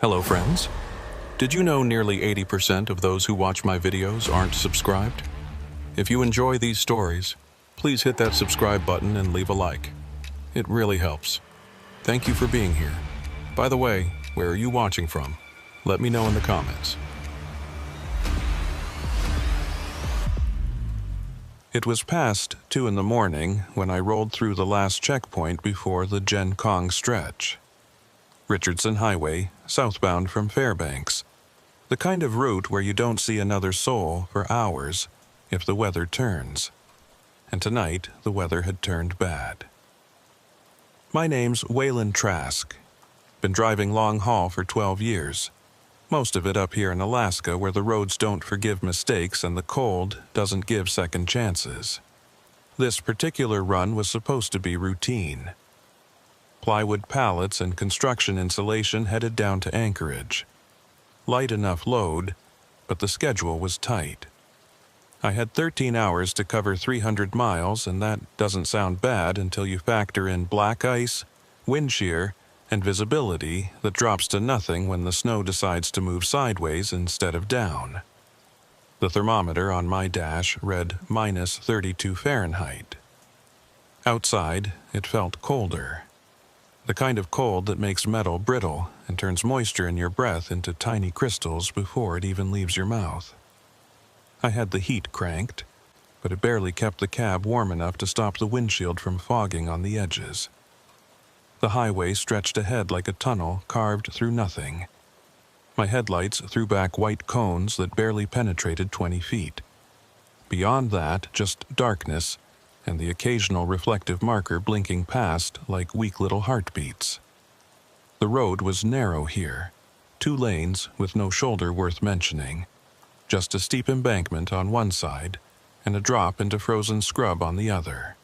Hello friends. Did you know nearly 80% of those who watch my videos aren't subscribed? If you enjoy these stories, please hit that subscribe button and leave a like. It really helps. Thank you for being here. By the way, where are you watching from? Let me know in the comments. It was past 2 in the morning when I rolled through the last checkpoint before the Gen Kong stretch. Richardson Highway, southbound from Fairbanks. The kind of route where you don't see another soul for hours if the weather turns. And tonight, the weather had turned bad. My name's Waylon Trask. Been driving long haul for 12 years. Most of it up here in Alaska where the roads don't forgive mistakes and the cold doesn't give second chances. This particular run was supposed to be routine. Plywood pallets and construction insulation headed down to Anchorage. Light enough load, but the schedule was tight. I had 13 hours to cover 300 miles, and that doesn't sound bad until you factor in black ice, wind shear, and visibility that drops to nothing when the snow decides to move sideways instead of down. The thermometer on my dash read minus 32 Fahrenheit. Outside, it felt colder. The kind of cold that makes metal brittle and turns moisture in your breath into tiny crystals before it even leaves your mouth. I had the heat cranked, but it barely kept the cab warm enough to stop the windshield from fogging on the edges. The highway stretched ahead like a tunnel carved through nothing. My headlights threw back white cones that barely penetrated 20 feet. Beyond that, just darkness and the occasional reflective marker blinking past like weak little heartbeats. The road was narrow here, 2 lanes with no shoulder worth mentioning, just a steep embankment on one side and a drop into frozen scrub on the other.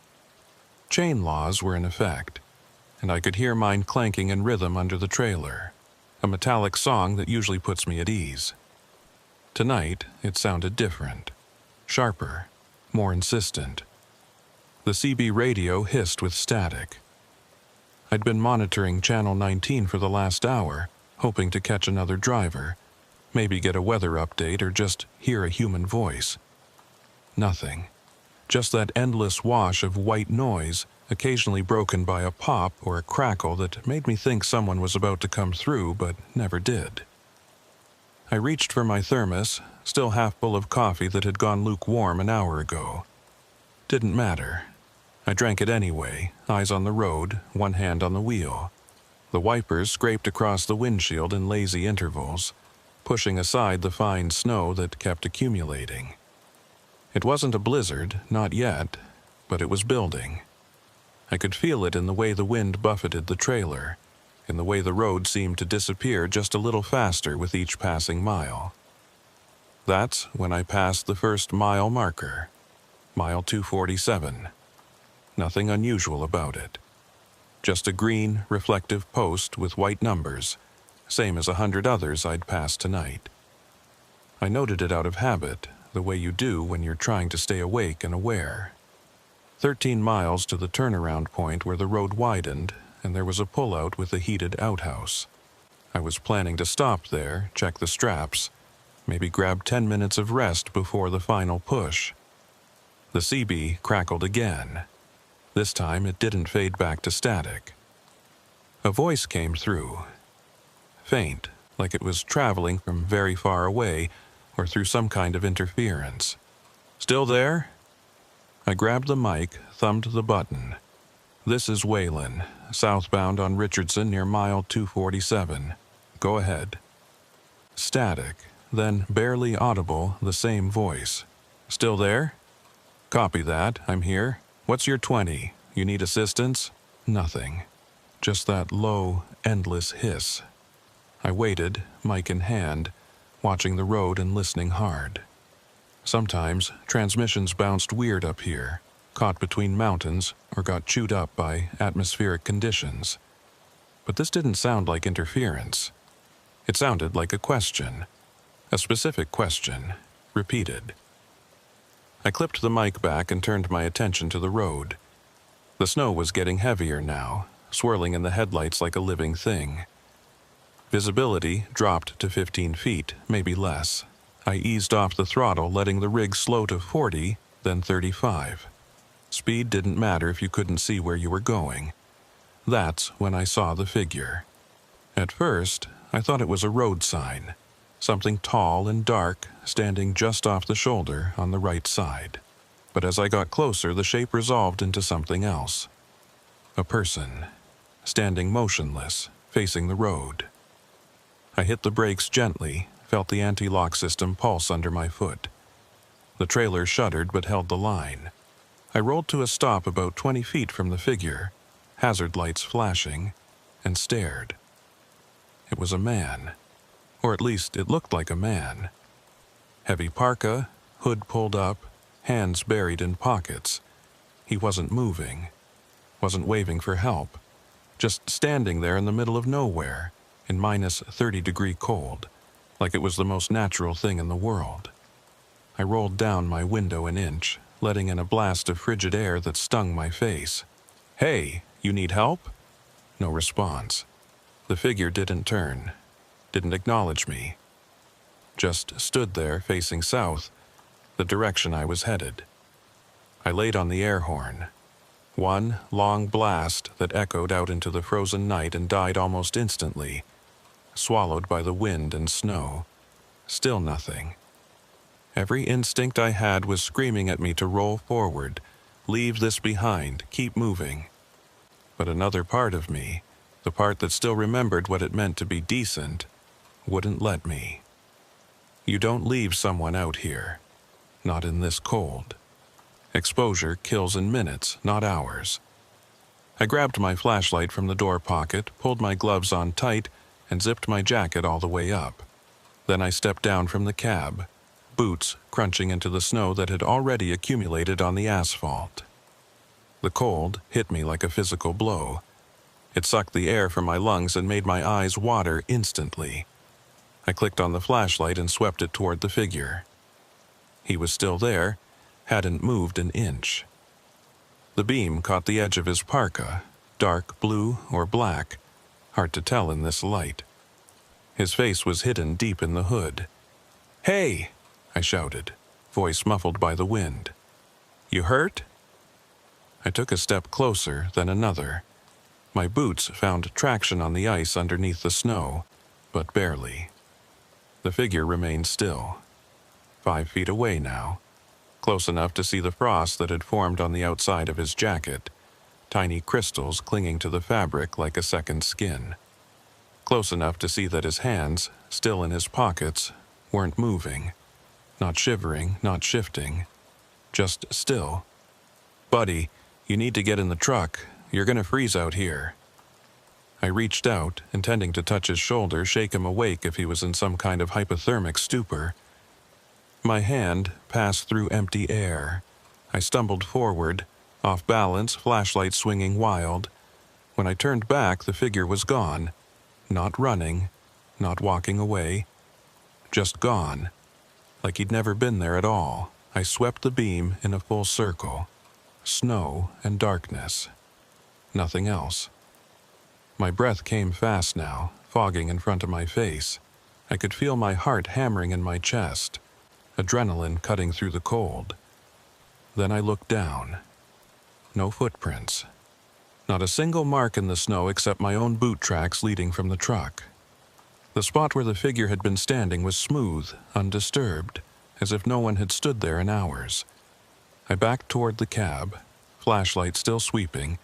Chain laws were in effect, and I could hear mine clanking in rhythm under the trailer, a metallic song that usually puts me at ease. Tonight, it sounded different, sharper, more insistent. The CB radio hissed with static. I'd been monitoring Channel 19 for the last hour, hoping to catch another driver, maybe get a weather update or just hear a human voice. Nothing. Just that endless wash of white noise, occasionally broken by a pop or a crackle that made me think someone was about to come through but never did. I reached for my thermos, still half full of coffee that had gone lukewarm an hour ago. Didn't matter. I drank it anyway, eyes on the road, one hand on the wheel. The wipers scraped across the windshield in lazy intervals, pushing aside the fine snow that kept accumulating. It wasn't a blizzard, not yet, but it was building. I could feel it in the way the wind buffeted the trailer, in the way the road seemed to disappear just a little faster with each passing mile. That's when I passed the first mile marker, mile 247. Nothing unusual about it. Just a green, reflective post with white numbers, same as 100 others I'd passed tonight. I noted it out of habit, the way you do when you're trying to stay awake and aware. 13 miles to the turnaround point where the road widened, and there was a pullout with a heated outhouse. I was planning to stop there, check the straps, maybe grab 10 minutes of rest before the final push. The CB crackled again. This time it didn't fade back to static. A voice came through. Faint, like it was traveling from very far away or through some kind of interference. "Still there?" I grabbed the mic, thumbed the button. "This is Waylon, southbound on Richardson near mile 247. Go ahead." Static, then barely audible, the same voice. "Still there?" "Copy that, I'm here. What's your 20? You need assistance?" Nothing. Just that low, endless hiss. I waited, mic in hand, watching the road and listening hard. Sometimes, transmissions bounced weird up here, caught between mountains or got chewed up by atmospheric conditions. But this didn't sound like interference. It sounded like a question. A specific question, repeated. I clipped the mic back and turned my attention to the road. The snow was getting heavier now, swirling in the headlights like a living thing. Visibility dropped to 15 feet, maybe less. I eased off the throttle, letting the rig slow to 40, then 35. Speed didn't matter if you couldn't see where you were going. That's when I saw the figure. At first, I thought it was a road sign, something tall and dark standing just off the shoulder on the right side. But as I got closer, the shape resolved into something else. A person, standing motionless, facing the road. I hit the brakes gently, felt the anti-lock system pulse under my foot. The trailer shuddered but held the line. I rolled to a stop about 20 feet from the figure, hazard lights flashing, and stared. It was a man, or at least it looked like a man. Heavy parka, hood pulled up, hands buried in pockets. He wasn't moving, wasn't waving for help, just standing there in the middle of nowhere, in minus 30-degree cold, like it was the most natural thing in the world. I rolled down my window an inch, letting in a blast of frigid air that stung my face. "Hey, you need help?" No response. The figure didn't turn, didn't acknowledge me. Just stood there facing south, the direction I was headed. I laid on the air horn. One long blast that echoed out into the frozen night and died almost instantly, swallowed by the wind and snow. Still nothing. Every instinct I had was screaming at me to roll forward, leave this behind, keep moving. But another part of me, the part that still remembered what it meant to be decent, wouldn't let me. You don't leave someone out here, not in this cold. Exposure kills in minutes, not hours. I grabbed my flashlight from the door pocket, pulled my gloves on tight, and zipped my jacket all the way up. Then I stepped down from the cab, boots crunching into the snow that had already accumulated on the asphalt. The cold hit me like a physical blow. It sucked the air from my lungs and made my eyes water instantly. I clicked on the flashlight and swept it toward the figure. He was still there, hadn't moved an inch. The beam caught the edge of his parka, dark blue or black, hard to tell in this light. His face was hidden deep in the hood. "Hey!" I shouted, voice muffled by the wind. "You hurt?" I took a step closer, then another. My boots found traction on the ice underneath the snow, but barely. The figure remained still. 5 feet away now, close enough to see the frost that had formed on the outside of his jacket, tiny crystals clinging to the fabric like a second skin. Close enough to see that his hands, still in his pockets, weren't moving, not shivering, not shifting, just still. "Buddy, you need to get in the truck. You're gonna freeze out here." I reached out, intending to touch his shoulder, shake him awake if he was in some kind of hypothermic stupor. My hand passed through empty air. I stumbled forward, off balance, flashlight swinging wild. When I turned back, the figure was gone. Not running, not walking away. Just gone. Like he'd never been there at all. I swept the beam in a full circle. Snow and darkness. Nothing else. My breath came fast now, fogging in front of my face. I could feel my heart hammering in my chest, adrenaline cutting through the cold. Then I looked down. No footprints. Not a single mark in the snow except my own boot tracks leading from the truck. The spot where the figure had been standing was smooth, undisturbed, as if no one had stood there in hours. I backed toward the cab, flashlight still sweeping,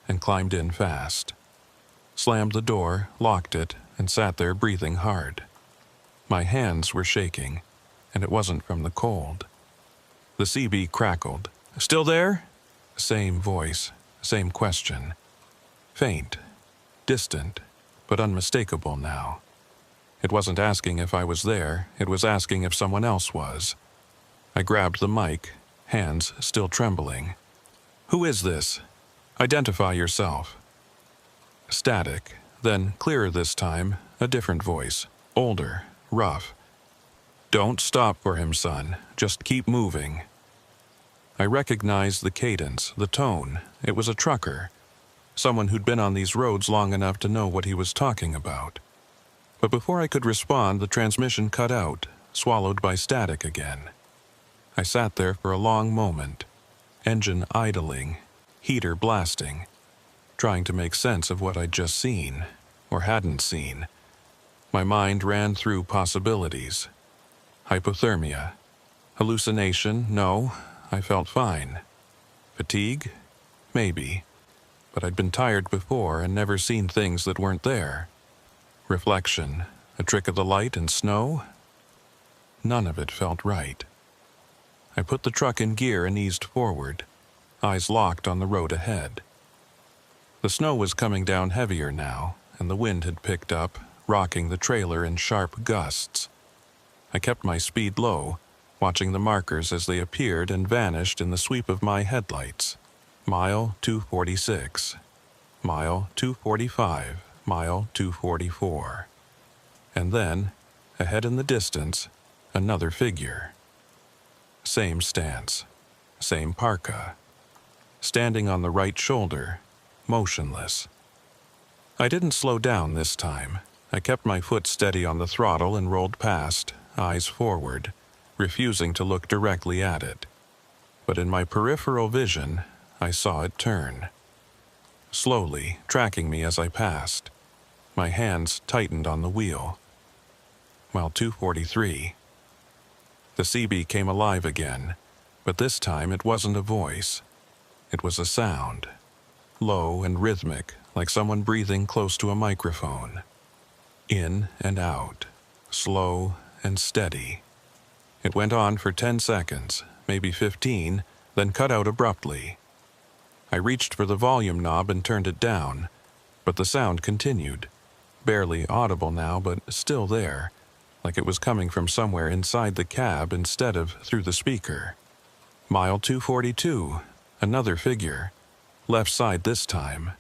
and climbed in fast. Slammed the door, locked it, and sat there breathing hard. My hands were shaking, and it wasn't from the cold. The CB crackled. "Still there?" Same voice, same question. Faint, distant, but unmistakable now. It wasn't asking if I was there, it was asking if someone else was. I grabbed the mic, hands still trembling. "Who is this? Identify yourself." Static, then clearer this time, a different voice, older, rough. "Don't stop for him, son. Just keep moving." I recognized the cadence, the tone. It was a trucker, someone who'd been on these roads long enough to know what he was talking about. But before I could respond, the transmission cut out, swallowed by static again. I sat there for a long moment, engine idling, heater blasting, trying to make sense of what I'd just seen, or hadn't seen. My mind ran through possibilities. Hypothermia. Hallucination? No, I felt fine. Fatigue? Maybe. But I'd been tired before and never seen things that weren't there. Reflection. A trick of the light and snow? None of it felt right. I put the truck in gear and eased forward, eyes locked on the road ahead. The snow was coming down heavier now, and the wind had picked up, rocking the trailer in sharp gusts. I kept my speed low, watching the markers as they appeared and vanished in the sweep of my headlights. Mile 246, mile 245, mile 244. And then, ahead in the distance, another figure. Same stance, same parka. Standing on the right shoulder, motionless. I didn't slow down this time. I kept my foot steady on the throttle and rolled past, eyes forward, refusing to look directly at it. But in my peripheral vision, I saw it turn. Slowly, tracking me as I passed. My hands tightened on the wheel. Mile 243. The CB came alive again, but this time it wasn't a voice. It was a sound. Low and rhythmic, like someone breathing close to a microphone. In and out, slow and steady. It went on for 10 seconds, maybe 15, then cut out abruptly. I reached for the volume knob and turned it down, but the sound continued, barely audible now, but still there, like it was coming from somewhere inside the cab instead of through the speaker. Mile 242, another figure. Left side this time.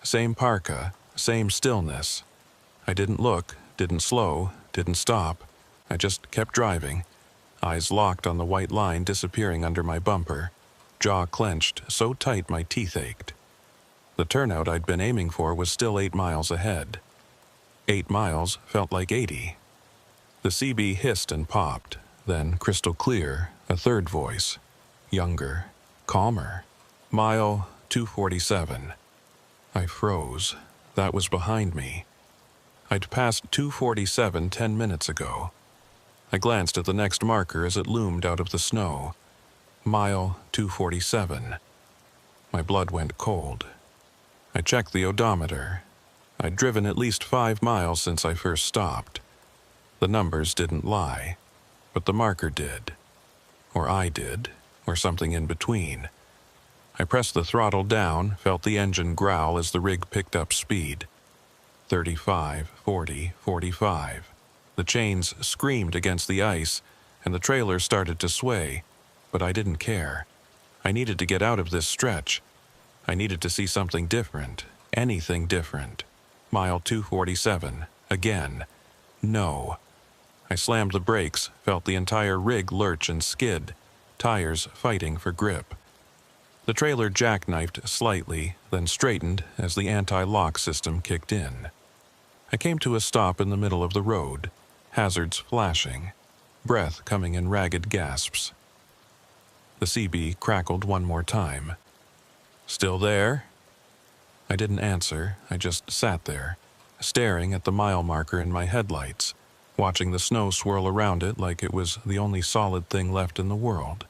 Same parka, same stillness. I didn't look, didn't slow, didn't stop. I just kept driving, eyes locked on the white line disappearing under my bumper, jaw clenched so tight my teeth ached. The turnout I'd been aiming for was still 8 miles ahead. 8 miles felt like 80. The CB hissed and popped, then crystal clear, a third voice. Younger, calmer. Mile 247. I froze. That was behind me. I'd passed 247 10 minutes ago. I glanced at the next marker as it loomed out of the snow. Mile 247. My blood went cold. I checked the odometer. I'd driven at least 5 miles since I first stopped. The numbers didn't lie, but the marker did. Or I did, or something in between. I pressed the throttle down, felt the engine growl as the rig picked up speed. 35, 40, 45. The chains screamed against the ice, and the trailer started to sway, but I didn't care. I needed to get out of this stretch. I needed to see something different, anything different. Mile 247, again. No. I slammed the brakes, felt the entire rig lurch and skid, tires fighting for grip. The trailer jackknifed slightly, then straightened as the anti-lock system kicked in. I came to a stop in the middle of the road, hazards flashing, breath coming in ragged gasps. The CB crackled one more time. "Still there?" I didn't answer, I just sat there, staring at the mile marker in my headlights, watching the snow swirl around it like it was the only solid thing left in the world.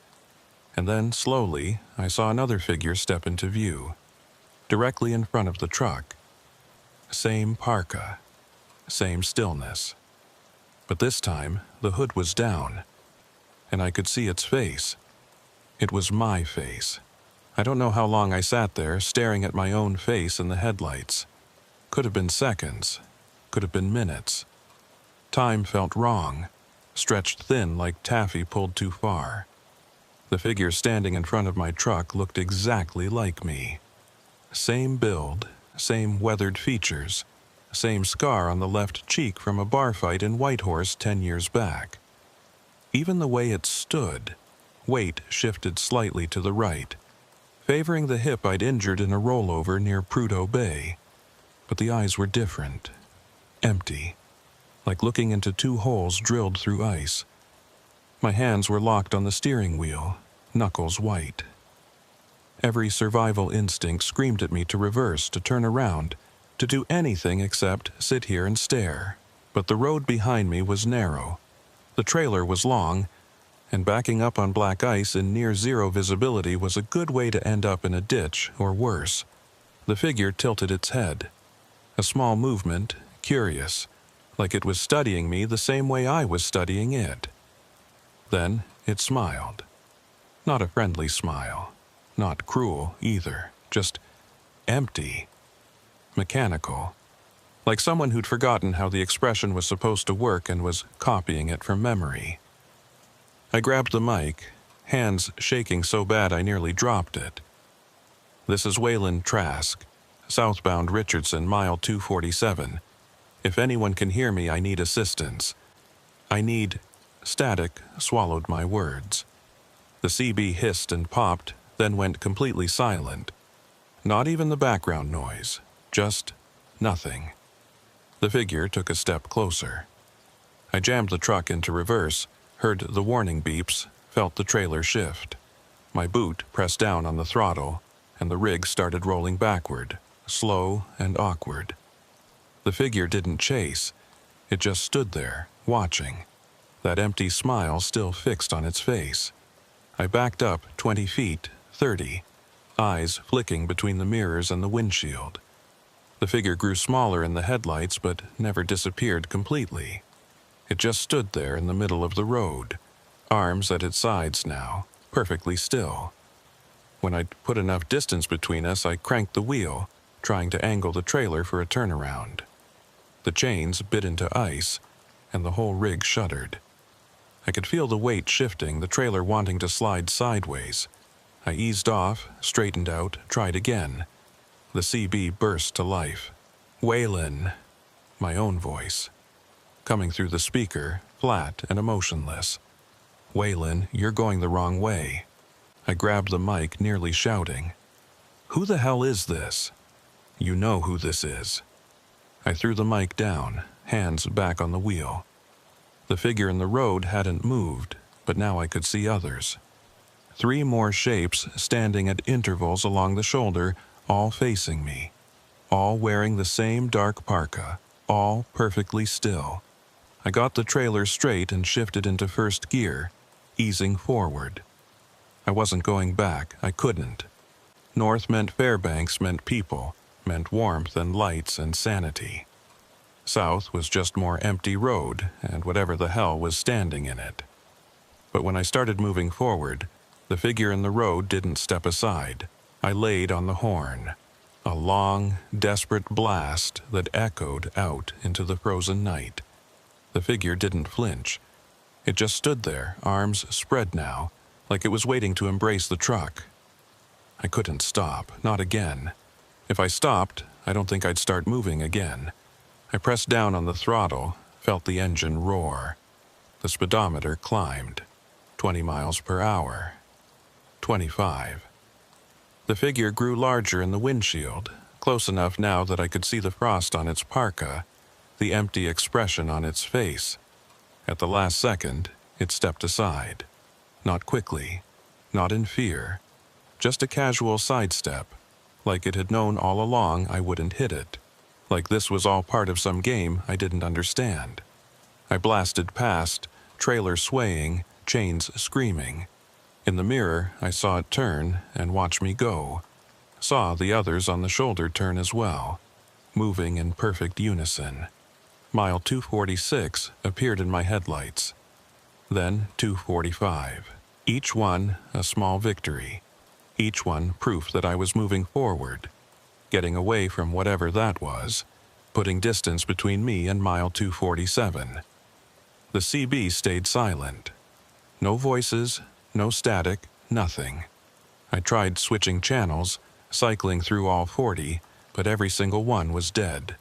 And then, slowly, I saw another figure step into view, directly in front of the truck. Same parka, same stillness. But this time, the hood was down, and I could see its face. It was my face. I don't know how long I sat there, staring at my own face in the headlights. Could have been seconds, could have been minutes. Time felt wrong, stretched thin like taffy pulled too far. The figure standing in front of my truck looked exactly like me. Same build, same weathered features, same scar on the left cheek from a bar fight in Whitehorse 10 years back. Even the way it stood, weight shifted slightly to the right, favoring the hip I'd injured in a rollover near Prudhoe Bay. But the eyes were different, empty. like looking into two holes drilled through ice. My hands were locked on the steering wheel, knuckles white. Every survival instinct screamed at me to reverse, to turn around, to do anything except sit here and stare. But the road behind me was narrow. The trailer was long, and backing up on black ice in near-zero visibility was a good way to end up in a ditch or worse. The figure tilted its head. A small movement, curious, like it was studying me the same way I was studying it. Then it smiled. Not a friendly smile. Not cruel either. Just empty. Mechanical. Like someone who'd forgotten how the expression was supposed to work and was copying it from memory. I grabbed the mic, hands shaking so bad I nearly dropped it. "This is Wayland Trask, southbound Richardson, mile 247. If anyone can hear me, I need assistance. I need..." Static swallowed my words. The CB hissed and popped, then went completely silent. Not even the background noise. Just nothing. The figure took a step closer. I jammed the truck into reverse, heard the warning beeps, felt the trailer shift. My boot pressed down on the throttle, and the rig started rolling backward, slow and awkward. The figure didn't chase. It just stood there, watching. That empty smile still fixed on its face. I backed up 20 feet, 30, eyes flicking between the mirrors and the windshield. The figure grew smaller in the headlights but never disappeared completely. It just stood there in the middle of the road, arms at its sides now, perfectly still. When I'd put enough distance between us, I cranked the wheel, trying to angle the trailer for a turnaround. The chains bit into ice, and the whole rig shuddered. I could feel the weight shifting, the trailer wanting to slide sideways. I eased off, straightened out, tried again. The CB burst to life. "Waylon," my own voice, coming through the speaker, flat and emotionless. "Waylon, you're going the wrong way." I grabbed the mic, nearly shouting. "Who the hell is this?" "You know who this is." I threw the mic down, hands back on the wheel. The figure in the road hadn't moved, but now I could see others. 3 more shapes standing at intervals along the shoulder, all facing me. All wearing the same dark parka, all perfectly still. I got the trailer straight and shifted into first gear, easing forward. I wasn't going back, I couldn't. North meant Fairbanks, meant people, meant warmth and lights and sanity. South was just more empty road and whatever the hell was standing in it. But when I started moving forward, the figure in the road didn't step aside. I laid on the horn. A long, desperate blast that echoed out into the frozen night. The figure didn't flinch. It just stood there, arms spread now, like it was waiting to embrace the truck. I couldn't stop, not again. If I stopped, I don't think I'd start moving again. I pressed down on the throttle, felt the engine roar. The speedometer climbed. 20 miles per hour. 25. The figure grew larger in the windshield, close enough now that I could see the frost on its parka, the empty expression on its face. At the last second, it stepped aside. Not quickly, not in fear, just a casual sidestep, like it had known all along I wouldn't hit it. Like this was all part of some game I didn't understand. I blasted past, trailer swaying, chains screaming. In the mirror, I saw it turn and watch me go. Saw the others on the shoulder turn as well, moving in perfect unison. Mile 246 appeared in my headlights. Then 245. Each one a small victory. Each one proof that I was moving forward. Getting away from whatever that was, putting distance between me and mile 247. The CB stayed silent. No voices, no static, nothing. I tried switching channels, cycling through all 40, but every single one was dead.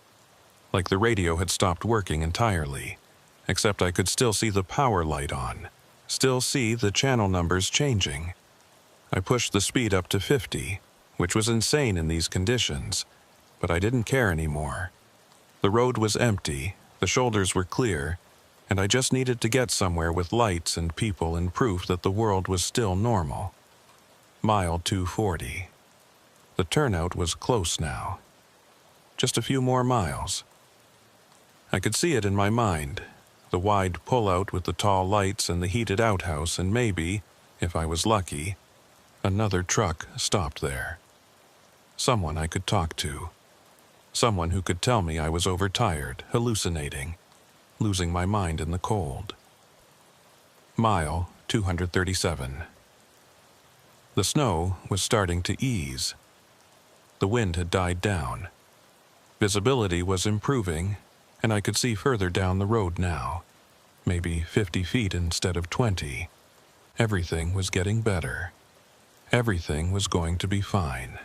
Like the radio had stopped working entirely, except I could still see the power light on, still see the channel numbers changing. I pushed the speed up to 50, which was insane in these conditions, but I didn't care anymore. The road was empty, The shoulders were clear, and I just needed to get somewhere with lights and people and proof that the world was still normal. Mile 240. The turnout was close now. Just a few more miles. I could see it in my mind, the wide pullout with the tall lights and the heated outhouse, and maybe, if I was lucky, another truck stopped there. Someone I could talk to. Someone who could tell me I was overtired, hallucinating, losing my mind in the cold. Mile 237. The snow was starting to ease. The wind had died down. Visibility was improving, and I could see further down the road now, maybe 50 feet instead of 20. Everything was getting better. Everything was going to be fine.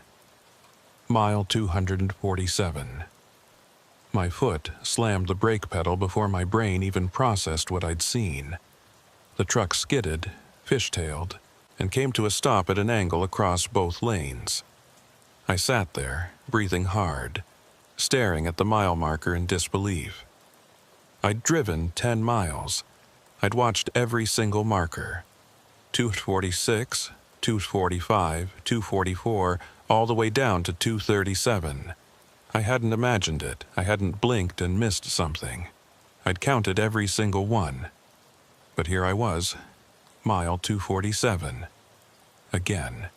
Mile 247. My foot slammed the brake pedal before my brain even processed what I'd seen. The truck skidded, fishtailed, and came to a stop at an angle across both lanes. I sat there, breathing hard, staring at the mile marker in disbelief. I'd driven 10 miles. I'd watched every single marker. 246, 245, 244, all the way down to 237. I hadn't imagined it. I hadn't blinked and missed something. I'd counted every single one. But here I was, mile 247. Again.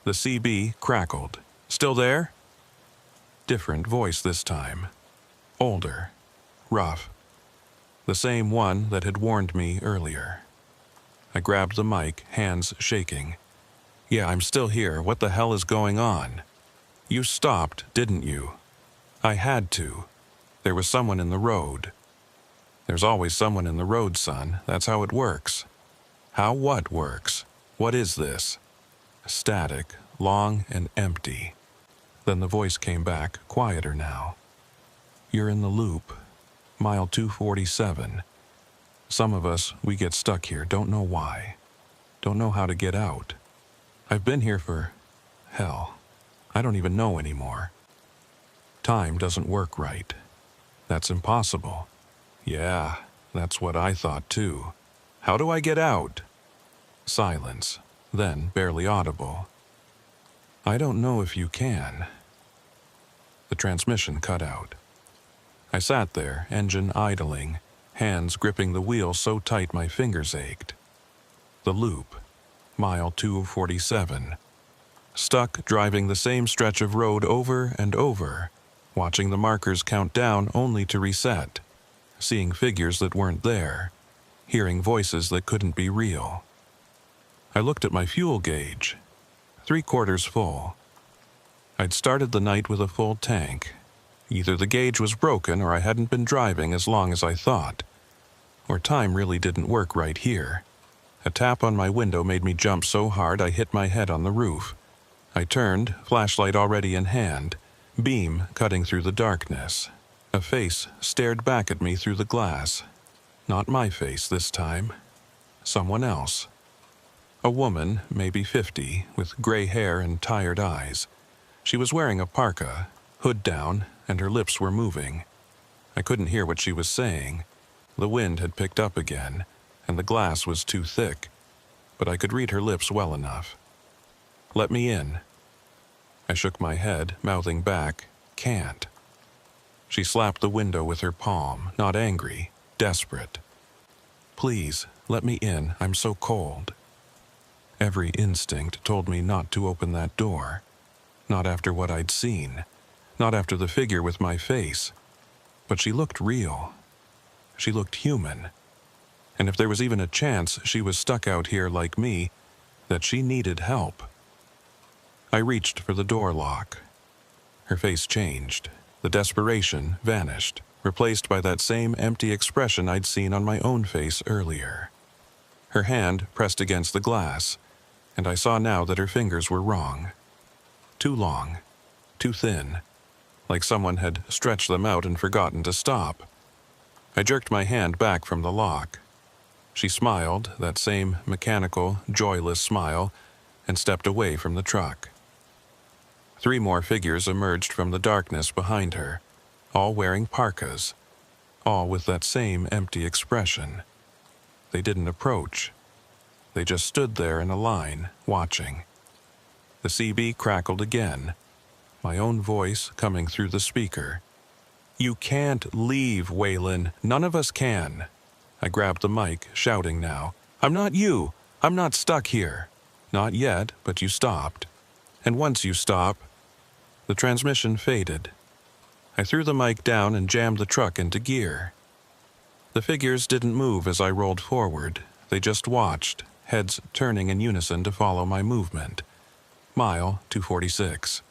The CB crackled. Still there? Different voice this time. Older. Rough. The same one that had warned me earlier. I grabbed the mic, hands shaking. Yeah, I'm still here. What the hell is going on? You stopped, didn't you? I had to. There was someone in the road. There's always someone in the road, son. That's how it works. How what works? What is this? Static, long and empty. Then the voice came back, quieter now. You're in the loop. Mile 247. Some of us, we get stuck here, don't know why. Don't know how to get out. I've been here for, hell, I don't even know anymore. Time doesn't work right. That's impossible. Yeah, that's what I thought too. How do I get out? Silence, then barely audible. I don't know if you can. The transmission cut out. I sat there, engine idling, hands gripping the wheel so tight my fingers ached. The loop, mile 247. Stuck driving the same stretch of road over and over, watching the markers count down only to reset, seeing figures that weren't there, hearing voices that couldn't be real. I looked at my fuel gauge, 3/4 full. I'd started the night with a full tank. Either the gauge was broken or I hadn't been driving as long as I thought. Or time really didn't work right here. A tap on my window made me jump so hard I hit my head on the roof. I turned, flashlight already in hand, beam cutting through the darkness. A face stared back at me through the glass. Not my face this time. Someone else. A woman, maybe 50, with gray hair and tired eyes. She was wearing a parka, hood down, and her lips were moving. I couldn't hear what she was saying. The wind had picked up again, and the glass was too thick, but I could read her lips well enough. Let me in. I shook my head, mouthing back, can't. She slapped the window with her palm, not angry, desperate. Please, let me in, I'm so cold. Every instinct told me not to open that door. Not after what I'd seen. Not after the figure with my face. But she looked real. She looked human. And if there was even a chance she was stuck out here like me, that she needed help. I reached for the door lock. Her face changed. The desperation vanished, replaced by that same empty expression I'd seen on my own face earlier. Her hand pressed against the glass, and I saw now that her fingers were wrong. Too long, too thin, like someone had stretched them out and forgotten to stop. I jerked my hand back from the lock. She smiled, that same mechanical, joyless smile, and stepped away from the truck. 3 more figures emerged from the darkness behind her, all wearing parkas. all with that same empty expression. They didn't approach. They just stood there in a line, watching. The CB crackled again, my own voice coming through the speaker. "You can't leave, Waylon. None of us can." I grabbed the mic, shouting now. "I'm not you. I'm not stuck here." "Not yet, but you stopped. And once you stop..." The transmission faded. I threw the mic down and jammed the truck into gear. The figures didn't move as I rolled forward. They just watched, heads turning in unison to follow my movement. Mile 246.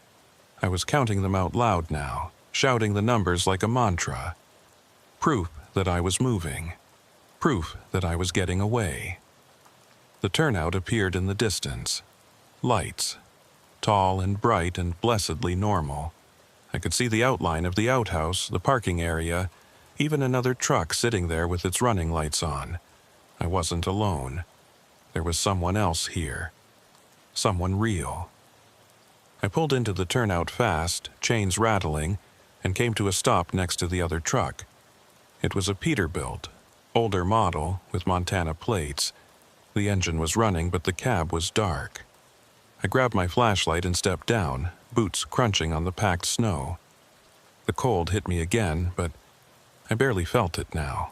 I was counting them out loud now, shouting the numbers like a mantra. Proof that I was moving. Proof that I was getting away. The turnout appeared in the distance. Lights. Tall and bright and blessedly normal. I could see the outline of the outhouse, the parking area, even another truck sitting there with its running lights on. I wasn't alone. There was someone else here. Someone real. I pulled into the turnout fast, chains rattling, and came to a stop next to the other truck. It was a Peterbilt, older model with Montana plates. The engine was running, but the cab was dark. I grabbed my flashlight and stepped down, boots crunching on the packed snow. The cold hit me again, but I barely felt it now.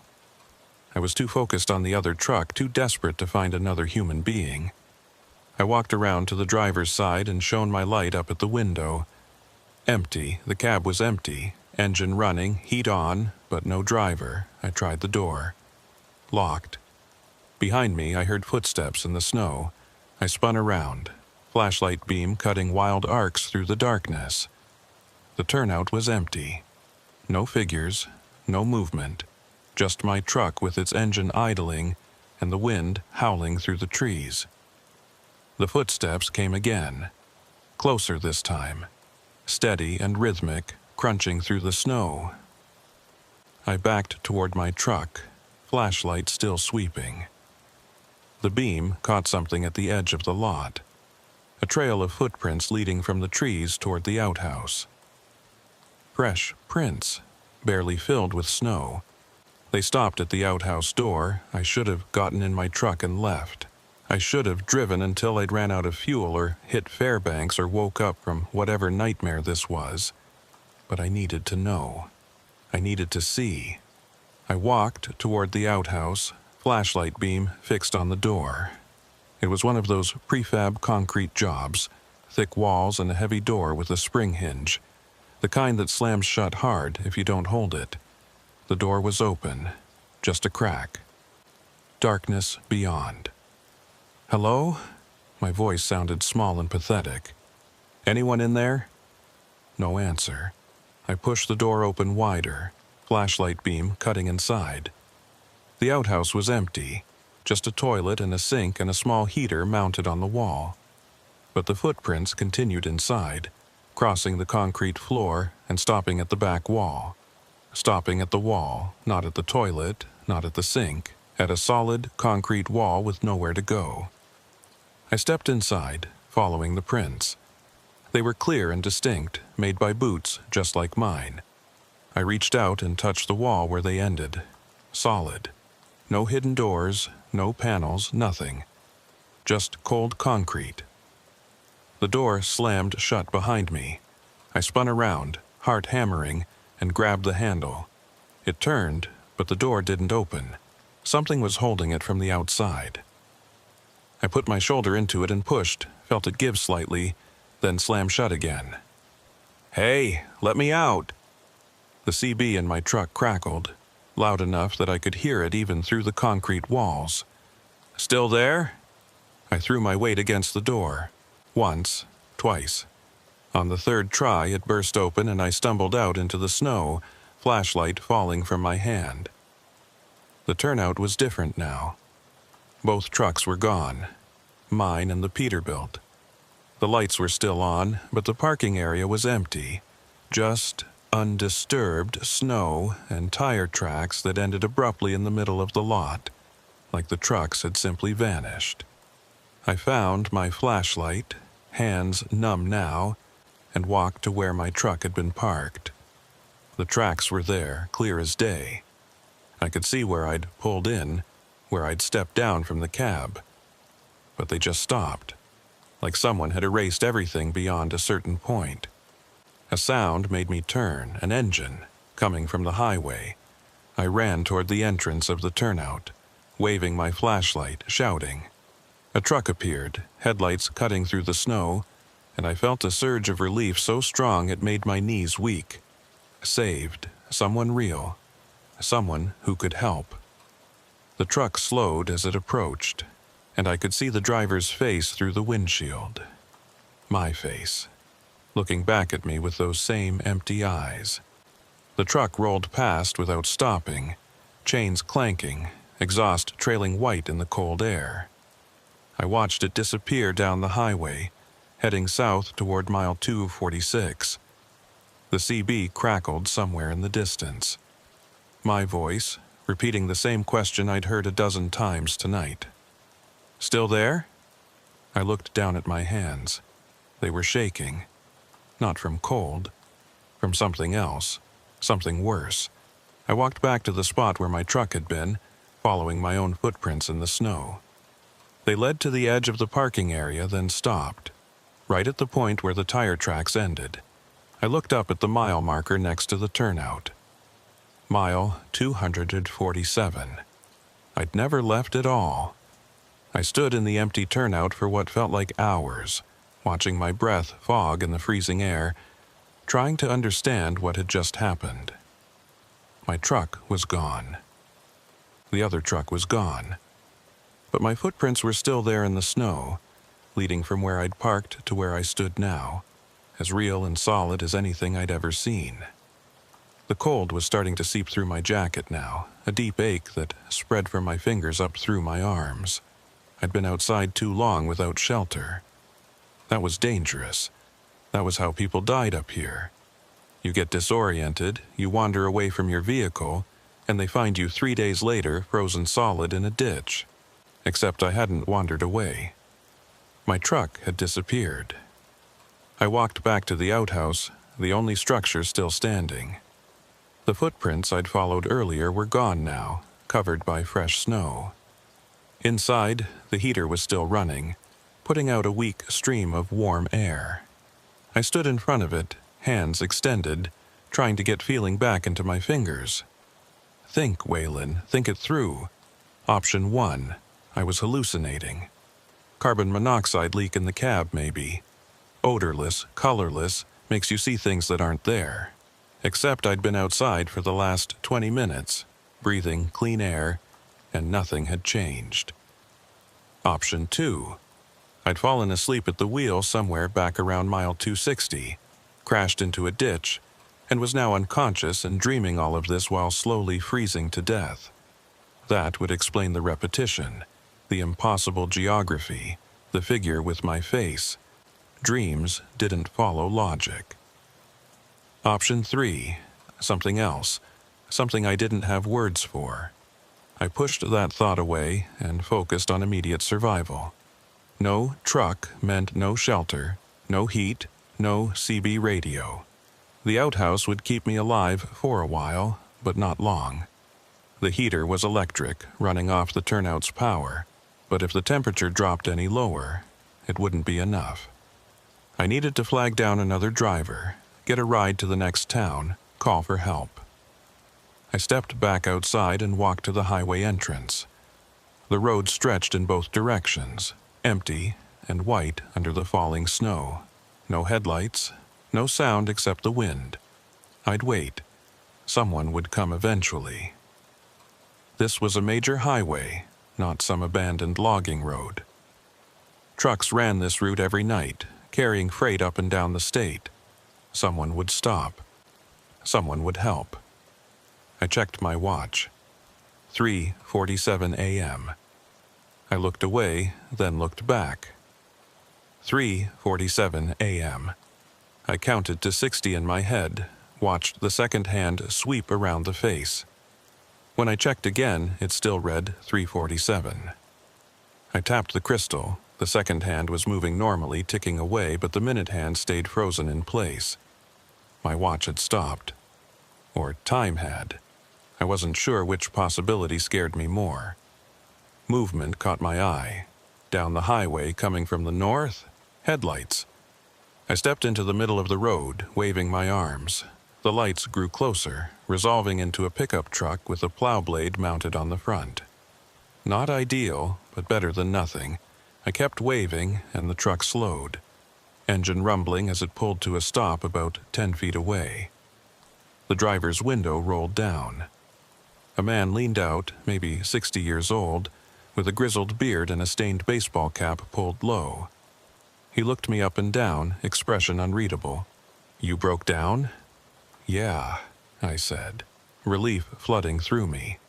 I was too focused on the other truck, too desperate to find another human being. I walked around to the driver's side and shone my light up at the window. Empty, the cab was empty, engine running, heat on, but no driver. I tried the door. Locked. Behind me, I heard footsteps in the snow. I spun around, flashlight beam cutting wild arcs through the darkness. The turnout was empty. No figures, no movement, just my truck with its engine idling and the wind howling through the trees. The footsteps came again, closer this time, steady and rhythmic, crunching through the snow. I backed toward my truck, flashlight still sweeping. The beam caught something at the edge of the lot, a trail of footprints leading from the trees toward the outhouse. Fresh prints, barely filled with snow. They stopped at the outhouse door. I should have gotten in my truck and left. I should have driven until I'd ran out of fuel or hit Fairbanks or woke up from whatever nightmare this was. But I needed to know. I needed to see. I walked toward the outhouse, flashlight beam fixed on the door. It was one of those prefab concrete jobs, thick walls and a heavy door with a spring hinge, the kind that slams shut hard if you don't hold it. The door was open, just a crack. Darkness beyond. "Hello?" My voice sounded small and pathetic. "Anyone in there?" No answer. I pushed the door open wider, flashlight beam cutting inside. The outhouse was empty, just a toilet and a sink and a small heater mounted on the wall. But the footprints continued inside, crossing the concrete floor and stopping at the back wall. Stopping at the wall, not at the toilet, not at the sink, at a solid concrete wall with nowhere to go. I stepped inside, following the prints. They were clear and distinct, made by boots just like mine. I reached out and touched the wall where they ended. Solid. No hidden doors, no panels, nothing. Just cold concrete. The door slammed shut behind me. I spun around, heart hammering, and grabbed the handle. It turned, but the door didn't open. Something was holding it from the outside. I put my shoulder into it and pushed, felt it give slightly, then slam shut again. "Hey, let me out!" The CB in my truck crackled, loud enough that I could hear it even through the concrete walls. "Still there?" I threw my weight against the door. Once, twice. On the third try, it burst open and I stumbled out into the snow, flashlight falling from my hand. The turnout was different now. Both trucks were gone, mine and the Peterbilt. The lights were still on, but the parking area was empty, just undisturbed snow and tire tracks that ended abruptly in the middle of the lot, like the trucks had simply vanished. I found my flashlight, hands numb now, and walked to where my truck had been parked. The tracks were there, clear as day. I could see where I'd pulled in, where I'd stepped down from the cab. But they just stopped, like someone had erased everything beyond a certain point. A sound made me turn, an engine, coming from the highway. I ran toward the entrance of the turnout, waving my flashlight, shouting. A truck appeared, headlights cutting through the snow, and I felt a surge of relief so strong it made my knees weak. Saved, someone real, someone who could help. The truck slowed as it approached, and I could see the driver's face through the windshield. My face, looking back at me with those same empty eyes. The truck rolled past without stopping, chains clanking, exhaust trailing white in the cold air. I watched it disappear down the highway, heading south toward mile 2 of 46. The CB crackled somewhere in the distance. My voice, repeating the same question I'd heard a dozen times tonight. Still there? I looked down at my hands. They were shaking. Not from cold, from something else, something worse. I walked back to the spot where my truck had been, following my own footprints in the snow. They led to the edge of the parking area, then stopped, right at the point where the tire tracks ended. I looked up at the mile marker next to the turnout. Mile 247. I'd never left at all. I stood in the empty turnout for what felt like hours, watching my breath fog in the freezing air, trying to understand what had just happened. My truck was gone. The other truck was gone. But my footprints were still there in the snow, leading from where I'd parked to where I stood now, as real and solid as anything I'd ever seen. The cold was starting to seep through my jacket now, a deep ache that spread from my fingers up through my arms. I'd been outside too long without shelter. That was dangerous. That was how people died up here. You get disoriented, you wander away from your vehicle, and they find you 3 days later frozen solid in a ditch. Except I hadn't wandered away. My truck had disappeared. I walked back to the outhouse, the only structure still standing. The footprints I'd followed earlier were gone now, covered by fresh snow. Inside, the heater was still running, putting out a weak stream of warm air. I stood in front of it, hands extended, trying to get feeling back into my fingers. Think, Waylon, think it through. Option 1. I was hallucinating. Carbon monoxide leak in the cab, maybe. Odorless, colorless, makes you see things that aren't there. Except I'd been outside for the last 20 minutes, breathing clean air, and nothing had changed. Option 2. I'd fallen asleep at the wheel somewhere back around mile 260, crashed into a ditch, and was now unconscious and dreaming all of this while slowly freezing to death. That would explain the repetition, the impossible geography, the figure with my face. Dreams didn't follow logic. Option 3. Something else. Something I didn't have words for. I pushed that thought away and focused on immediate survival. No truck meant no shelter, no heat, no CB radio. The outhouse would keep me alive for a while, but not long. The heater was electric, running off the turnout's power, but if the temperature dropped any lower, it wouldn't be enough. I needed to flag down another driver, get a ride to the next town, call for help. I stepped back outside and walked to the highway entrance. The road stretched in both directions, empty and white under the falling snow. No headlights, no sound except the wind. I'd wait. Someone would come eventually. This was a major highway, not some abandoned logging road. Trucks ran this route every night, carrying freight up and down the state. Someone would stop. Someone would help. I checked my watch. 3:47 a.m. I looked away, then looked back. 3:47 a.m. I counted to 60 in my head, watched the second hand sweep around the face. When I checked again, it still read 3:47. I tapped the crystal. The second hand was moving normally, ticking away, but the minute hand stayed frozen in place. My watch had stopped. Or time had. I wasn't sure which possibility scared me more. Movement caught my eye. Down the highway coming from the north, headlights. I stepped into the middle of the road, waving my arms. The lights grew closer, resolving into a pickup truck with a plow blade mounted on the front. Not ideal, but better than nothing. I kept waving, and the truck slowed, engine rumbling as it pulled to a stop about 10 feet away. The driver's window rolled down. A man leaned out, maybe 60 years old, with a grizzled beard and a stained baseball cap pulled low. He looked me up and down, expression unreadable. "You broke down?" "Yeah," I said, relief flooding through me.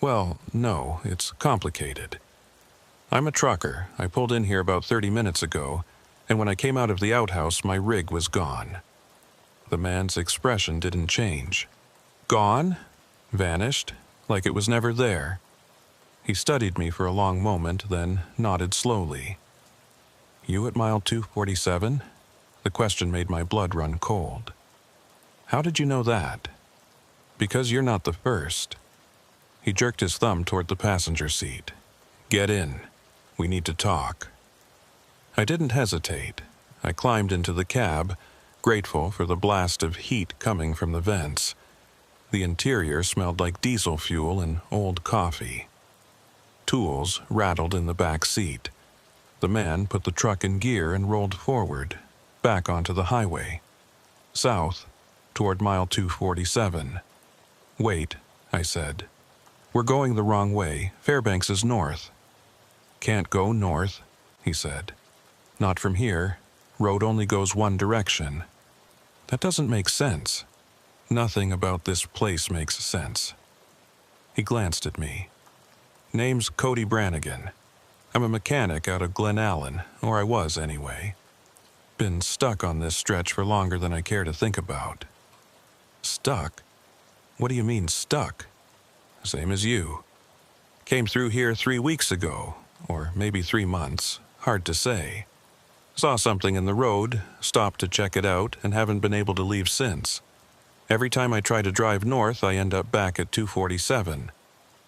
"Well, no, it's complicated. I'm a trucker. I pulled in here about 30 minutes ago, and when I came out of the outhouse, my rig was gone." The man's expression didn't change. "Gone? Vanished? Like it was never there?" He studied me for a long moment, then nodded slowly. "You at mile 247? The question made my blood run cold. "How did you know that?" "Because you're not the first." He jerked his thumb toward the passenger seat. "Get in. We need to talk." I didn't hesitate. I climbed into the cab, grateful for the blast of heat coming from the vents. The interior smelled like diesel fuel and old coffee. Tools rattled in the back seat. The man put the truck in gear and rolled forward, back onto the highway. South, toward mile 247. "Wait," I said. "We're going the wrong way. Fairbanks is north." "Can't go north," he said. "Not from here. Road only goes one direction." "That doesn't make sense." "Nothing about this place makes sense." He glanced at me. "Name's Cody Brannigan. I'm a mechanic out of Glen Allen, or I was anyway. Been stuck on this stretch for longer than I care to think about." "Stuck? What do you mean, stuck?" "Same as you. Came through here 3 weeks ago, or maybe 3 months, hard to say. Saw something in the road, stopped to check it out, and haven't been able to leave since. Every time I try to drive north, I end up back at 247.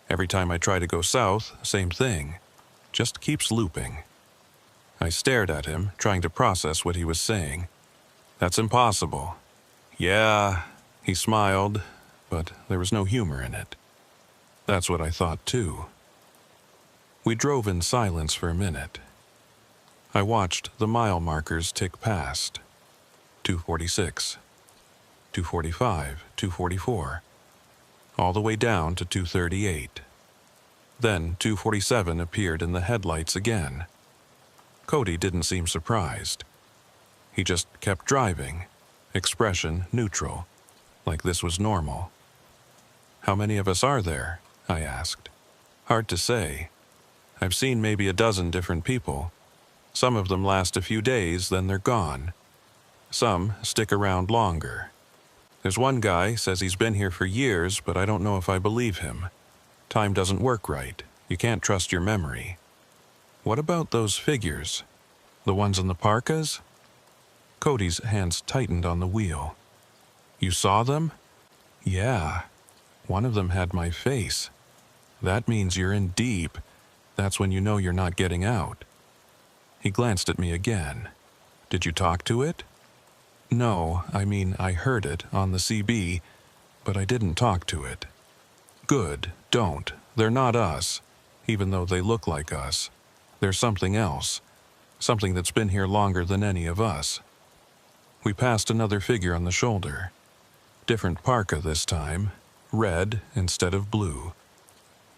Every time I try to go south, same thing. Just keeps looping." I stared at him, trying to process what he was saying. "That's impossible." "Yeah," he smiled, but there was no humor in it. That's what I thought too. We drove in silence for a minute. I watched the mile markers tick past. 246, 245, 244, all the way down to 238. Then 247 appeared in the headlights again. Cody didn't seem surprised. He just kept driving, expression neutral, like this was normal. "How many of us are there?" I asked. "Hard to say. I've seen maybe a dozen different people. Some of them last a few days, then they're gone. Some stick around longer. There's one guy says he's been here for years, but I don't know if I believe him. Time doesn't work right. You can't trust your memory." "What about those figures? The ones in the parkas?" Cody's hands tightened on the wheel. "You saw them?" "Yeah. One of them had my face. That means you're in deep. That's when you know you're not getting out." He glanced at me again. "Did you talk to it?" "No, I mean I heard it on the CB, but I didn't talk to it." "Good, don't. They're not us, even though they look like us. They're something else, something that's been here longer than any of us." We passed another figure on the shoulder. Different parka this time, red instead of blue.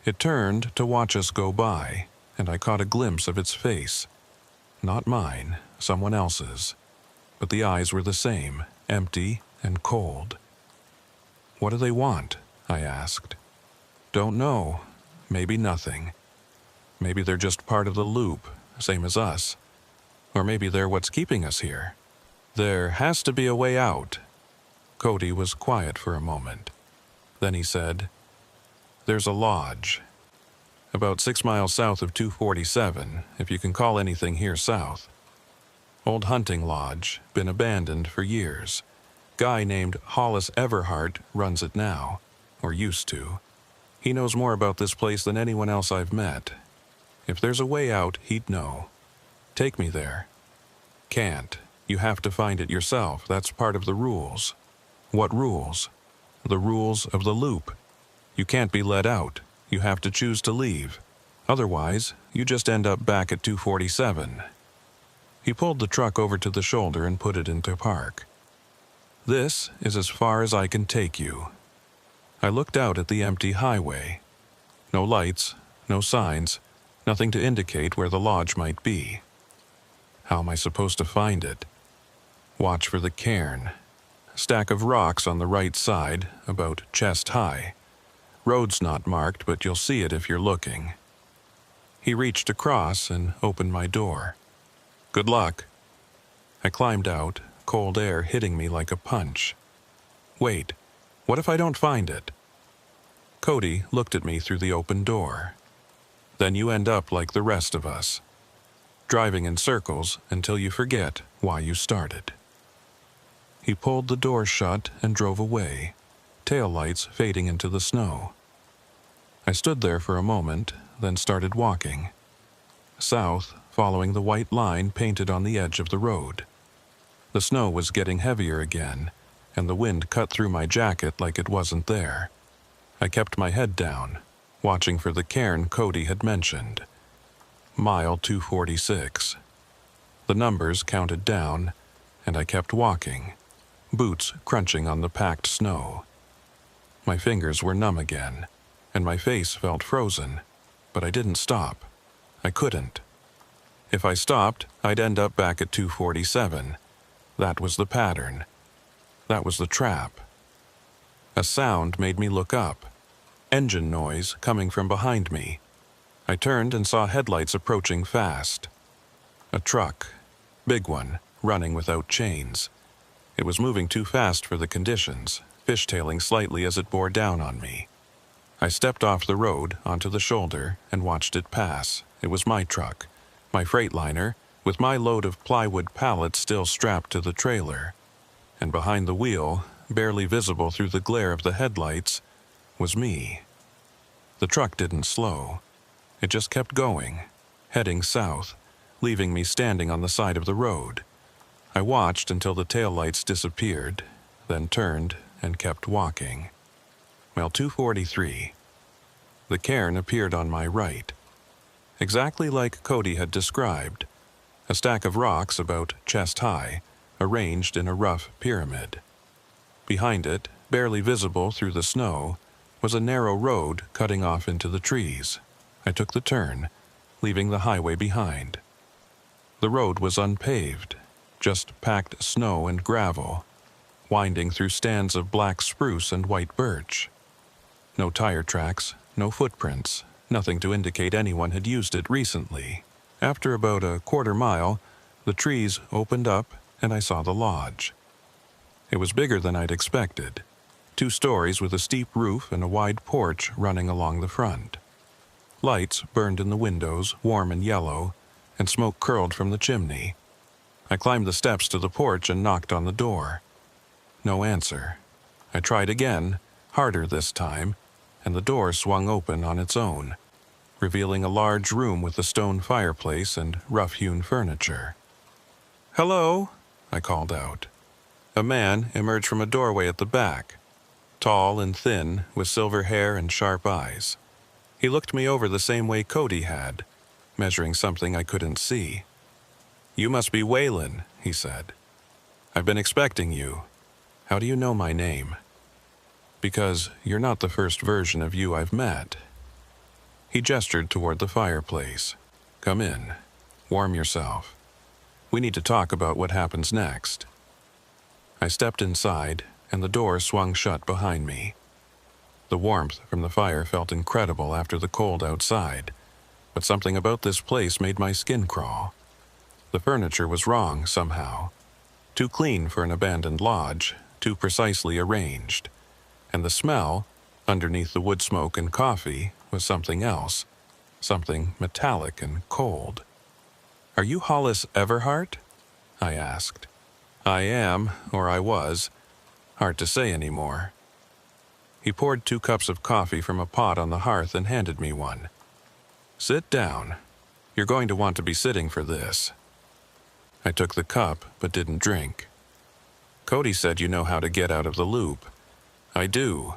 It turned to watch us go by, and I caught a glimpse of its face. Not mine, someone else's. But the eyes were the same, empty and cold. "What do they want?" I asked. "Don't know. Maybe nothing. Maybe they're just part of the loop, same as us. Or maybe they're what's keeping us here. There has to be a way out." Cody was quiet for a moment. Then he said, "There's a lodge. About 6 miles south of 247, if you can call anything here south. Old hunting lodge, been abandoned for years. Guy named Hollis Everhart runs it now. or used to. He knows more about this place than anyone else I've met. If there's a way out, he'd know. Take me there. Can't. You have to find it yourself. That's part of the rules. What rules? The rules of the loop. You can't be let out. You have to choose to leave. Otherwise, you just end up back at 247. He pulled the truck over to the shoulder and put it into park. This is as far as I can take you. I looked out at the empty highway. No lights, no signs, nothing to indicate where the lodge might be. How am I supposed to find it? Watch for the cairn. Stack of rocks on the right side, about chest high. Road's not marked, but you'll see it if you're looking. He reached across and opened my door. Good luck. I climbed out, cold air hitting me like a punch. Wait, what if I don't find it? Cody looked at me through the open door. Then you end up like the rest of us, driving in circles until you forget why you started. He pulled the door shut and drove away, taillights fading into the snow. I stood there for a moment, then started walking. South, following the white line painted on the edge of the road. The snow was getting heavier again, and the wind cut through my jacket like it wasn't there. I kept my head down, watching for the cairn Cody had mentioned. Mile 246. The numbers counted down, and I kept walking, boots crunching on the packed snow. My fingers were numb again, and my face felt frozen, but I didn't stop. I couldn't. If I stopped, I'd end up back at 247. That was the pattern. That was the trap. A sound made me look up. Engine noise coming from behind me. I turned and saw headlights approaching fast. A truck, big one, running without chains. It was moving too fast for the conditions, fishtailing slightly as it bore down on me. I stepped off the road onto the shoulder and watched it pass. It was my truck, my Freightliner, with my load of plywood pallets still strapped to the trailer. And behind the wheel, barely visible through the glare of the headlights, was me. The truck didn't slow. It just kept going, heading south, leaving me standing on the side of the road. I watched until the taillights disappeared, then turned and kept walking. Well, 243. The cairn appeared on my right. Exactly like Cody had described. A stack of rocks about chest high, arranged in a rough pyramid. Behind it, barely visible through the snow, was a narrow road cutting off into the trees. I took the turn, leaving the highway behind. The road was unpaved, just packed snow and gravel, winding through stands of black spruce and white birch. No tire tracks, no footprints, nothing to indicate anyone had used it recently. After about a quarter mile, the trees opened up and I saw the lodge. It was bigger than I'd expected. 2 stories with a steep roof and a wide porch running along the front. Lights burned in the windows, warm and yellow, and smoke curled from the chimney. I climbed the steps to the porch and knocked on the door. No answer. I tried again, harder this time, and the door swung open on its own, revealing a large room with a stone fireplace and rough-hewn furniture. "Hello," I called out. A man emerged from a doorway at the back, tall and thin, with silver hair and sharp eyes. He looked me over the same way Cody had, measuring something I couldn't see. "You must be Waylon," he said. "I've been expecting you. How do you know my name?" "Because you're not the first version of you I've met." He gestured toward the fireplace. "Come in. Warm yourself. We need to talk about what happens next." I stepped inside, and the door swung shut behind me. The warmth from the fire felt incredible after the cold outside, but something about this place made my skin crawl. The furniture was wrong somehow. Too clean for an abandoned lodge, too precisely arranged. And the smell, underneath the wood smoke and coffee, was something else, something metallic and cold. "Are you Hollis Everhart?" I asked. "I am, or I was. Hard to say anymore." He poured 2 cups of coffee from a pot on the hearth and handed me one. "Sit down. You're going to want to be sitting for this." I took the cup, but didn't drink. "Cody said you know how to get out of the loop." "I do."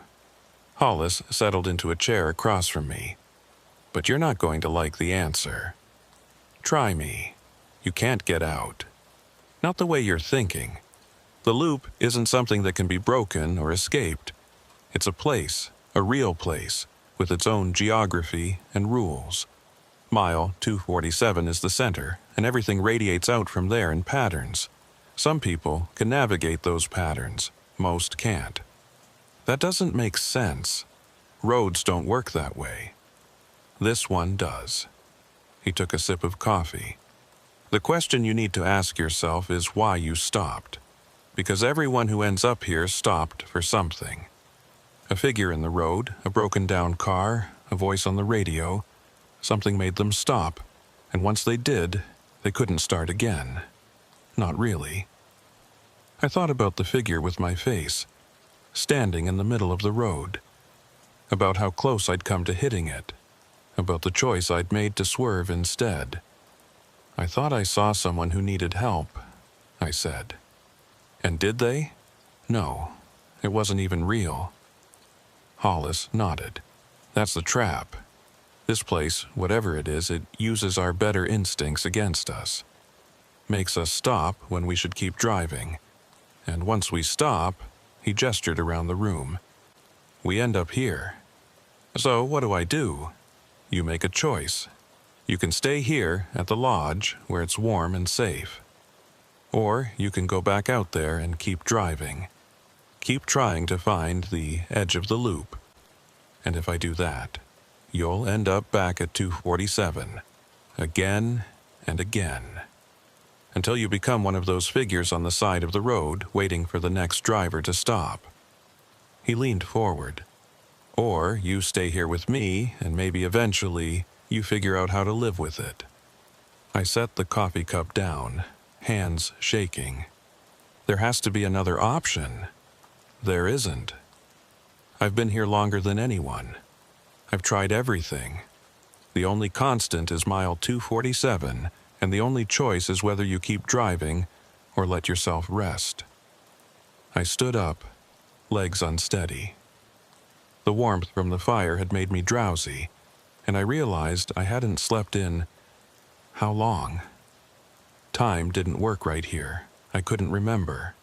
Hollis settled into a chair across from me. "But you're not going to like the answer. Try me. You can't get out. Not the way you're thinking. The loop isn't something that can be broken or escaped. It's a place, a real place, with its own geography and rules. Mile 247 is the center, and everything radiates out from there in patterns. Some people can navigate those patterns, most can't. That doesn't make sense. Roads don't work that way. This one does." He took a sip of coffee. "The question you need to ask yourself is why you stopped. Because everyone who ends up here stopped for something. A figure in the road, a broken down car, a voice on the radio. Something made them stop, and once they did, they couldn't start again. Not really." I thought about the figure with my face, standing in the middle of the road. About how close I'd come to hitting it. About the choice I'd made to swerve instead. "I thought I saw someone who needed help," I said. "And did they?" "No, it wasn't even real." Hollis nodded. "That's the trap. This place, whatever it is, it uses our better instincts against us. Makes us stop when we should keep driving. And once we stop," he gestured around the room, "we end up here. So what do? You make a choice. You can stay here at the lodge where it's warm and safe. Or you can go back out there and keep driving. Keep trying to find the edge of the loop. And if I do that, you'll end up back at 247, again and again, until you become one of those figures on the side of the road waiting for the next driver to stop." He leaned forward. "Or you stay here with me, and maybe eventually you figure out how to live with it." I set the coffee cup down, hands shaking. There has to be another option. There isn't. I've been here longer than anyone. I've tried everything. The only constant is mile 247, and the only choice is whether you keep driving or let yourself rest. I stood up, legs unsteady. The warmth from the fire had made me drowsy, and I realized I hadn't slept in how long? Time didn't work right here. I couldn't remember.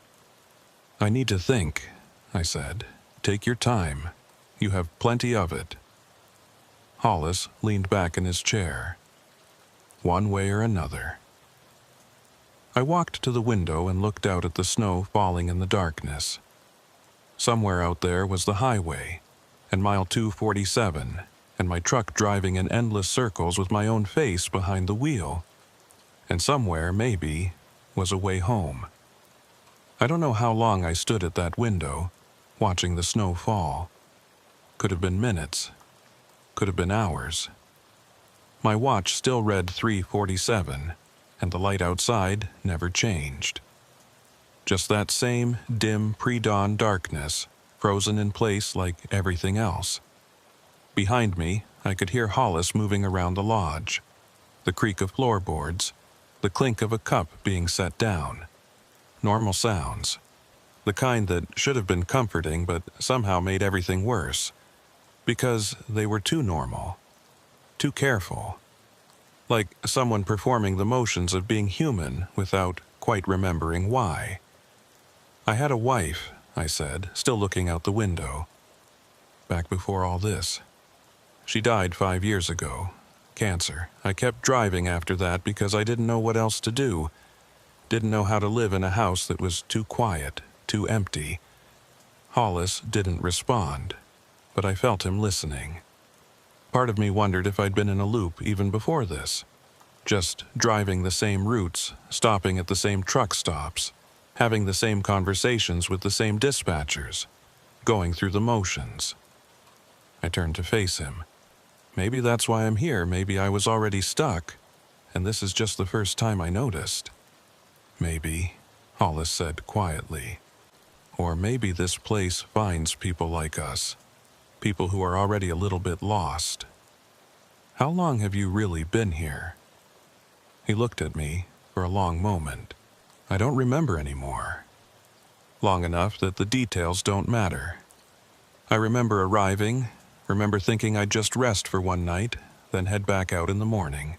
"I need to think," I said. "Take your time. You have plenty of it." Hollis leaned back in his chair. "One way or another." I walked to the window and looked out at the snow falling in the darkness. Somewhere out there was the highway, and mile 247, and my truck driving in endless circles with my own face behind the wheel. And somewhere, maybe, was a way home. I don't know how long I stood at that window, watching the snow fall. Could have been minutes. Could have been hours. My watch still read 3:47, and the light outside never changed. Just that same dim pre-dawn darkness, frozen in place like everything else. Behind me, I could hear Hollis moving around the lodge. The creak of floorboards, the clink of a cup being set down. Normal sounds. The kind that should have been comforting but somehow made everything worse. Because they were too normal. Too careful. Like someone performing the motions of being human without quite remembering why. "I had a wife," I said, still looking out the window. "Back before all this. She died 5 years ago. Cancer. I kept driving after that because I didn't know what else to do. Didn't know how to live in a house that was too quiet, too empty." Hollis didn't respond, but I felt him listening. Part of me wondered if I'd been in a loop even before this. Just driving the same routes, stopping at the same truck stops, having the same conversations with the same dispatchers, going through the motions. I turned to face him. Maybe that's why I'm here. Maybe I was already stuck, and this is just the first time I noticed. "Maybe," Hollis said quietly. "Or maybe this place finds people like us, people who are already a little bit lost. How long have you really been here? He looked at me for a long moment. I don't remember anymore. Long enough that the details don't matter. I remember arriving, remember thinking I'd just rest for one night, then head back out in the morning.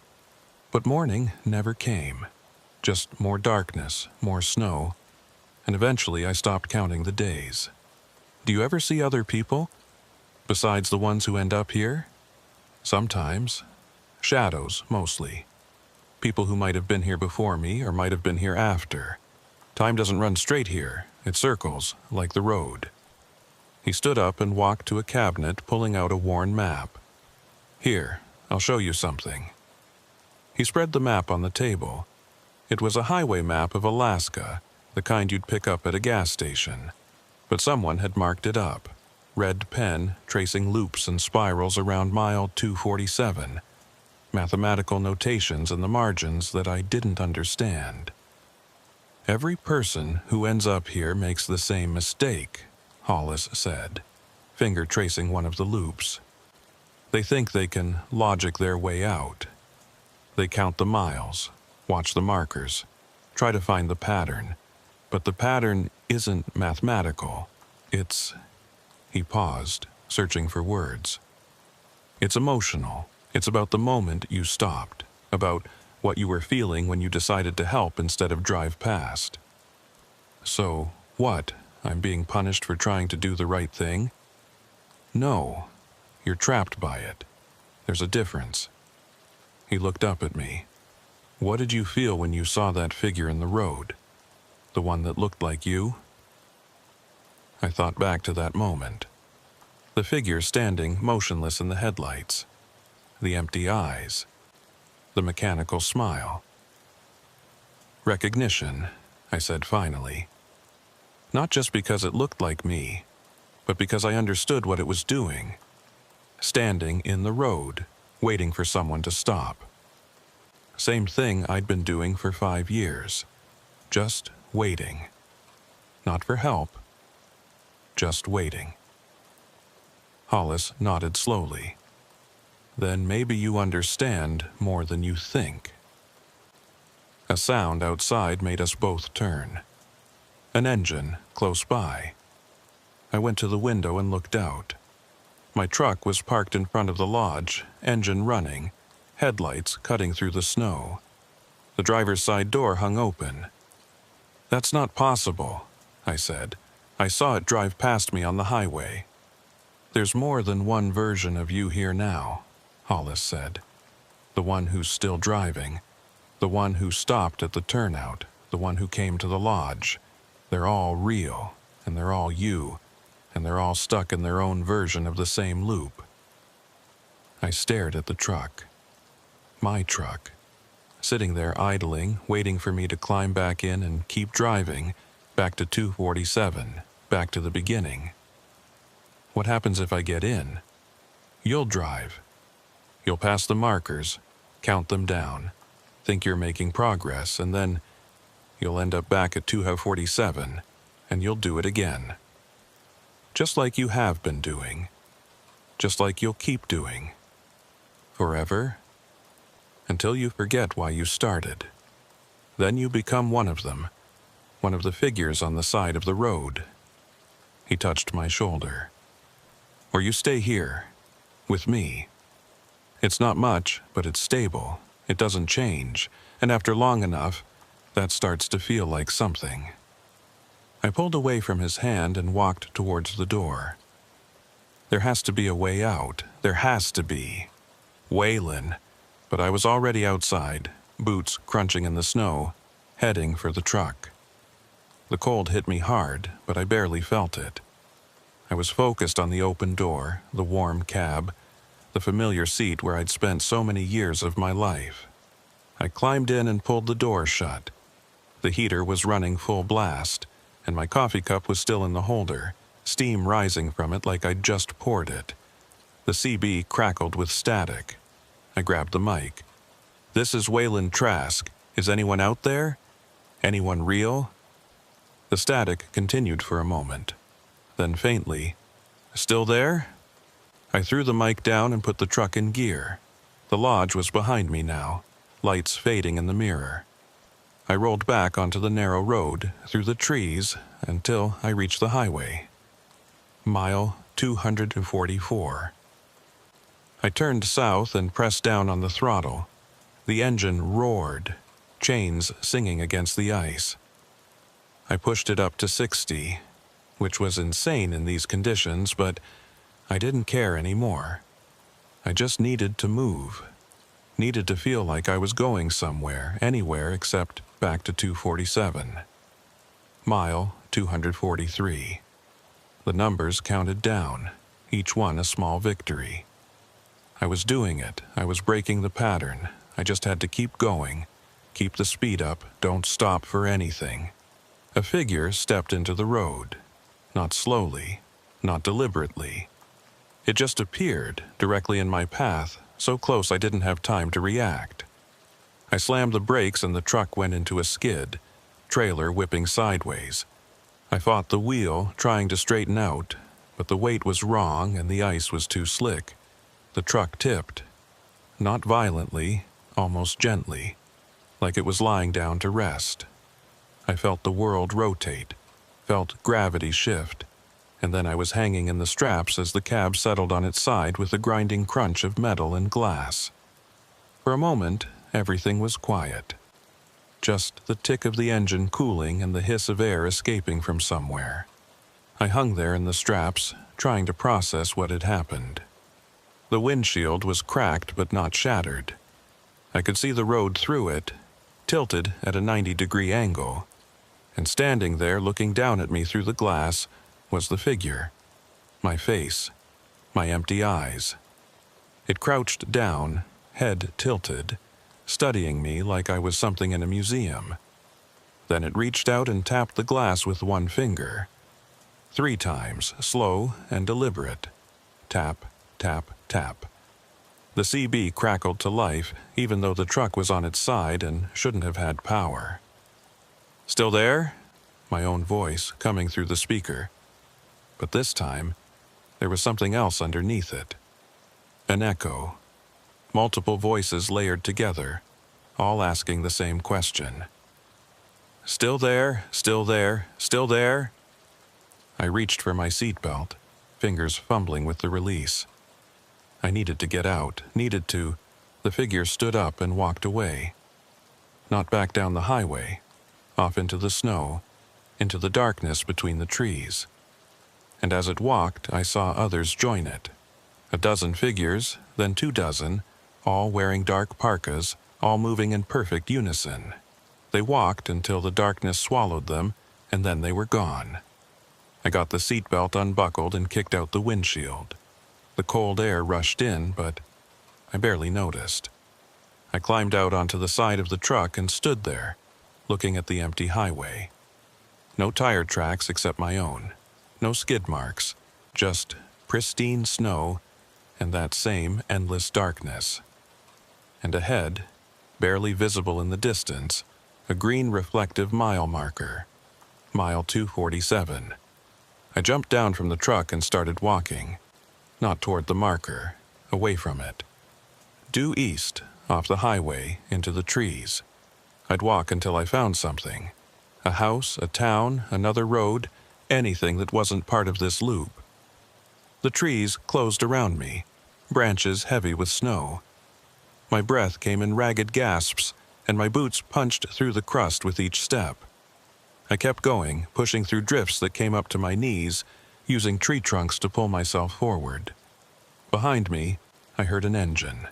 But morning never came. Just more darkness, more snow, and eventually I stopped counting the days. Do you ever see other people? Besides the ones who end up here? Sometimes. Shadows, mostly. People who might have been here before me or might have been here after. Time doesn't run straight here. It circles, like the road. He stood up and walked to a cabinet, pulling out a worn map. Here, I'll show you something. He spread the map on the table. It was a highway map of Alaska, the kind you'd pick up at a gas station. But someone had marked it up. Red pen tracing loops and spirals around mile 247. Mathematical notations in the margins that I didn't understand. Every person who ends up here makes the same mistake, Hollis said, finger tracing one of the loops. They think they can logic their way out. They count the miles, watch the markers, try to find the pattern. But the pattern isn't mathematical. It's... He paused, searching for words. It's emotional. It's about the moment you stopped, about what you were feeling when you decided to help instead of drive past. So, what? I'm being punished for trying to do the right thing? No, you're trapped by it. There's a difference. He looked up at me. What did you feel when you saw that figure in the road? The one that looked like you? I thought back to that moment. The figure standing motionless in the headlights. The empty eyes. The mechanical smile. Recognition, I said finally. Not just because it looked like me, but because I understood what it was doing. Standing in the road, waiting for someone to stop. Same thing I'd been doing for 5 years. Just waiting. Not for help. Just waiting. Hollis nodded slowly. Then maybe you understand more than you think. A sound outside made us both turn. An engine close by. I went to the window and looked out. My truck was parked in front of the lodge, engine running, headlights cutting through the snow. The driver's side door hung open. That's not possible, I said. I saw it drive past me on the highway. There's more than one version of you here now, Hollis said. The one who's still driving. The one who stopped at the turnout. The one who came to the lodge. They're all real, and they're all you, and they're all stuck in their own version of the same loop. I stared at the truck. My truck. Sitting there idling, waiting for me to climb back in and keep driving, back to 247, back to the beginning. What happens if I get in? You'll drive. You'll pass the markers, count them down, think you're making progress, and then you'll end up back at 247, and you'll do it again. Just like you have been doing. Just like you'll keep doing. Forever. Until you forget why you started. Then you become one of them, one of the figures on the side of the road. He touched my shoulder. Or you stay here, with me. It's not much, but it's stable. It doesn't change, and after long enough, that starts to feel like something. I pulled away from his hand and walked towards the door. There has to be a way out. There has to be. Waylon. But I was already outside, boots crunching in the snow, heading for the truck. The cold hit me hard, but I barely felt it. I was focused on the open door, the warm cab, the familiar seat where I'd spent so many years of my life. I climbed in and pulled the door shut. The heater was running full blast, and my coffee cup was still in the holder, steam rising from it like I'd just poured it. The CB crackled with static. I grabbed the mic. This is Waylon Trask. Is anyone out there? Anyone real? The static continued for a moment. Then faintly, still there? I threw the mic down and put the truck in gear. The lodge was behind me now, lights fading in the mirror. I rolled back onto the narrow road, through the trees, until I reached the highway. Mile 244. I turned south and pressed down on the throttle. The engine roared, chains singing against the ice. I pushed it up to 60, which was insane in these conditions, but I didn't care anymore. I just needed to move. Needed to feel like I was going somewhere, anywhere except back to 247. Mile 243. The numbers counted down, each one a small victory. I was doing it. I was breaking the pattern. I just had to keep going. Keep the speed up. Don't stop for anything. A figure stepped into the road. Not slowly, not deliberately. It just appeared directly in my path, so close I didn't have time to react. I slammed the brakes and the truck went into a skid, trailer whipping sideways. I fought the wheel, trying to straighten out, but the weight was wrong and the ice was too slick. The truck tipped. Not violently, almost gently, like it was lying down to rest. I felt the world rotate, felt gravity shift, and then I was hanging in the straps as the cab settled on its side with a grinding crunch of metal and glass. For a moment, everything was quiet. Just the tick of the engine cooling and the hiss of air escaping from somewhere. I hung there in the straps, trying to process what had happened. The windshield was cracked but not shattered. I could see the road through it, tilted at a 90-degree angle, and standing there looking down at me through the glass was the figure. My face, my empty eyes. It crouched down, head tilted, studying me like I was something in a museum. Then it reached out and tapped the glass with one finger. 3 times, slow and deliberate. Tap, tap, tap. The CB crackled to life, even though the truck was on its side and shouldn't have had power. "Still there?" My own voice coming through the speaker. But this time, there was something else underneath it. An echo. Multiple voices layered together, all asking the same question. "Still there? Still there? Still there?" I reached for my seatbelt, fingers fumbling with the release. I needed to get out, needed to. The figure stood up and walked away. Not back down the highway, off into the snow, into the darkness between the trees. And as it walked, I saw others join it. A dozen figures, then 2 dozen, all wearing dark parkas, all moving in perfect unison. They walked until the darkness swallowed them, and then they were gone. I got the seatbelt unbuckled and kicked out the windshield. The cold air rushed in, but I barely noticed. I climbed out onto the side of the truck and stood there, looking at the empty highway. No tire tracks except my own. No skid marks, just pristine snow and that same endless darkness. And ahead, barely visible in the distance, a green reflective mile marker. Mile 247. I jumped down from the truck and started walking. Not toward the marker, away from it. Due east, off the highway, into the trees. I'd walk until I found something. A house, a town, another road, anything that wasn't part of this loop. The trees closed around me, branches heavy with snow. My breath came in ragged gasps, and my boots punched through the crust with each step. I kept going, pushing through drifts that came up to my knees, using tree trunks to pull myself forward. Behind me, I heard an engine.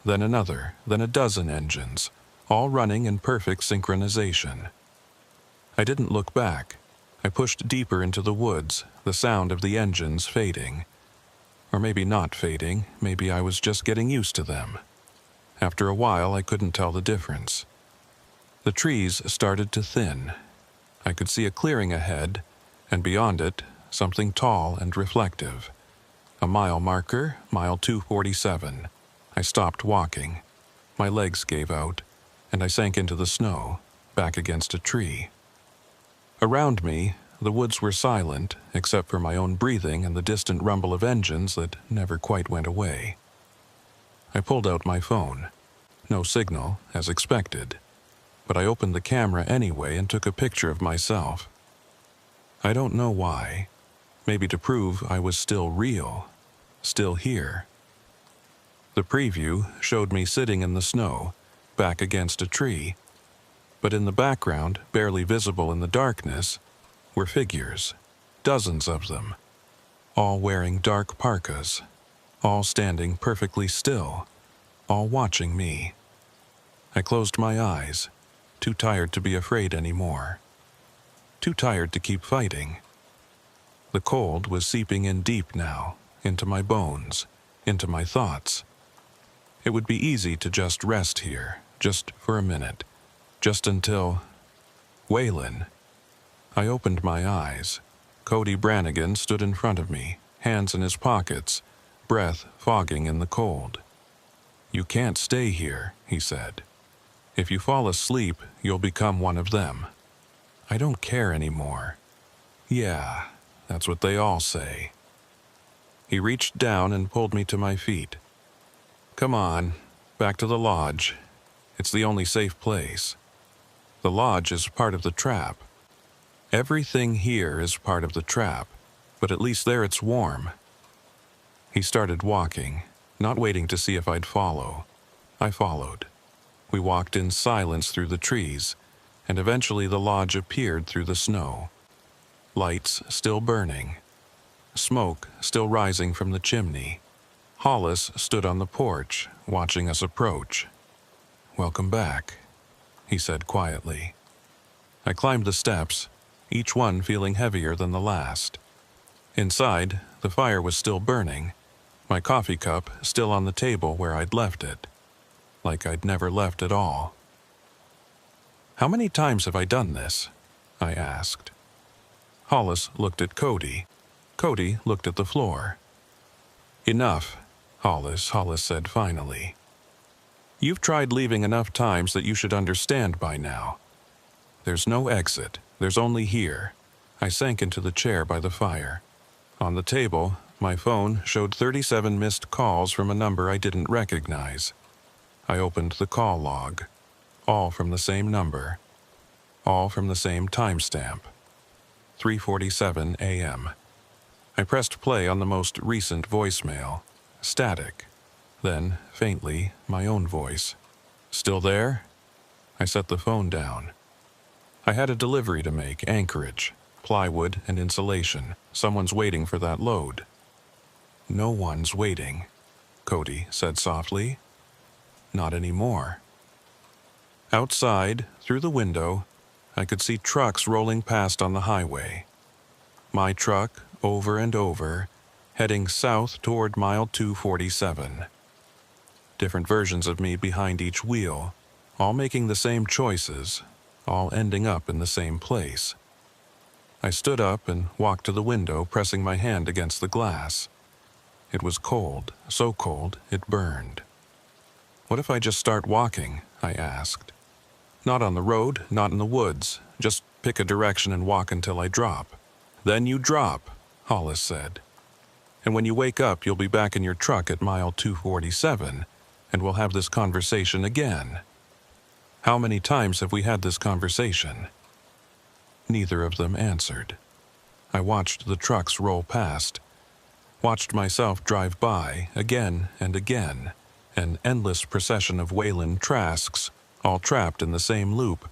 Then another, then a dozen engines, all running in perfect synchronization. I didn't look back. I pushed deeper into the woods, the sound of the engines fading. Or maybe not fading, maybe I was just getting used to them. After a while, I couldn't tell the difference. The trees started to thin. I could see a clearing ahead, and beyond it, something tall and reflective. A mile marker, mile 247. I stopped walking. My legs gave out, and I sank into the snow, back against a tree. Around me, the woods were silent except for my own breathing and the distant rumble of engines that never quite went away. I pulled out my phone. No signal, as expected, but I opened the camera anyway and took a picture of myself. I don't know why. Maybe to prove I was still real, still here. The preview showed me sitting in the snow, back against a tree, but in the background, barely visible in the darkness, were figures, dozens of them, all wearing dark parkas, all standing perfectly still, all watching me. I closed my eyes, too tired to be afraid anymore, too tired to keep fighting. The cold was seeping in deep now, into my bones, into my thoughts. It would be easy to just rest here, just for a minute, just until... Waylon. I opened my eyes. Cody Brannigan stood in front of me, hands in his pockets, breath fogging in the cold. "You can't stay here," he said. "If you fall asleep, you'll become one of them." "I don't care anymore." "Yeah, that's what they all say." He reached down and pulled me to my feet. "Come on, back to the lodge. It's the only safe place. The lodge is part of the trap. Everything here is part of the trap, but at least there it's warm." He started walking, not waiting to see if I'd follow. I followed. We walked in silence through the trees, and eventually the lodge appeared through the snow. Lights still burning. Smoke still rising from the chimney. Hollis stood on the porch, watching us approach. "Welcome back," he said quietly. I climbed the steps, each one feeling heavier than the last. Inside, the fire was still burning, my coffee cup still on the table where I'd left it, like I'd never left at all. "How many times have I done this?" I asked. Hollis looked at Cody. Cody looked at the floor. "Enough," Hollis said finally. "You've tried leaving enough times that you should understand by now. There's no exit, there's only here." I sank into the chair by the fire. On the table, my phone showed 37 missed calls from a number I didn't recognize. I opened the call log. All from the same number. All from the same timestamp. 3:47 a.m. I pressed play on the most recent voicemail. Static. Then, faintly, my own voice. "Still there?" I set the phone down. I had a delivery to make, Anchorage. Plywood and insulation. Someone's waiting for that load. "No one's waiting," Cody said softly. "Not anymore." Outside, through the window, I could see trucks rolling past on the highway. My truck, over and over, heading south toward mile 247. Different versions of me behind each wheel, all making the same choices, all ending up in the same place. I stood up and walked to the window, pressing my hand against the glass. It was cold, so cold it burned. "What if I just start walking?" I asked. "Not on the road, not in the woods. Just pick a direction and walk until I drop." "Then you drop," Hollis said. "And when you wake up, you'll be back in your truck at mile 247, and we'll have this conversation again." How many times have we had this conversation? Neither of them answered. I watched the trucks roll past, watched myself drive by again and again, an endless procession of Wayland Trasks, all trapped in the same loop,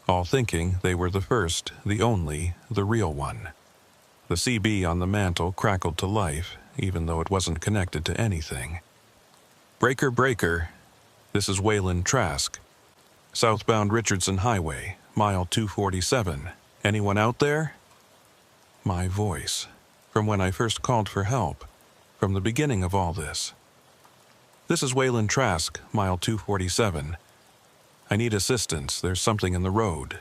all thinking they were the first, the only, the real one. The CB on the mantle crackled to life, even though it wasn't connected to anything. "Breaker, breaker. This is Wayland Trask. Southbound Richardson Highway, mile 247. Anyone out there?" My voice, from when I first called for help, from the beginning of all this. "This is Wayland Trask, mile 247. I need assistance, there's something in the road."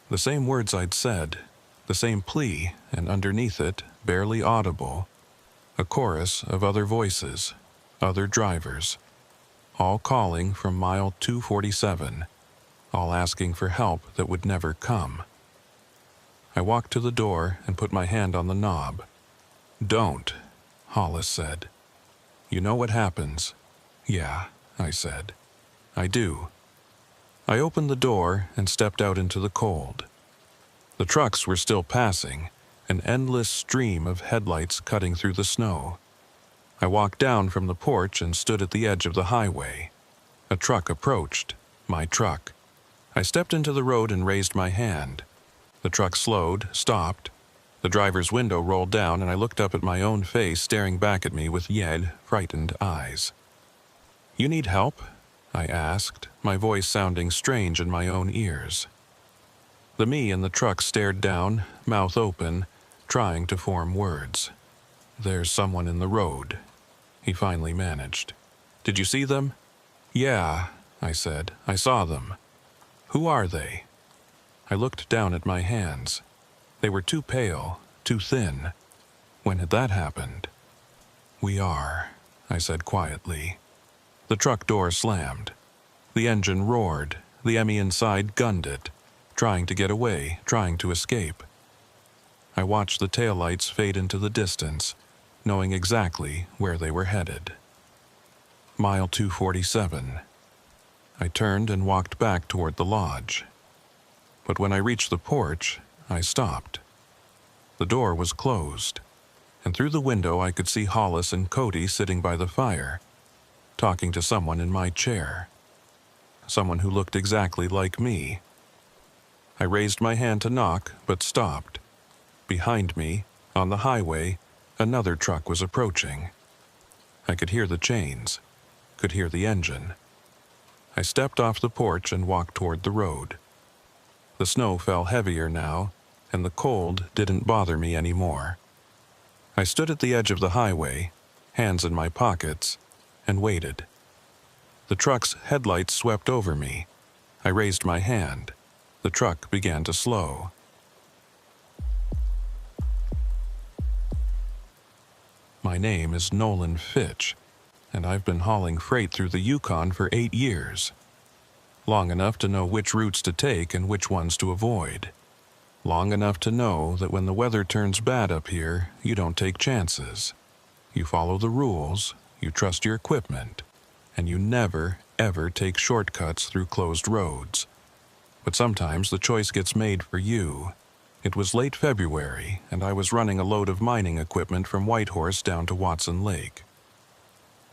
The same words I'd said, the same plea, and underneath it, barely audible, a chorus of other voices, other drivers, all calling from mile 247, all asking for help that would never come. I walked to the door and put my hand on the knob. "Don't," Hollis said. "You know what happens." "Yeah," I said. "I do." I opened the door and stepped out into the cold. The trucks were still passing, an endless stream of headlights cutting through the snow. I walked down from the porch and stood at the edge of the highway. A truck approached, my truck. I stepped into the road and raised my hand. The truck slowed, stopped. The driver's window rolled down and I looked up at my own face staring back at me with red, frightened eyes. "You need help?" I asked, my voice sounding strange in my own ears. The me in the truck stared down, mouth open, trying to form words. "There's someone in the road," he finally managed. "Did you see them?" "Yeah," I said. "I saw them." "Who are they?" I looked down at my hands. They were too pale, too thin. When had that happened? "We are," I said quietly. The truck door slammed. The engine roared. The Emmy inside gunned it, trying to get away, trying to escape. I watched the taillights fade into the distance, knowing exactly where they were headed. Mile 247. I turned and walked back toward the lodge. But when I reached the porch, I stopped. The door was closed, and through the window I could see Hollis and Cody sitting by the fire, talking to someone in my chair. Someone who looked exactly like me. I raised my hand to knock, but stopped. Behind me, on the highway, another truck was approaching. I could hear the chains, could hear the engine. I stepped off the porch and walked toward the road. The snow fell heavier now, and the cold didn't bother me anymore. I stood at the edge of the highway, hands in my pockets, and waited. The truck's headlights swept over me. I raised my hand. The truck began to slow. My name is Nolan Fitch, and I've been hauling freight through the Yukon for 8 years. Long enough to know which routes to take and which ones to avoid. Long enough to know that when the weather turns bad up here, you don't take chances. You follow the rules, you trust your equipment, and you never, ever take shortcuts through closed roads. But sometimes the choice gets made for you. It was late February, and I was running a load of mining equipment from Whitehorse down to Watson Lake.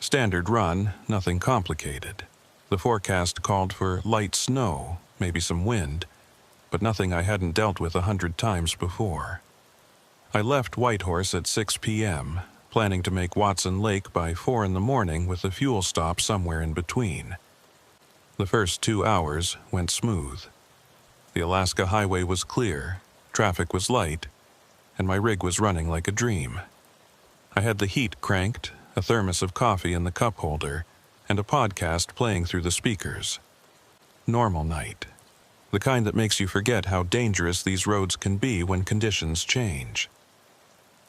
Standard run, nothing complicated. The forecast called for light snow, maybe some wind, but nothing I hadn't dealt with 100 times before. I left Whitehorse at 6 p.m., planning to make Watson Lake by 4 in the morning with a fuel stop somewhere in between. The first 2 hours went smooth. The Alaska highway was clear, traffic was light, and my rig was running like a dream. I had the heat cranked, a thermos of coffee in the cup holder, and a podcast playing through the speakers. Normal night. The kind that makes you forget how dangerous these roads can be when conditions change.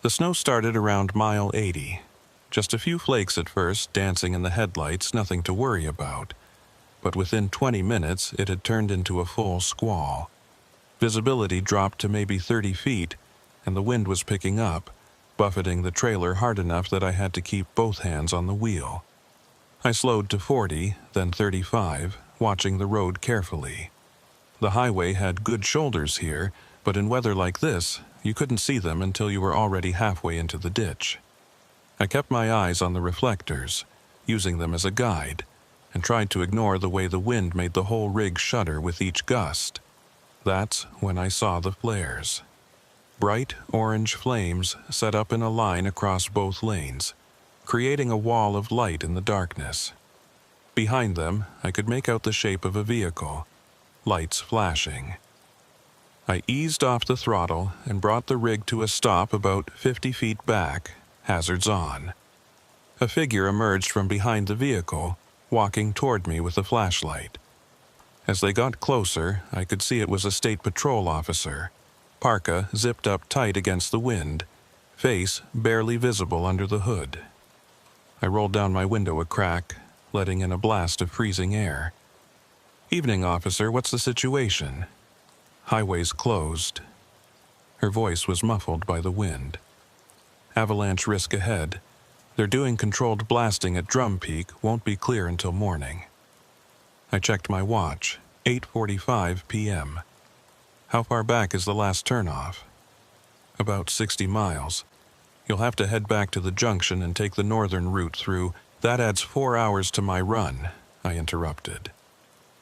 The snow started around mile 80. Just a few flakes at first, dancing in the headlights, nothing to worry about. But within 20 minutes, it had turned into a full squall. Visibility dropped to maybe 30 feet, and the wind was picking up, buffeting the trailer hard enough that I had to keep both hands on the wheel. I slowed to 40, then 35, watching the road carefully. The highway had good shoulders here, but in weather like this, you couldn't see them until you were already halfway into the ditch. I kept my eyes on the reflectors, using them as a guide, and tried to ignore the way the wind made the whole rig shudder with each gust. That's when I saw the flares. Bright orange flames set up in a line across both lanes, creating a wall of light in the darkness. Behind them, I could make out the shape of a vehicle, lights flashing. I eased off the throttle and brought the rig to a stop about 50 feet back, hazards on. A figure emerged from behind the vehicle, walking toward me with a flashlight. As they got closer, I could see it was a state patrol officer, parka zipped up tight against the wind, face barely visible under the hood. I rolled down my window a crack, letting in a blast of freezing air. "Evening, officer, what's the situation?" "Highway's closed." Her voice was muffled by the wind. "Avalanche risk ahead. They're doing controlled blasting at Drum Peak, won't be clear until morning." I checked my watch, 8:45 p.m. "How far back is the last turnoff?" "About 60 miles. You'll have to head back to the junction and take the northern route through. That adds 4 hours to my run," I interrupted.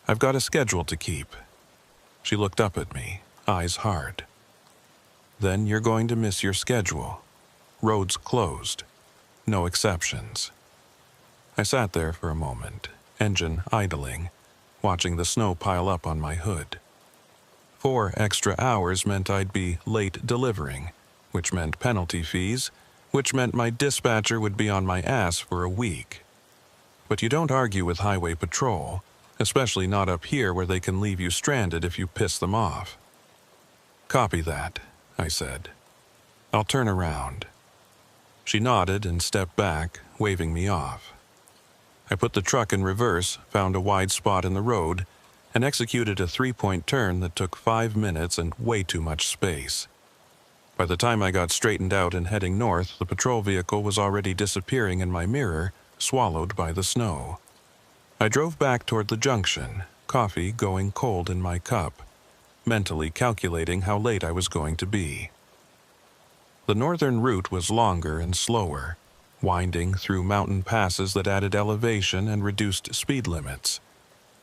"I've got a schedule to keep." She looked up at me, eyes hard. "Then you're going to miss your schedule. Roads closed. No exceptions." I sat there for a moment, engine idling, watching the snow pile up on my hood. 4 extra hours meant I'd be late delivering, which meant penalty fees, which meant my dispatcher would be on my ass for a week. But you don't argue with highway patrol, especially not up here where they can leave you stranded if you piss them off. "Copy that," I said. "I'll turn around." She nodded and stepped back, waving me off. I put the truck in reverse, found a wide spot in the road, and executed a 3-point turn that took 5 minutes and way too much space. By the time I got straightened out and heading north, the patrol vehicle was already disappearing in my mirror, swallowed by the snow. I drove back toward the junction, coffee going cold in my cup, mentally calculating how late I was going to be. The northern route was longer and slower, winding through mountain passes that added elevation and reduced speed limits.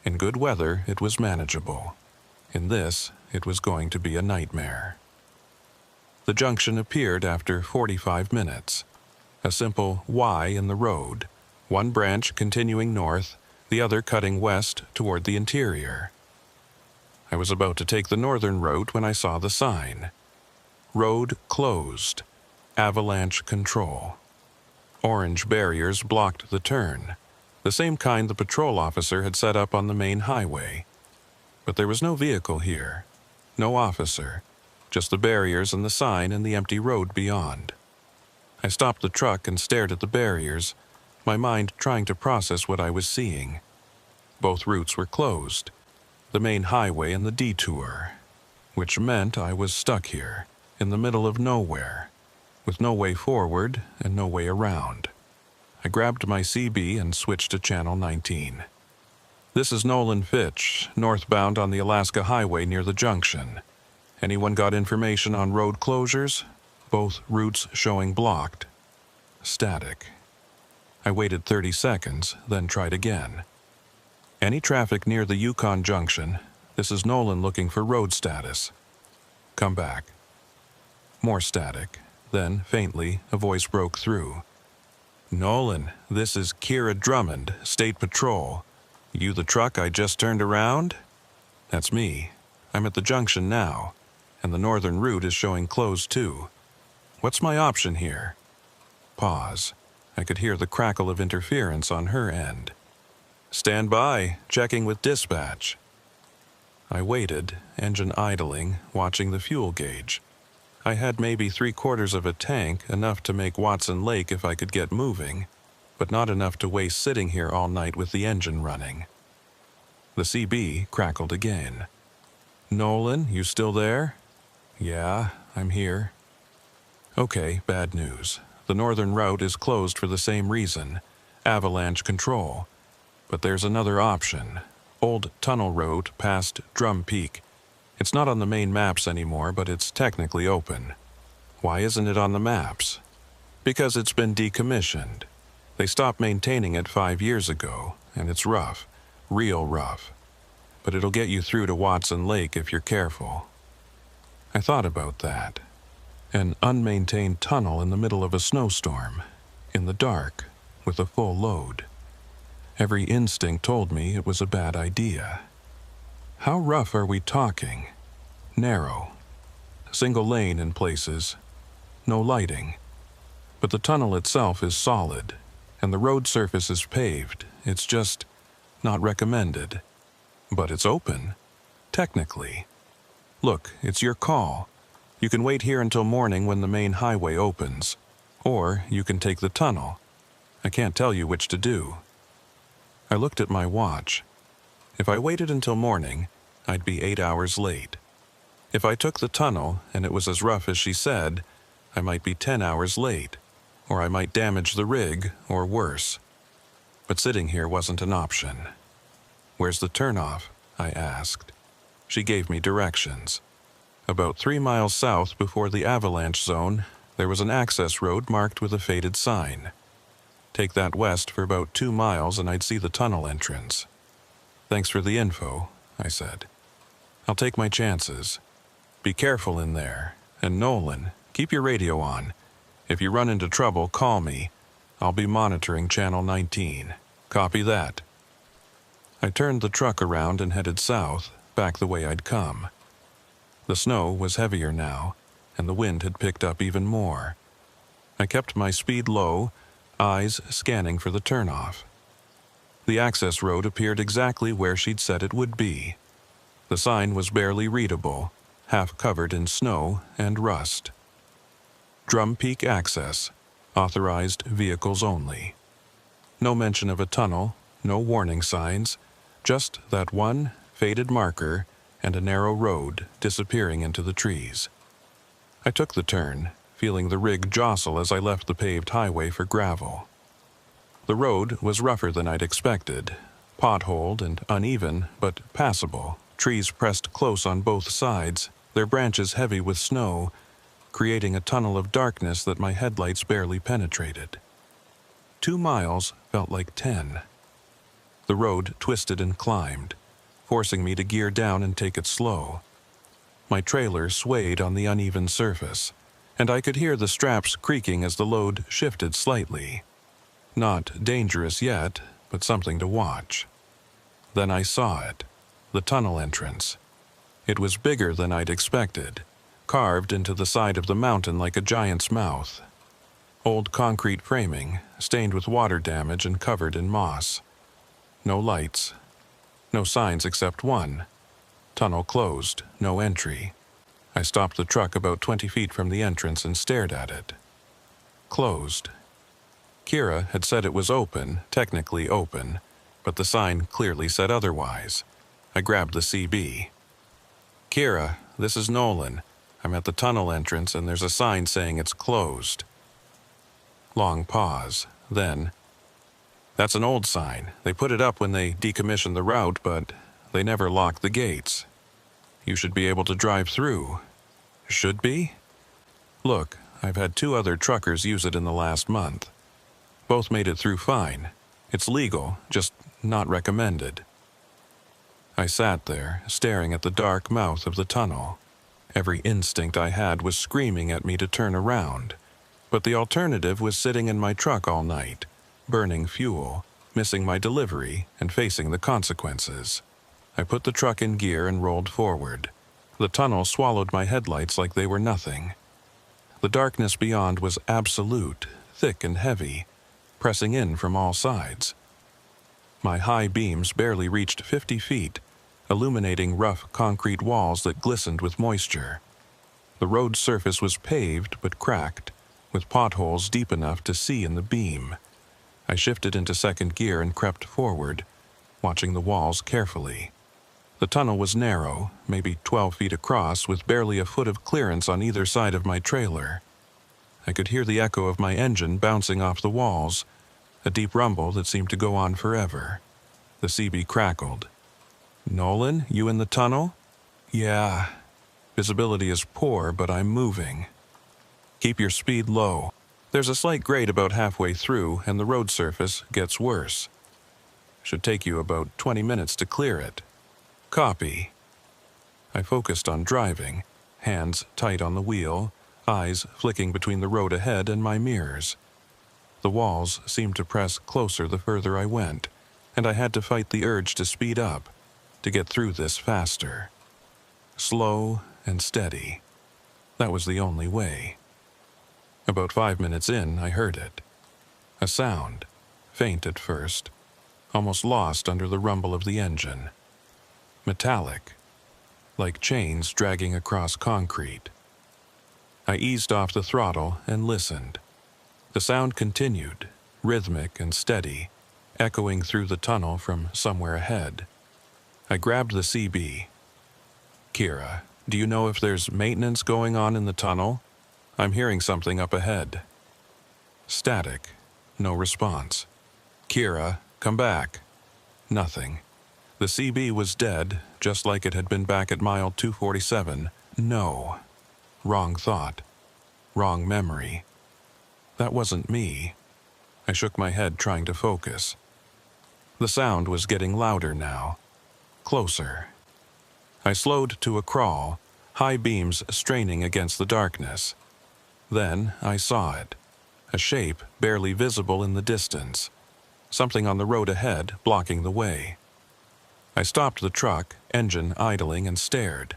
In good weather, it was manageable. In this, it was going to be a nightmare. The junction appeared after 45 minutes. A simple Y in the road, one branch continuing north, the other cutting west toward the interior. I was about to take the northern route when I saw the sign. "Road closed. Avalanche control." Orange barriers blocked the turn, the same kind the patrol officer had set up on the main highway. But there was no vehicle here, no officer, just the barriers and the sign and the empty road beyond. I stopped the truck and stared at the barriers, my mind trying to process what I was seeing. Both routes were closed, the main highway and the detour, which meant I was stuck here, in the middle of nowhere, with no way forward and no way around. I grabbed my CB and switched to Channel 19. "This is Nolan Fitch, northbound on the Alaska Highway near the junction. Anyone got information on road closures? Both routes showing blocked." Static. I waited 30 seconds, then tried again. "Any traffic near the Yukon Junction? This is Nolan looking for road status." "Come back." More static. Then, faintly, a voice broke through. "Nolan, this is Kira Drummond, State Patrol. You the truck I just turned around?" "That's me. I'm at the junction now, and the northern route is showing closed too. What's my option here?" Pause. I could hear the crackle of interference on her end. "Stand by, checking with dispatch." I waited, engine idling, watching the fuel gauge. I had maybe 3/4 of a tank, enough to make Watson Lake if I could get moving, but not enough to waste sitting here all night with the engine running. The CB crackled again. "Nolan, you still there?" "Yeah, I'm here." "Okay, bad news. The northern route is closed for the same reason, avalanche control. But there's another option, old tunnel road past Drum Peak. It's not on the main maps anymore, but it's technically open." "Why isn't it on the maps?" "Because it's been decommissioned. They stopped maintaining it 5 years ago, and it's rough, real rough. But it'll get you through to Watson Lake if you're careful." I thought about that. An unmaintained tunnel in the middle of a snowstorm, in the dark, with a full load. Every instinct told me it was a bad idea. How rough are we talking? Narrow. Single lane in places. No lighting. But the tunnel itself is solid, and the road surface is paved. It's just not recommended. But it's open. Technically. Look, it's your call. You can wait here until morning when the main highway opens. Or you can take the tunnel. I can't tell you which to do. I looked at my watch. If I waited until morning, I'd be 8 hours late. If I took the tunnel and it was as rough as she said, I might be 10 hours late, or I might damage the rig, or worse. But sitting here wasn't an option. "Where's the turnoff?" I asked. She gave me directions. About 3 miles south before the avalanche zone, there was an access road marked with a faded sign. Take that west for about 2 miles and I'd see the tunnel entrance. "Thanks for the info," I said. "I'll take my chances. Be careful in there. And Nolan, keep your radio on. If you run into trouble, call me. I'll be monitoring Channel 19. Copy that." I turned the truck around and headed south, back the way I'd come. The snow was heavier now, and the wind had picked up even more. I kept my speed low, eyes scanning for the turnoff. The access road appeared exactly where she'd said it would be. The sign was barely readable, half covered in snow and rust. "Drum Peak Access. Authorized vehicles only." No mention of a tunnel, no warning signs, just that one faded marker and a narrow road disappearing into the trees. I took the turn, feeling the rig jostle as I left the paved highway for gravel. The road was rougher than I'd expected, potholed and uneven, but passable, trees pressed close on both sides, their branches heavy with snow, creating a tunnel of darkness that my headlights barely penetrated. 2 miles felt like 10. The road twisted and climbed, forcing me to gear down and take it slow. My trailer swayed on the uneven surface, and I could hear the straps creaking as the load shifted slightly. Not dangerous yet, but something to watch. Then I saw it, the tunnel entrance. It was bigger than I'd expected, carved into the side of the mountain like a giant's mouth. Old concrete framing, stained with water damage and covered in moss. No lights. No signs except one. Tunnel closed, no entry. I stopped the truck about 20 feet from the entrance and stared at it. Closed. Kira had said it was open, technically open, but the sign clearly said otherwise. I grabbed the CB. "Kira, this is Nolan. I'm at the tunnel entrance and there's a sign saying it's closed." Long pause, then, "That's an old sign. They put it up when they decommissioned the route, but they never locked the gates. You should be able to drive through." "Should be?" "Look, I've had 2 other truckers use it in the last month. Both made it through fine. It's legal, just not recommended." I sat there, staring at the dark mouth of the tunnel. Every instinct I had was screaming at me to turn around, but the alternative was sitting in my truck all night, burning fuel, missing my delivery, and facing the consequences. I put the truck in gear and rolled forward. The tunnel swallowed my headlights like they were nothing. The darkness beyond was absolute, thick and heavy, pressing in from all sides. My high beams barely reached 50 feet, illuminating rough concrete walls that glistened with moisture. The road surface was paved but cracked, with potholes deep enough to see in the beam. I shifted into second gear and crept forward, watching the walls carefully. The tunnel was narrow, maybe 12 feet across, with barely a foot of clearance on either side of my trailer. I could hear the echo of my engine bouncing off the walls, a deep rumble that seemed to go on forever. The CB crackled. "Nolan, you in the tunnel?" "Yeah. Visibility is poor, but I'm moving." "Keep your speed low. There's a slight grade about halfway through, and the road surface gets worse. Should take you about 20 minutes to clear it." "Copy." I focused on driving, hands tight on the wheel, eyes flicking between the road ahead and my mirrors. The walls seemed to press closer the further I went, and I had to fight the urge to speed up, to get through this faster. Slow and steady. That was the only way. About 5 minutes in, I heard it. A sound, faint at first, almost lost under the rumble of the engine. Metallic, like chains dragging across concrete. I eased off the throttle and listened. The sound continued, rhythmic and steady, echoing through the tunnel from somewhere ahead. I grabbed the CB. "Kira, Do you know if there's maintenance going on in the tunnel? I'm hearing something up ahead. Static. No response. Kira, come back. Nothing. The CB was dead, just like it had been back at mile 247. No. Wrong thought. Wrong memory. That wasn't me. I shook my head, trying to focus. The sound was getting louder now. Closer. I slowed to a crawl, high beams straining against the darkness. Then I saw it. A shape barely visible in the distance. Something on the road ahead blocking the way. I stopped the truck, engine idling, and stared.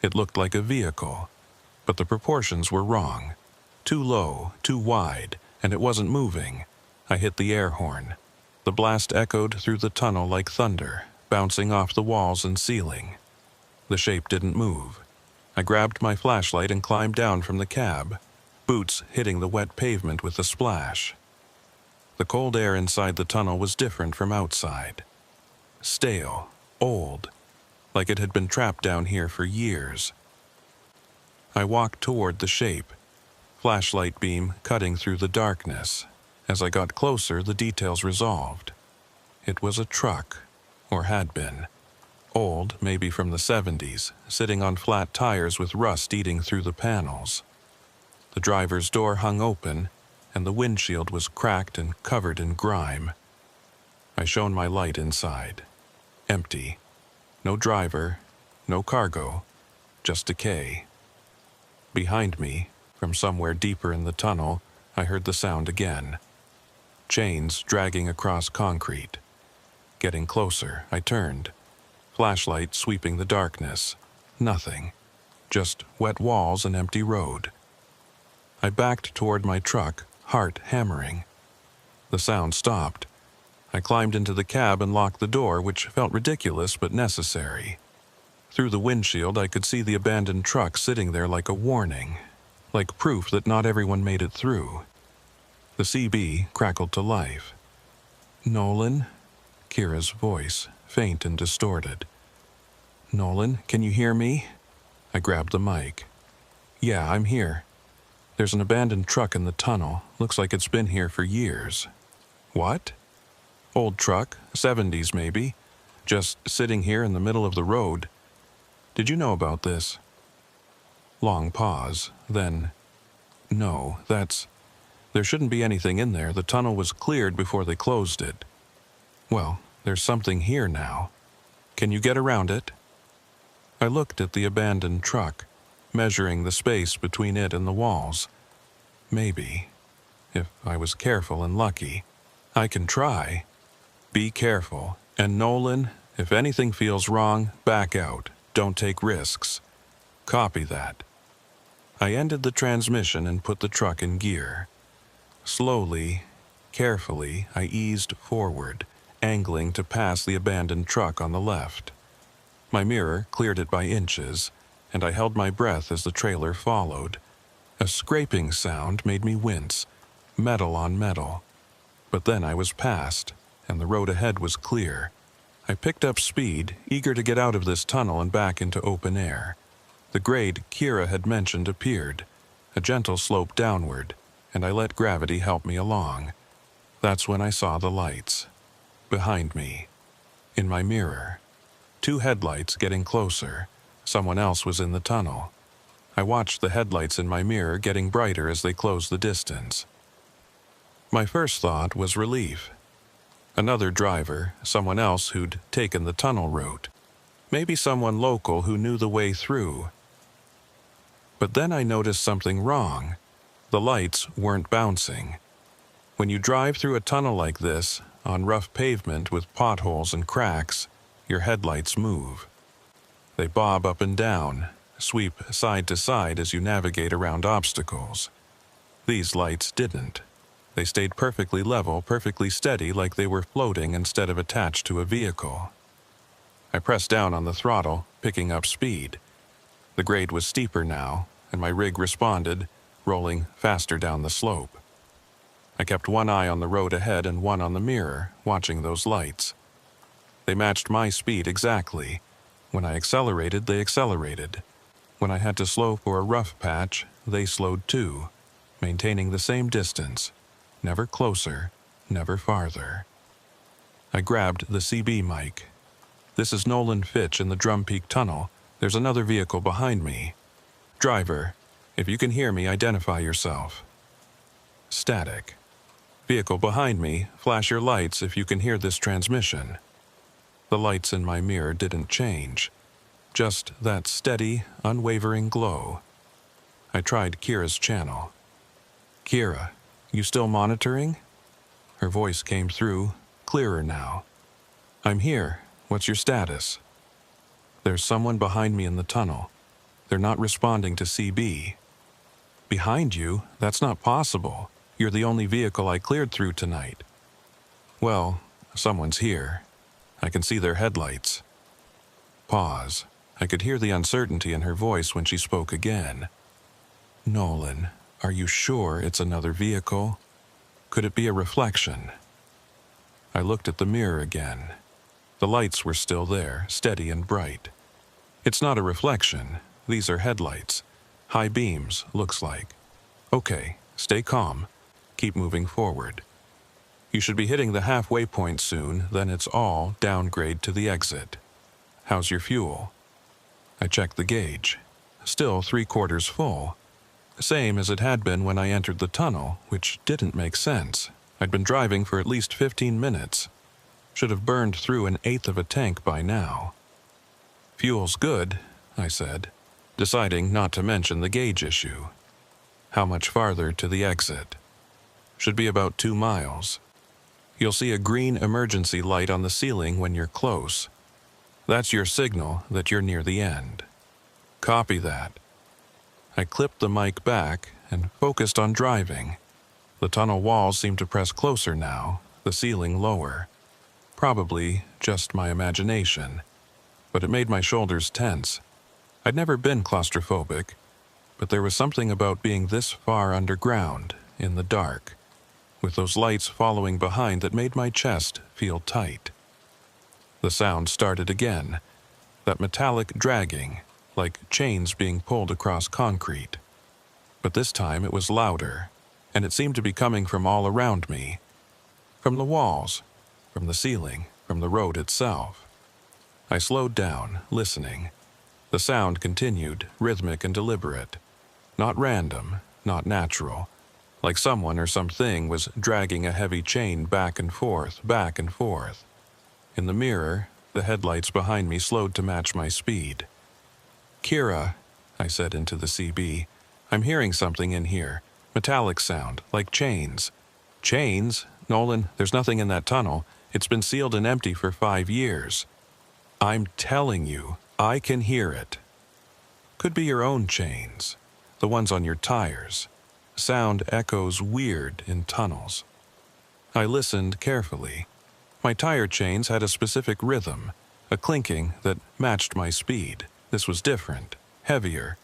It looked like a vehicle, but the proportions were wrong. Too low, too wide, and it wasn't moving. I hit the air horn. The blast echoed through the tunnel like thunder, bouncing off the walls and ceiling. The shape didn't move. I grabbed my flashlight and climbed down from the cab, boots hitting the wet pavement with a splash. The cold air inside the tunnel was different from outside. Stale, old, like it had been trapped down here for years. I walked toward the shape, flashlight beam cutting through the darkness. As I got closer, the details resolved. It was a truck, or had been. Old, maybe from the 70s, sitting on flat tires with rust eating through the panels. The driver's door hung open, and the windshield was cracked and covered in grime. I shone my light inside. Empty. No driver, no cargo, just decay. Behind me, from somewhere deeper in the tunnel, I heard the sound again. Chains dragging across concrete. Getting closer, I turned. Flashlight sweeping the darkness. Nothing. Just wet walls and empty road. I backed toward my truck, heart hammering. The sound stopped. I climbed into the cab and locked the door, which felt ridiculous but necessary. Through the windshield, I could see the abandoned truck sitting there like a warning, like proof that not everyone made it through. The CB crackled to life. "Nolan?" Kira's voice, faint and distorted. "Nolan, can you hear me?" I grabbed the mic. "Yeah, I'm here. There's an abandoned truck in the tunnel. Looks like it's been here for years." "What?" "Old truck, 70s maybe. Just sitting here in the middle of the road. Did you know about this?" Long pause, then, "No, there shouldn't be anything in there. The tunnel was cleared before they closed it." "Well, there's something here now. Can you get around it?" I looked at the abandoned truck, measuring the space between it and the walls. Maybe, if I was careful and lucky. "I can try." "Be careful. And Nolan, if anything feels wrong, back out. Don't take risks." "Copy that." I ended the transmission and put the truck in gear. Slowly, carefully, I eased forward, angling to pass the abandoned truck on the left. My mirror cleared it by inches, and I held my breath as the trailer followed. A scraping sound made me wince, metal on metal. But then I was past, and the road ahead was clear. I picked up speed, eager to get out of this tunnel and back into open air. The grade Kira had mentioned appeared, a gentle slope downward, and I let gravity help me along. That's when I saw the lights. Behind me. In my mirror. 2 headlights getting closer. Someone else was in the tunnel. I watched the headlights in my mirror getting brighter as they closed the distance. My first thought was relief. Another driver, someone else who'd taken the tunnel route. Maybe someone local who knew the way through. But then I noticed something wrong. The lights weren't bouncing. When you drive through a tunnel like this, on rough pavement with potholes and cracks, your headlights move. They bob up and down, sweep side to side as you navigate around obstacles. These lights didn't. They stayed perfectly level, perfectly steady, like they were floating instead of attached to a vehicle. I pressed down on the throttle, picking up speed. The grade was steeper now, and my rig responded, rolling faster down the slope. I kept one eye on the road ahead and one on the mirror, watching those lights. They matched my speed exactly. When I accelerated, they accelerated. When I had to slow for a rough patch, they slowed too, maintaining the same distance, never closer, never farther. I grabbed the CB mic. "This is Nolan Fitch in the Drum Peak Tunnel. There's another vehicle behind me. Driver, if you can hear me, identify yourself." Static. "Vehicle behind me, flash your lights if you can hear this transmission." The lights in my mirror didn't change, just that steady, unwavering glow. I tried Kira's channel. "Kira, you still monitoring?" Her voice came through, clearer now. "I'm here. What's your status?" "There's someone behind me in the tunnel. They're not responding to CB." "Behind you? That's not possible. You're the only vehicle I cleared through tonight." "Well, someone's here. I can see their headlights." Pause. I could hear the uncertainty in her voice when she spoke again. "Nolan, are you sure it's another vehicle? Could it be a reflection?" I looked at the mirror again. The lights were still there, steady and bright. "It's not a reflection. These are headlights. High beams, looks like. Okay, stay calm. Keep moving forward. You should be hitting the halfway point soon, then it's all downgrade to the exit. How's your fuel?" I checked the gauge. Still 3/4 full. Same as it had been when I entered the tunnel, which didn't make sense. I'd been driving for at least 15 minutes. Should have burned through 1/8 of a tank by now. "Fuel's good," I said, deciding not to mention the gauge issue. "How much farther to the exit?" "Should be about 2 miles. You'll see a green emergency light on the ceiling when you're close. That's your signal that you're near the end." "Copy that." I clipped the mic back and focused on driving. The tunnel walls seemed to press closer now, the ceiling lower. Probably just my imagination, but it made my shoulders tense. I'd never been claustrophobic, but there was something about being this far underground, in the dark, with those lights following behind that made my chest feel tight. The sound started again, that metallic dragging, like chains being pulled across concrete. But this time it was louder, and it seemed to be coming from all around me. From the walls, from the ceiling, from the road itself. I slowed down, listening. The sound continued, rhythmic and deliberate. Not random, not natural. Like someone or something was dragging a heavy chain back and forth, back and forth. In the mirror, the headlights behind me slowed to match my speed. "Kira," I said into the CB, "I'm hearing something in here. Metallic sound, like chains." "Chains? Nolan, there's nothing in that tunnel. It's been sealed and empty for 5 years." "I'm telling you, I can hear it." "Could be your own chains, the ones on your tires. Sound echoes weird in tunnels." I listened carefully. My tire chains had a specific rhythm, a clinking that matched my speed. This was different, heavier,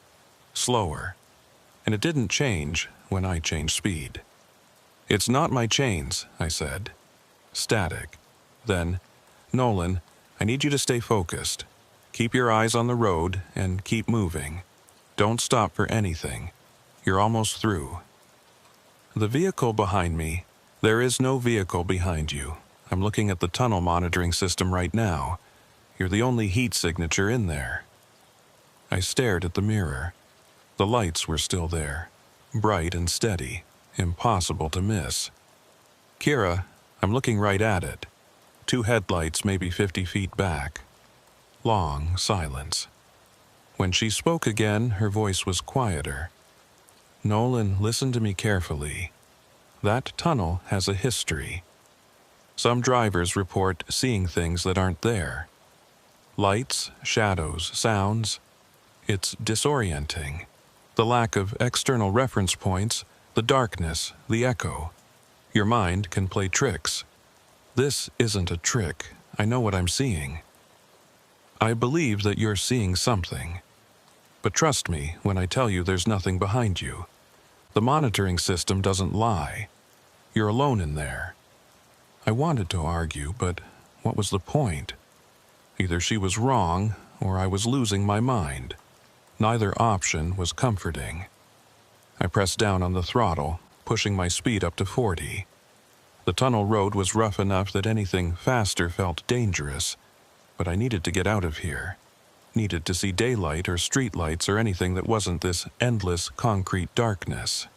slower. And it didn't change when I changed speed. "It's not my chains," I said. Static. Then, "Nolan, I need you to stay focused. Keep your eyes on the road and keep moving. Don't stop for anything. You're almost through." "The vehicle behind me." "There is no vehicle behind you. I'm looking at the tunnel monitoring system right now. You're the only heat signature in there." I stared at the mirror. The lights were still there, bright and steady, impossible to miss. "Kira, I'm looking right at it. 2 headlights maybe 50 feet back." Long silence. When she spoke again, her voice was quieter. "Nolan, listen to me carefully. That tunnel has a history. Some drivers report seeing things that aren't there. Lights, shadows, sounds. It's disorienting. The lack of external reference points, the darkness, the echo. Your mind can play tricks. This isn't a trick. I know what I'm seeing. I believe that you're seeing something. But trust me when I tell you there's nothing behind you. The monitoring system doesn't lie. You're alone in there." I wanted to argue, but what was the point? Either she was wrong, or I was losing my mind. Neither option was comforting. I pressed down on the throttle, pushing my speed up to 40. The tunnel road was rough enough that anything faster felt dangerous, but I needed to get out of here. Needed to see daylight or street lights or anything that wasn't this endless concrete darkness.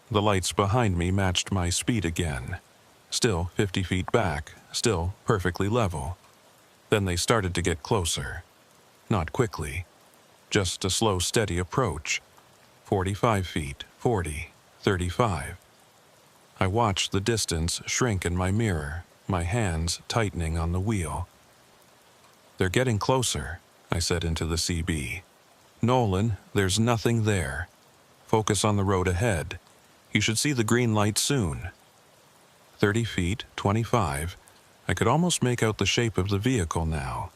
The lights behind me matched my speed again. Still 50 feet back, still perfectly level. Then they started to get closer. Not quickly, just a slow, steady approach. 45 feet, 40, 35. I watched the distance shrink in my mirror, my hands tightening on the wheel. "They're getting closer," I said into the CB. "Nolan, there's nothing there. Focus on the road ahead. You should see the green light soon." 30 feet, 25. I could almost make out the shape of the vehicle now,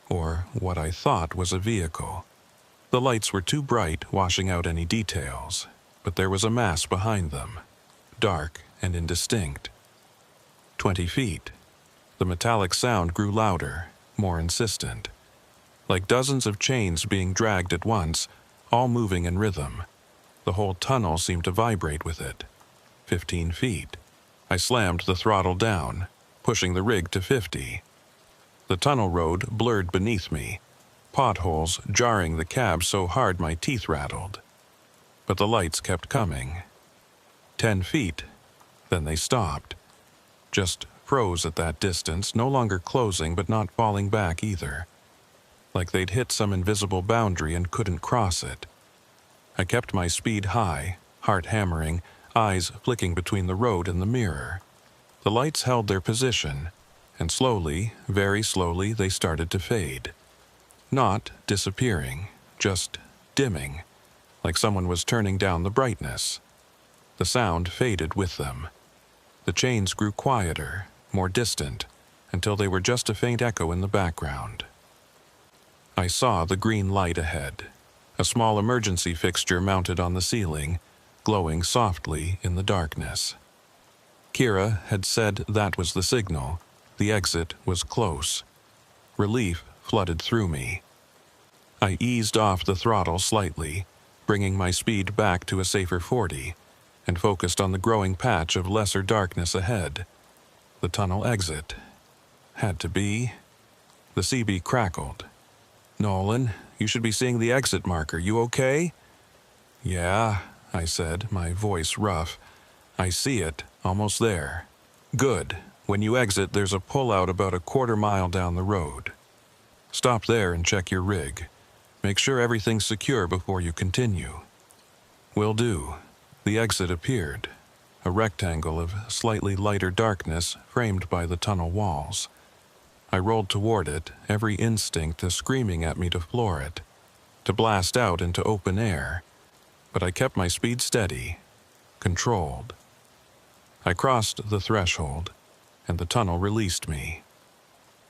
or what I thought was a vehicle. The lights were too bright, washing out any details, but there was a mass behind them, dark and indistinct. 20 feet. The metallic sound grew louder, more insistent, like dozens of chains being dragged at once, all moving in rhythm. The whole tunnel seemed to vibrate with it. 15 feet. I slammed the throttle down, pushing the rig to 50. The tunnel road blurred beneath me, potholes jarring the cab so hard my teeth rattled. But the lights kept coming. 10 feet. Then they stopped. Just froze at that distance, no longer closing but not falling back either. Like they'd hit some invisible boundary and couldn't cross it. I kept my speed high, heart hammering, eyes flicking between the road and the mirror. The lights held their position, and slowly, very slowly, they started to fade. Not disappearing, just dimming, like someone was turning down the brightness. The sound faded with them. The chains grew quieter, more distant, until they were just a faint echo in the background. I saw the green light ahead, a small emergency fixture mounted on the ceiling, glowing softly in the darkness. Kira had said that was the signal. The exit was close. Relief flooded through me. I eased off the throttle slightly, bringing my speed back to a safer 40, and focused on the growing patch of lesser darkness ahead. The tunnel exit. Had to be. The CB crackled. "Nolan, you should be seeing the exit marker. You okay?" "Yeah," I said, my voice rough. "I see it, almost there." "Good. When you exit, there's a pullout about a quarter-mile down the road. Stop there and check your rig. Make sure everything's secure before you continue." "Will do." The exit appeared, a rectangle of slightly lighter darkness framed by the tunnel walls. I rolled toward it, every instinct screaming at me to floor it, to blast out into open air, but I kept my speed steady, controlled. I crossed the threshold, and the tunnel released me.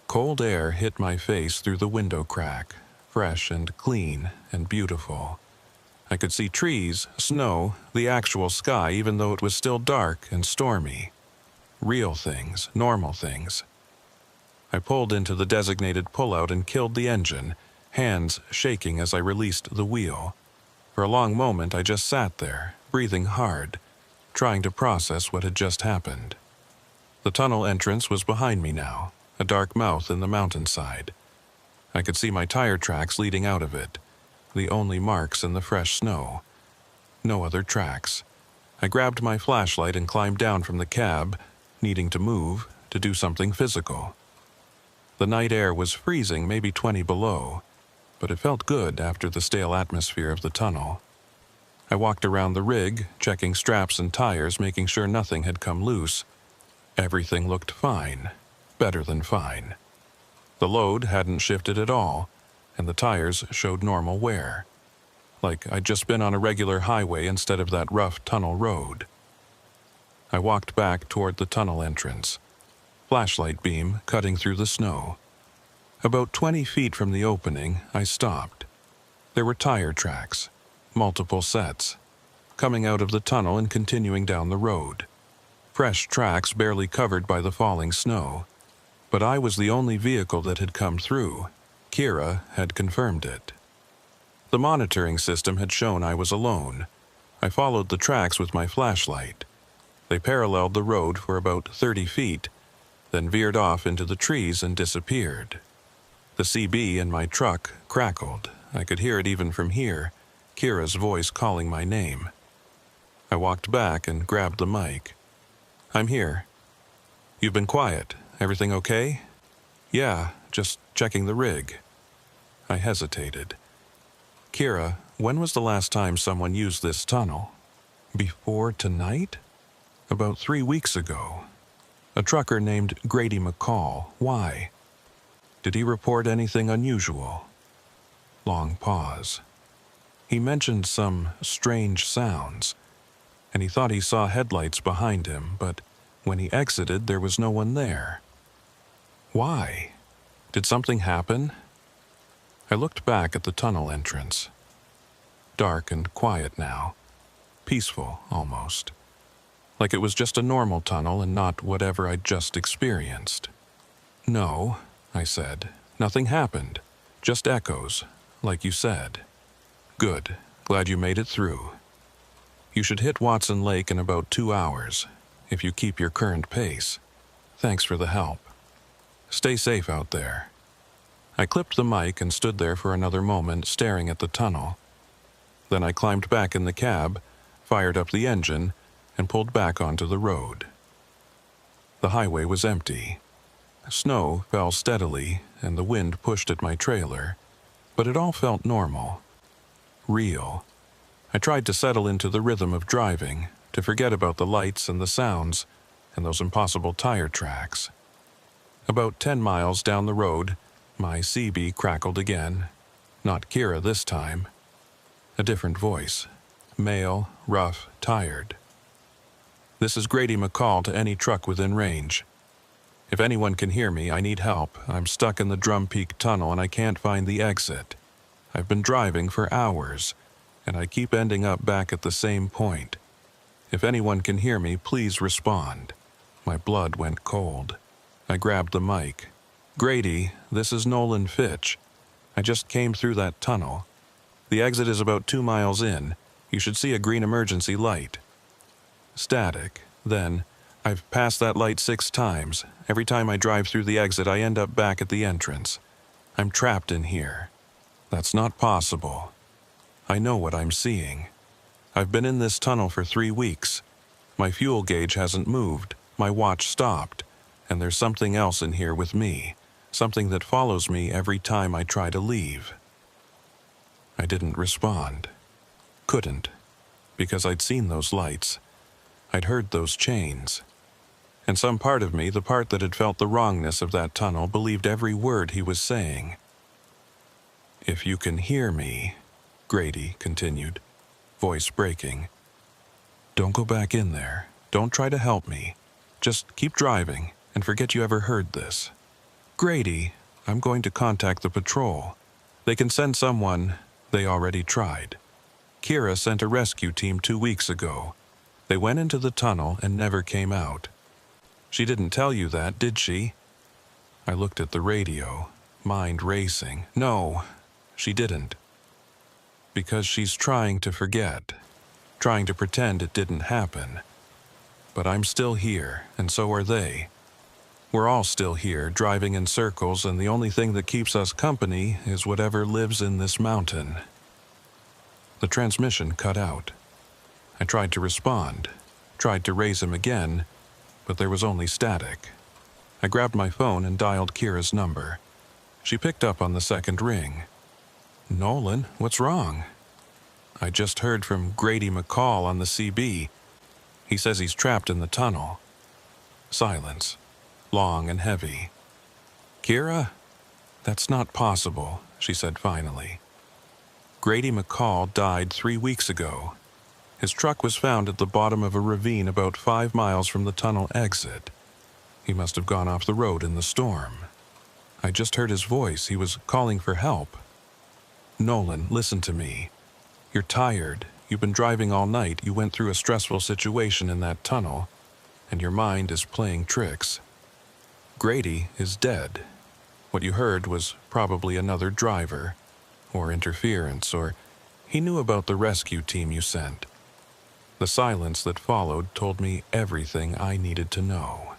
Cold air hit my face through the window crack, fresh and clean and beautiful. I could see trees, snow, the actual sky, even though it was still dark and stormy. Real things, normal things. I pulled into the designated pullout and killed the engine, hands shaking as I released the wheel. For a long moment I just sat there, breathing hard, trying to process what had just happened. The tunnel entrance was behind me now, a dark mouth in the mountainside. I could see my tire tracks leading out of it, the only marks in the fresh snow. No other tracks. I grabbed my flashlight and climbed down from the cab, needing to move, to do something physical. The night air was freezing, maybe 20 below, but it felt good after the stale atmosphere of the tunnel. I walked around the rig, checking straps and tires, making sure nothing had come loose. Everything looked fine, better than fine. The load hadn't shifted at all, and the tires showed normal wear, like I'd just been on a regular highway instead of that rough tunnel road. I walked back toward the tunnel entrance, flashlight beam cutting through the snow. About 20 feet from the opening, I stopped. There were tire tracks, multiple sets, coming out of the tunnel and continuing down the road. Fresh tracks barely covered by the falling snow. But I was the only vehicle that had come through. Kira had confirmed it. The monitoring system had shown I was alone. I followed the tracks with my flashlight. They paralleled the road for about 30 feet, then veered off into the trees and disappeared. The CB in my truck crackled. I could hear it even from here, Kira's voice calling my name. I walked back and grabbed the mic. "I'm here." "You've been quiet. Everything okay?" "Yeah, just checking the rig." I hesitated. "Kira, when was the last time someone used this tunnel?" "Before tonight?" "About 3 weeks ago. A trucker named Grady McCall. Why?" "Did he report anything unusual?" Long pause. "He mentioned some strange sounds, and he thought he saw headlights behind him, but when he exited, there was no one there." "Why? Did something happen?" I looked back at the tunnel entrance. Dark and quiet now. Peaceful, almost. Like it was just a normal tunnel and not whatever I'd just experienced. "No," I said. "Nothing happened. Just echoes, like you said." "Good. Glad you made it through. You should hit Watson Lake in about 2 hours, if you keep your current pace. Thanks for the help. Stay safe out there." I clipped the mic and stood there for another moment staring at the tunnel. Then I climbed back in the cab, fired up the engine, and pulled back onto the road. The highway was empty. Snow fell steadily, and the wind pushed at my trailer, but it all felt normal. Real. I tried to settle into the rhythm of driving, to forget about the lights and the sounds, and those impossible tire tracks. About 10 miles down the road, my CB crackled again. Not Kira this time. A different voice. Male, rough, tired. "This is Grady McCall to any truck within range. If anyone can hear me, I need help. I'm stuck in the Drum Peak Tunnel and I can't find the exit. I've been driving for hours, and I keep ending up back at the same point. If anyone can hear me, please respond." My blood went cold. I grabbed the mic. "Grady, this is Nolan Fitch. I just came through that tunnel. The exit is about 2 miles in. You should see a green emergency light." Static. Then, "I've passed that light 6 times. Every time I drive through the exit, I end up back at the entrance. I'm trapped in here." "That's not possible." "I know what I'm seeing. I've been in this tunnel for 3 weeks. My fuel gauge hasn't moved. My watch stopped. And there's something else in here with me. Something that follows me every time I try to leave." I didn't respond. Couldn't. Because I'd seen those lights. I'd heard those chains. And some part of me, the part that had felt the wrongness of that tunnel, believed every word he was saying. "If you can hear me," Grady continued, voice breaking, "don't go back in there. Don't try to help me. Just keep driving and forget you ever heard this." "Grady, I'm going to contact the patrol. They can send someone. They already tried. Kira sent a rescue team 2 weeks ago. They went into the tunnel and never came out. She didn't tell you that, did she?" I looked at the radio, mind racing. "No, she didn't. Because she's trying to forget, trying to pretend it didn't happen. But I'm still here, and so are they. We're all still here, driving in circles, and the only thing that keeps us company is whatever lives in this mountain." The transmission cut out. I tried to respond, tried to raise him again, but there was only static. I grabbed my phone and dialed Kira's number. She picked up on the second ring. "Nolan, what's wrong?" "I just heard from Grady McCall on the CB. He says he's trapped in the tunnel." Silence. Long and heavy. "Kira? That's not possible," she said finally. "Grady McCall died 3 weeks ago. His truck was found at the bottom of a ravine about 5 miles from the tunnel exit. He must have gone off the road in the storm. I just heard his voice. He was calling for help. Nolan, listen to me. You're tired. You've been driving all night. You went through a stressful situation in that tunnel, and your mind is playing tricks. Grady is dead. What you heard was probably another driver. or interference, or he knew about the rescue team you sent. The silence that followed told me everything I needed to know.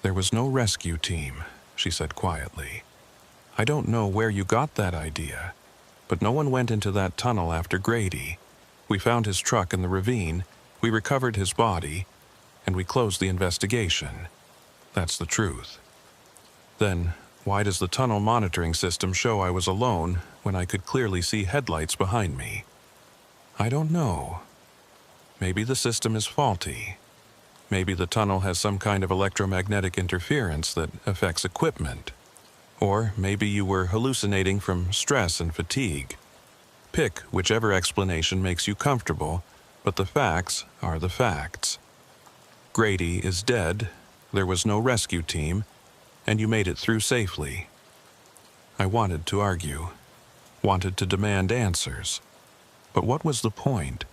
There was no rescue team, she said quietly. I don't know where you got that idea, but no one went into that tunnel after Grady. We found his truck in the ravine, we recovered his body, and we closed the investigation. That's the truth. Then, why does the tunnel monitoring system show I was alone when I could clearly see headlights behind me? I don't know. Maybe the system is faulty. Maybe the tunnel has some kind of electromagnetic interference that affects equipment. Or maybe you were hallucinating from stress and fatigue. Pick whichever explanation makes you comfortable, but the facts are the facts. Grady is dead, there was no rescue team, and you made it through safely. I wanted to argue, wanted to demand answers. But what was the point?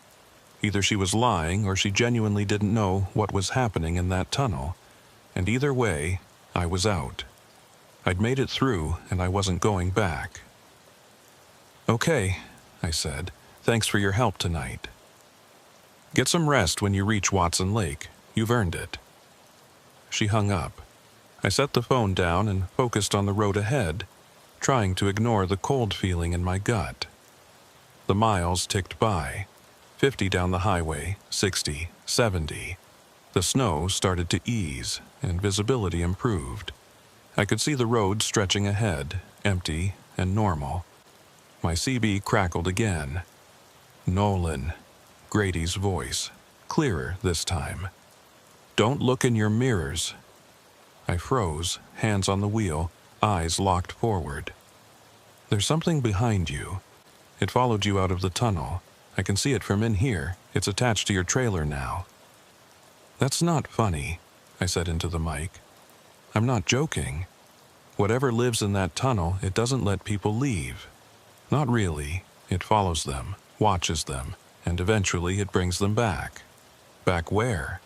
Either she was lying or she genuinely didn't know what was happening in that tunnel, and either way, I was out. I'd made it through, and I wasn't going back. Okay, I said, thanks for your help tonight. Get some rest when you reach Watson Lake. You've earned it. She hung up. I set the phone down and focused on the road ahead, trying to ignore the cold feeling in my gut. The miles ticked by. 50 down the highway, 60, 70. The snow started to ease, and visibility improved. I could see the road stretching ahead, empty and normal. My CB crackled again. Nolan, Grady's voice, clearer this time. Don't look in your mirrors. I froze, hands on the wheel, eyes locked forward. There's something behind you. It followed you out of the tunnel. I can see it from in here. It's attached to your trailer now. That's not funny, I said into the mic. I'm not joking. Whatever lives in that tunnel, it doesn't let people leave. Not really. It follows them, watches them, and eventually it brings them back. Back where?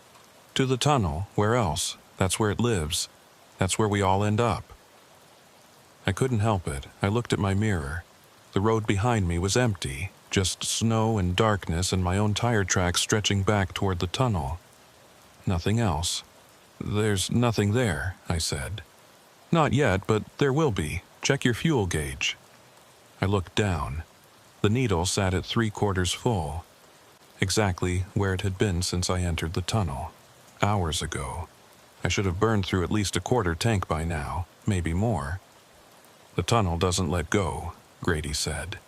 To the tunnel. Where else? That's where it lives. That's where we all end up. I couldn't help it. I looked at my mirror. The road behind me was empty, just snow and darkness and my own tire tracks stretching back toward the tunnel. Nothing else. There's nothing there, I said. Not yet, but there will be. Check your fuel gauge. I looked down. The needle sat at 3/4 full. Exactly where it had been since I entered the tunnel. Hours ago. I should have burned through at least a 1/4 tank by now, maybe more. The tunnel doesn't let go, Grady said.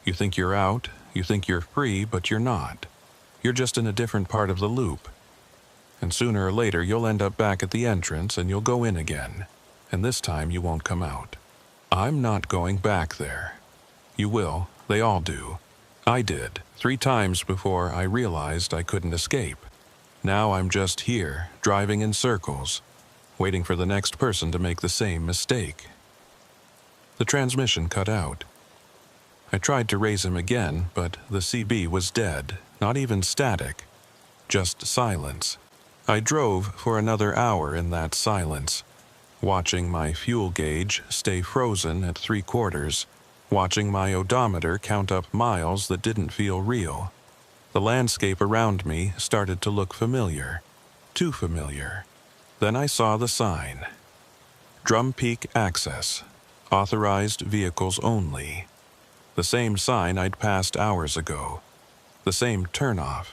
You think you're out, you think you're free, but you're not. You're just in a different part of the loop. And sooner or later you'll end up back at the entrance and you'll go in again. And this time you won't come out. I'm not going back there. You will, they all do. I did, 3 times before I realized I couldn't escape. Now I'm just here, driving in circles, waiting for the next person to make the same mistake. The transmission cut out. I tried to raise him again, but the CB was dead, not even static, just silence. I drove for another hour in that silence, watching my fuel gauge stay frozen at 3/4, watching my odometer count up miles that didn't feel real. The landscape around me started to look familiar, too familiar. Then I saw the sign. Drum Peak Access, authorized vehicles only. The same sign I'd passed hours ago, the same turnoff.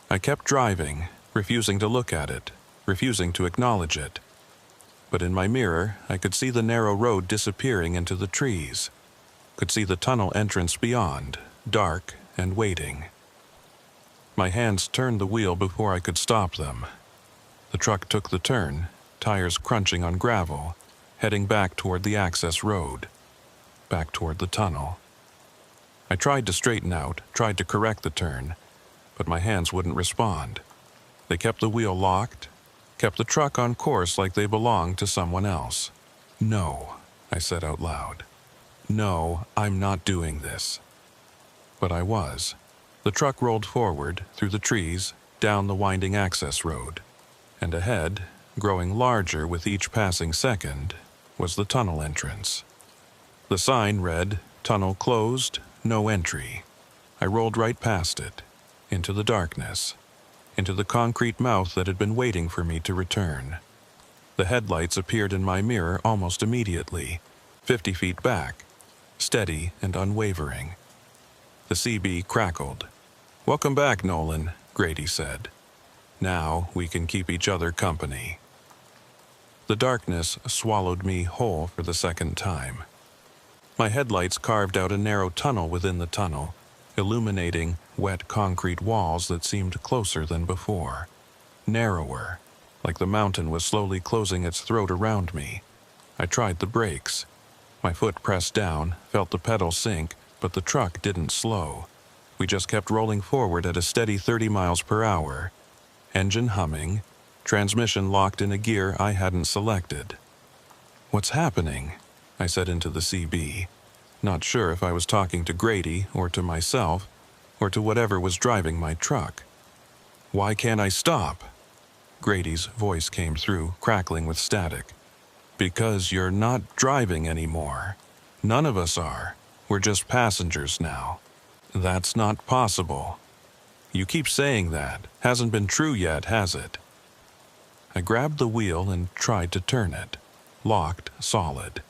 I kept driving, refusing to look at it, refusing to acknowledge it. But in my mirror, I could see the narrow road disappearing into the trees, could see the tunnel entrance beyond, dark and waiting. My hands turned the wheel before I could stop them. The truck took the turn, tires crunching on gravel, heading back toward the access road, back toward the tunnel. I tried to straighten out, tried to correct the turn, but my hands wouldn't respond. They kept the wheel locked, kept the truck on course like they belonged to someone else. No, I said out loud. No, I'm not doing this. But I was. The truck rolled forward, through the trees, down the winding access road. And ahead, growing larger with each passing second, was the tunnel entrance. The sign read, Tunnel closed, no entry. I rolled right past it, into the darkness, into the concrete mouth that had been waiting for me to return. The headlights appeared in my mirror almost immediately, 50 feet back, steady and unwavering. The CB crackled. "Welcome back, Nolan," Grady said. "Now we can keep each other company." The darkness swallowed me whole for the second time. My headlights carved out a narrow tunnel within the tunnel, illuminating wet concrete walls that seemed closer than before. Narrower, like the mountain was slowly closing its throat around me. I tried the brakes. My foot pressed down, felt the pedal sink, but the truck didn't slow. We just kept rolling forward at a steady 30 miles per hour. Engine humming, transmission locked in a gear I hadn't selected. "What's happening?" I said into the CB, not sure if I was talking to Grady or to myself or to whatever was driving my truck. "Why can't I stop?" Grady's voice came through, crackling with static. "Because you're not driving anymore. None of us are. We're just passengers now. That's not possible. You keep saying that. Hasn't been true yet, has it?" I grabbed the wheel and tried to turn it. Locked solid.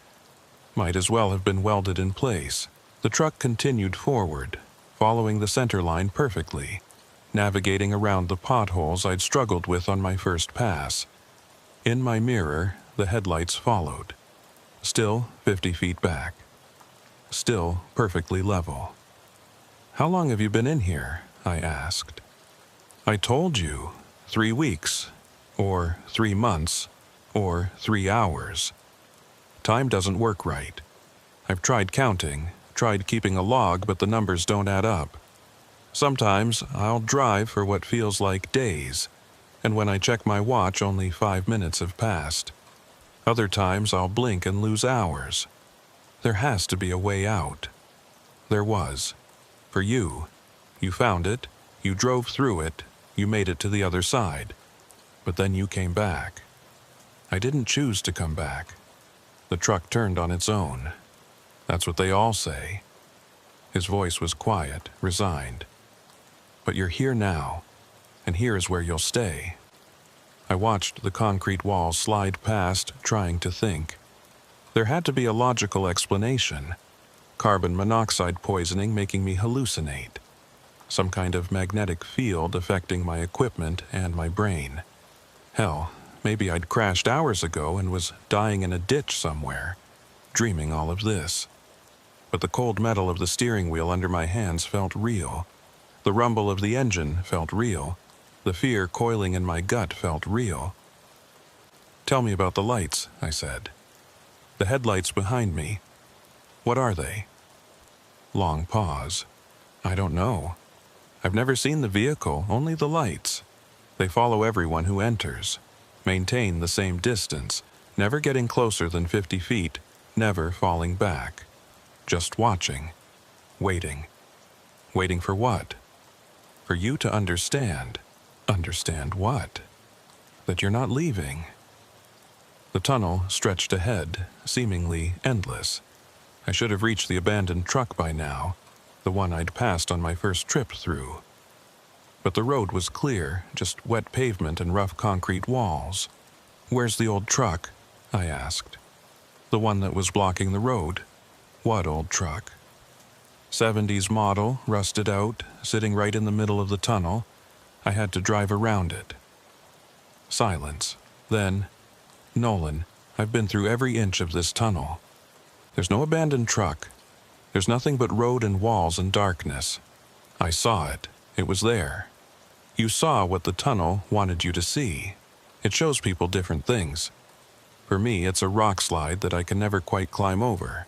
Might as well have been welded in place. The truck continued forward, following the center line perfectly, navigating around the potholes I'd struggled with on my first pass. In my mirror, the headlights followed. Still 50 feet back. Still perfectly level. "How long have you been in here?" I asked. "I told you. 3 weeks. Or 3 months. Or 3 hours. Time doesn't work right. I've tried counting, tried keeping a log, but the numbers don't add up. Sometimes I'll drive for what feels like days, and when I check my watch, only 5 minutes have passed. Other times I'll blink and lose hours. There has to be a way out." There was. For you. You found it, you drove through it, you made it to the other side. But then you came back. I didn't choose to come back. The truck turned on its own. That's what they all say. His voice was quiet, resigned. "But you're here now, and here is where you'll stay." I watched the concrete walls slide past, trying to think. There had to be a logical explanation. Carbon monoxide poisoning making me hallucinate. Some kind of magnetic field affecting my equipment and my brain. Hell, maybe I'd crashed hours ago and was dying in a ditch somewhere, dreaming all of this. But the cold metal of the steering wheel under my hands felt real. The rumble of the engine felt real. The fear coiling in my gut felt real. "Tell me about the lights," I said. "The headlights behind me. What are they?" Long pause. "I don't know. I've never seen the vehicle, only the lights. They follow everyone who enters. Maintain the same distance, never getting closer than 50 feet, never falling back. Just watching. Waiting. Waiting for what? For you to understand. Understand what? That you're not leaving." The tunnel stretched ahead, seemingly endless. I should have reached the abandoned truck by now, the one I'd passed on my first trip through. But the road was clear, just wet pavement and rough concrete walls. "Where's the old truck?" I asked. "The one that was blocking the road." "What old truck?" "70s model, rusted out, sitting right in the middle of the tunnel. I had to drive around it." Silence. Then, "Nolan, I've been through every inch of this tunnel. There's no abandoned truck. There's nothing but road and walls and darkness. I saw it. It was there. You saw what the tunnel wanted you to see. It shows people different things. For me, it's a rock slide that I can never quite climb over.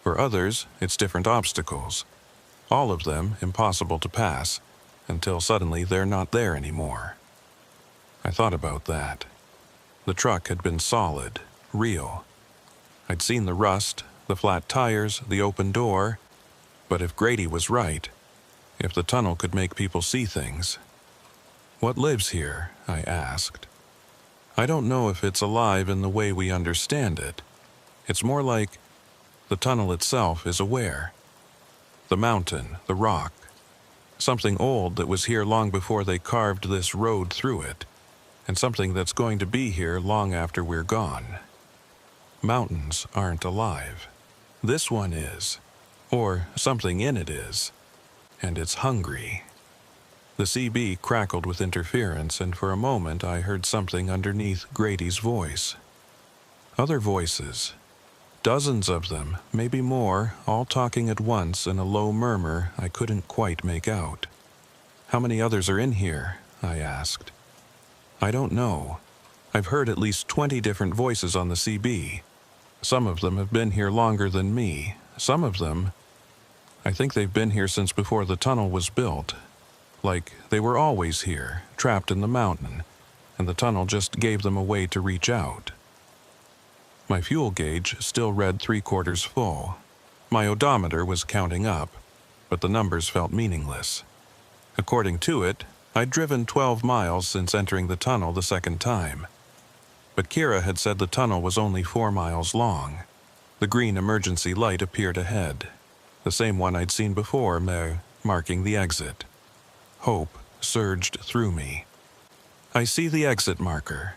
For others, it's different obstacles. All of them impossible to pass, until suddenly they're not there anymore." I thought about that. The truck had been solid, real. I'd seen the rust, the flat tires, the open door. But if Grady was right, if the tunnel could make people see things. "What lives here?" I asked. "I don't know if it's alive in the way we understand it. It's more like the tunnel itself is aware. The mountain, the rock. Something old that was here long before they carved this road through it, and something that's going to be here long after we're gone. Mountains aren't alive. This one is, or something in it is, and it's hungry. The CB crackled with interference, and for a moment I heard something underneath Grady's voice. Other voices. Dozens of them, maybe more, all talking at once in a low murmur I couldn't quite make out. "How many others are in here?" I asked. "I don't know. I've heard at least 20 different voices on the CB. Some of them have been here longer than me. Some of them, I think they've been here since before the tunnel was built. Like they were always here, trapped in the mountain, and the tunnel just gave them a way to reach out." My fuel gauge still read 3/4 full. My odometer was counting up, but the numbers felt meaningless. According to it, I'd driven 12 miles since entering the tunnel the second time. But Kira had said the tunnel was only 4 miles long. The green emergency light appeared ahead, the same one I'd seen before, marking the exit. Hope surged through me. "I see the exit marker."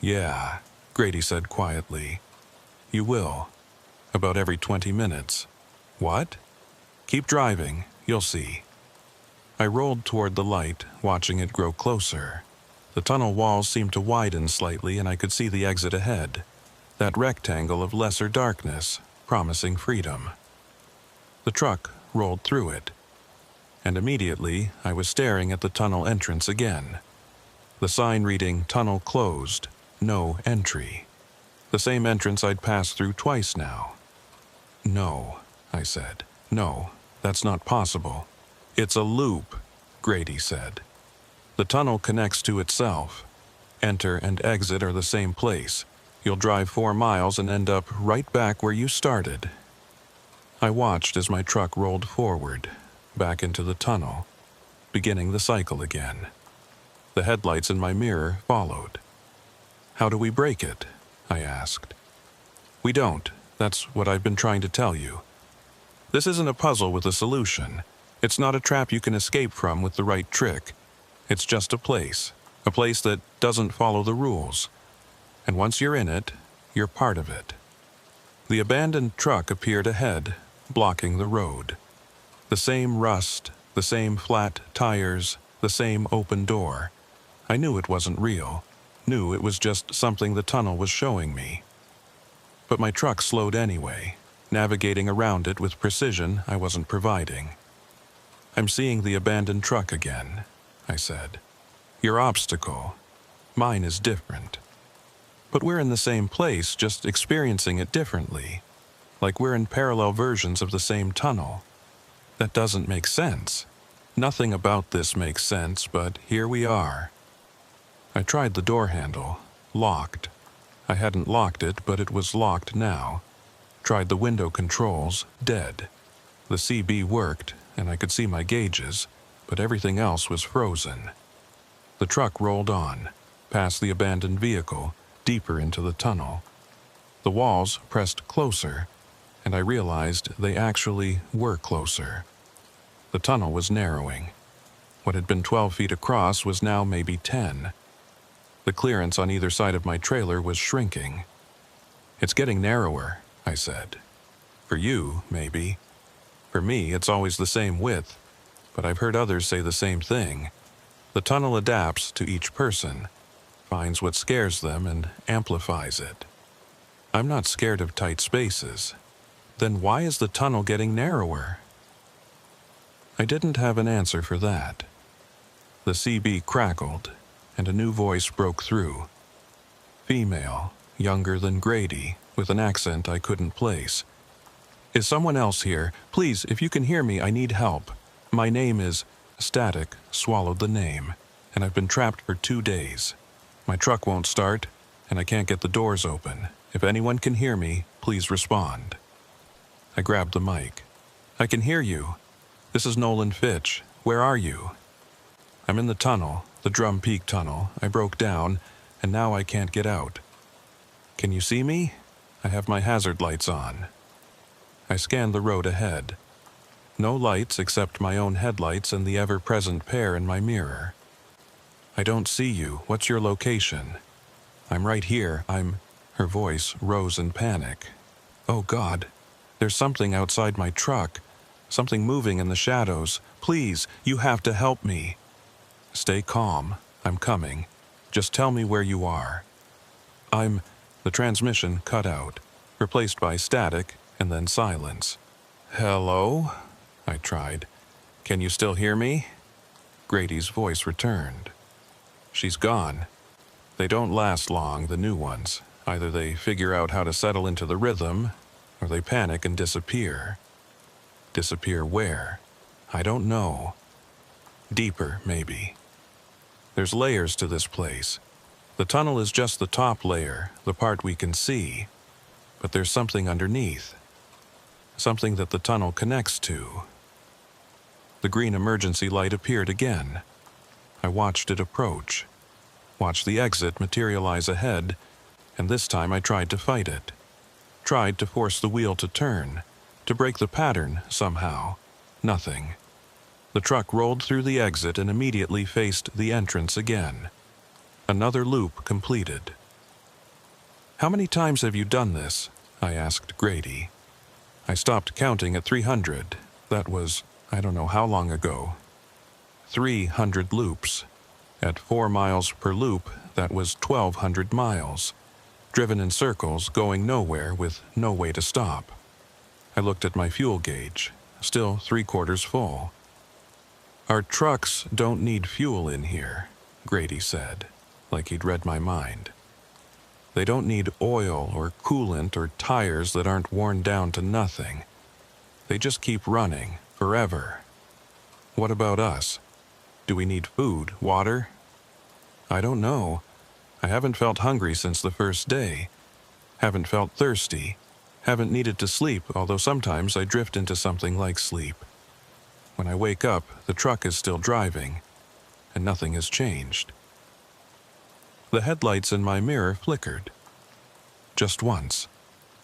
"Yeah," Grady said quietly. "You will. About every 20 minutes. "What?" "Keep driving. You'll see." I rolled toward the light, watching it grow closer. The tunnel walls seemed to widen slightly, and I could see the exit ahead. That rectangle of lesser darkness, promising freedom. The truck rolled through it, and immediately I was staring at the tunnel entrance again. The sign reading "Tunnel Closed. No entry." The same entrance I'd passed through twice now. "No," I said. "No, that's not possible." "It's a loop," Grady said. "The tunnel connects to itself. Enter and exit are the same place. You'll drive 4 miles and end up right back where you started." I watched as my truck rolled forward, back into the tunnel, beginning the cycle again. The headlights in my mirror followed. "How do we break it?" I asked. "We don't. That's what I've been trying to tell you. This isn't a puzzle with a solution. It's not a trap you can escape from with the right trick. It's just a place that doesn't follow the rules. And once you're in it, you're part of it." The abandoned truck appeared ahead, blocking the road. The same rust, the same flat tires, the same open door. I knew it wasn't real. Knew it was just something the tunnel was showing me. But my truck slowed anyway, navigating around it with precision I wasn't providing. "I'm seeing the abandoned truck again," I said. "Your obstacle. Mine is different. But we're in the same place, just experiencing it differently. Like we're in parallel versions of the same tunnel. That doesn't make sense. Nothing about this makes sense, but here we are." I tried the door handle. Locked. I hadn't locked it, but it was locked now. Tried the window controls. Dead. The CB worked, and I could see my gauges, but everything else was frozen. The truck rolled on, past the abandoned vehicle, deeper into the tunnel. The walls pressed closer, and I realized they actually were closer. The tunnel was narrowing. What had been 12 feet across was now maybe 10. The clearance on either side of my trailer was shrinking. "It's getting narrower," I said. "For you, maybe. For me, it's always the same width, but I've heard others say the same thing. The tunnel adapts to each person, finds what scares them and amplifies it. I'm not scared of tight spaces. Then why is the tunnel getting narrower?" I didn't have an answer for that. The CB crackled, and a new voice broke through. Female, younger than Grady, with an accent I couldn't place. "Is someone else here? Please, if you can hear me, I need help. My name is..." Static swallowed the name, and I've been trapped for 2 days. My truck won't start, and I can't get the doors open. If anyone can hear me, please respond. I grabbed the mic. "I can hear you. This is Nolan Fitch. Where are you?" "I'm in the tunnel, the Drum Peak tunnel. I broke down, and now I can't get out." "Can you see me?" "I have my hazard lights on." I scanned the road ahead. No lights except my own headlights and the ever-present pair in my mirror. I don't see you. What's your location? I'm right here. Her voice rose in panic. Oh God, there's something outside my truck. Something moving in the shadows. Please, you have to help me. Stay calm. I'm coming. Just tell me where you are. The transmission cut out, replaced by static and then silence. Hello? I tried. Can you still hear me? Grady's voice returned. She's gone. They don't last long, the new ones. Either they figure out how to settle into the rhythm, or they panic and disappear. Disappear where? I don't know. Deeper, maybe. There's layers to this place. The tunnel is just the top layer, the part we can see. But there's something underneath. Something that the tunnel connects to. The green emergency light appeared again. I watched it approach. Watched the exit materialize ahead, and this time I tried to fight it. Tried to force the wheel to turn, to break the pattern somehow. Nothing. The truck rolled through the exit and immediately faced the entrance again. Another loop completed. How many times have you done this? I asked Grady. I stopped counting at 300. That was, I don't know how long ago. 300 loops. At 4 miles per loop, that was 1,200 miles. Driven in circles, going nowhere with no way to stop. I looked at my fuel gauge, still 3/4 full. Our trucks don't need fuel in here, Grady said, like he'd read my mind. They don't need oil or coolant or tires that aren't worn down to nothing. They just keep running, forever. What about us? Do we need food, water? I don't know. I haven't felt hungry since the first day. Haven't felt thirsty. Haven't needed to sleep, although sometimes I drift into something like sleep. When I wake up, the truck is still driving, and nothing has changed. The headlights in my mirror flickered. Just once.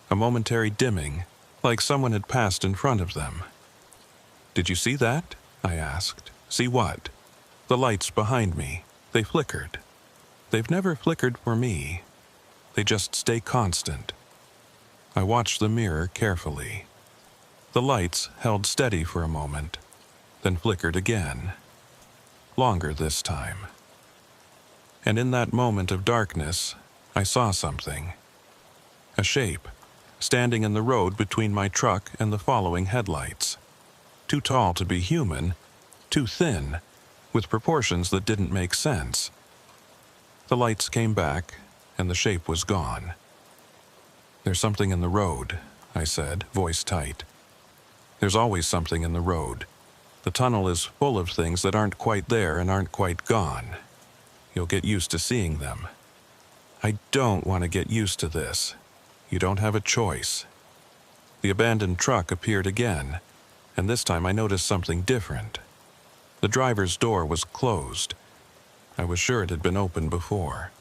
A momentary dimming, like someone had passed in front of them. Did you see that? I asked. See what? The lights behind me. They flickered. They've never flickered for me. They just stay constant. I watched the mirror carefully. The lights held steady for a moment, then flickered again. Longer this time. And in that moment of darkness, I saw something. A shape, standing in the road between my truck and the following headlights. Too tall to be human, too thin, with proportions that didn't make sense. The lights came back, and the shape was gone. There's something in the road, I said, voice tight. There's always something in the road. The tunnel is full of things that aren't quite there and aren't quite gone. You'll get used to seeing them. I don't want to get used to this. You don't have a choice. The abandoned truck appeared again, and this time I noticed something different. The driver's door was closed. I was sure it had been open before.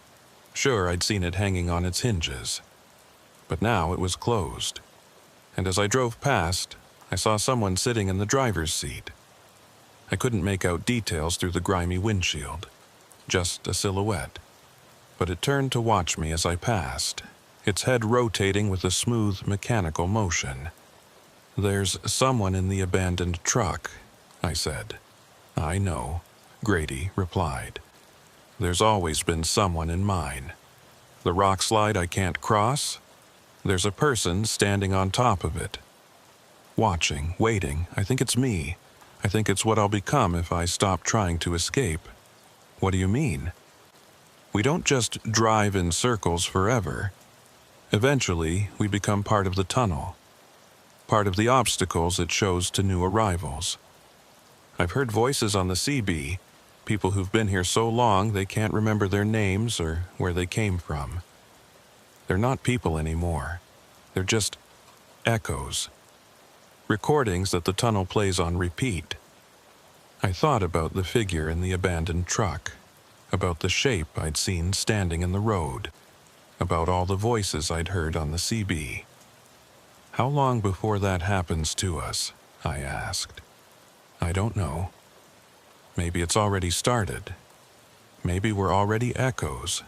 Sure I'd seen it hanging on its hinges. But now it was closed. And as I drove past, I saw someone sitting in the driver's seat. I couldn't make out details through the grimy windshield. Just a silhouette. But it turned to watch me as I passed, its head rotating with a smooth, mechanical motion. There's someone in the abandoned truck, I said. I know, Grady replied. There's always been someone in mine. The rock slide I can't cross? There's a person standing on top of it. Watching, waiting. I think it's me. I think it's what I'll become if I stop trying to escape. What do you mean? We don't just drive in circles forever. Eventually, we become part of the tunnel. Part of the obstacles it shows to new arrivals. I've heard voices on the CB, people who've been here so long they can't remember their names or where they came from. They're not people anymore. They're just echoes. Recordings that the tunnel plays on repeat. I thought about the figure in the abandoned truck, about the shape I'd seen standing in the road, about all the voices I'd heard on the CB. How long before that happens to us? I asked. I don't know. Maybe it's already started. Maybe we're already echoes,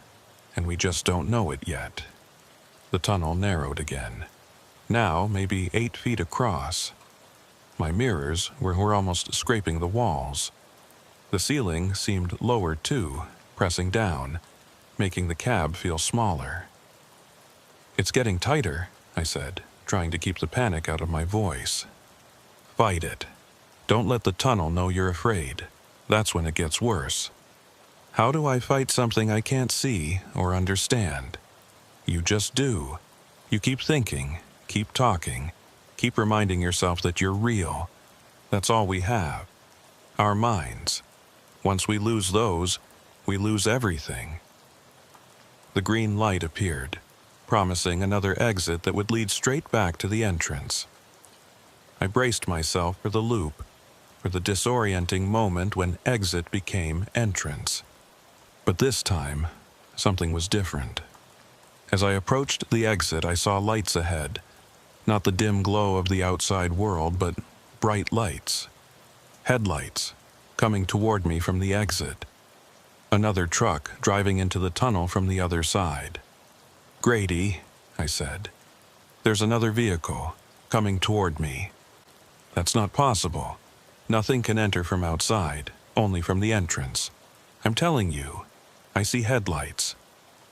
and we just don't know it yet. The tunnel narrowed again. Now maybe 8 feet across. My mirrors were almost scraping the walls. The ceiling seemed lower too, pressing down, making the cab feel smaller. It's getting tighter, I said, trying to keep the panic out of my voice. Fight it. Don't let the tunnel know you're afraid. That's when it gets worse. How do I fight something I can't see or understand? You just do. You keep thinking, keep talking, keep reminding yourself that you're real. That's all we have. Our minds. Once we lose those, we lose everything. The green light appeared, promising another exit that would lead straight back to the entrance. I braced myself for the loop, for the disorienting moment when exit became entrance. But this time, something was different. As I approached the exit, I saw lights ahead. Not the dim glow of the outside world, but bright lights. Headlights, coming toward me from the exit. Another truck driving into the tunnel from the other side. "Grady," I said, "there's another vehicle, coming toward me." "That's not possible. Nothing can enter from outside, only from the entrance. I'm telling you, I see headlights.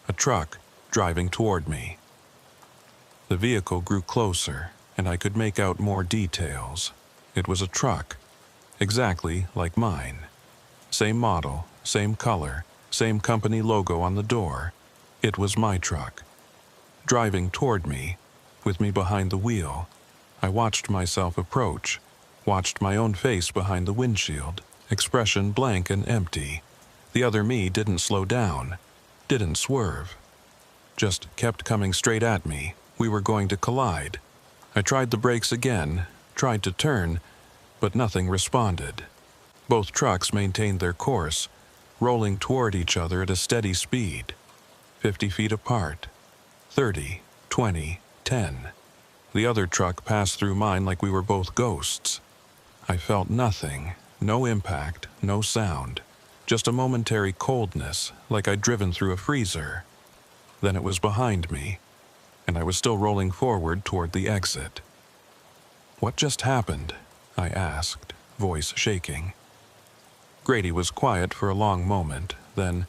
A truck driving toward me." The vehicle grew closer, and I could make out more details. It was a truck, exactly like mine. Same model, same color, same company logo on the door. It was my truck. Driving toward me, with me behind the wheel, I watched myself approach, watched my own face behind the windshield, expression blank and empty. The other me didn't slow down, didn't swerve. Just kept coming straight at me. We were going to collide. I tried the brakes again, tried to turn, but nothing responded. Both trucks maintained their course, rolling toward each other at a steady speed. 50 feet apart. 30, 20, 10. The other truck passed through mine like we were both ghosts. I felt nothing, no impact, no sound. Just a momentary coldness, like I'd driven through a freezer. Then it was behind me, and I was still rolling forward toward the exit. "What just happened?" I asked, voice shaking. Grady was quiet for a long moment, then,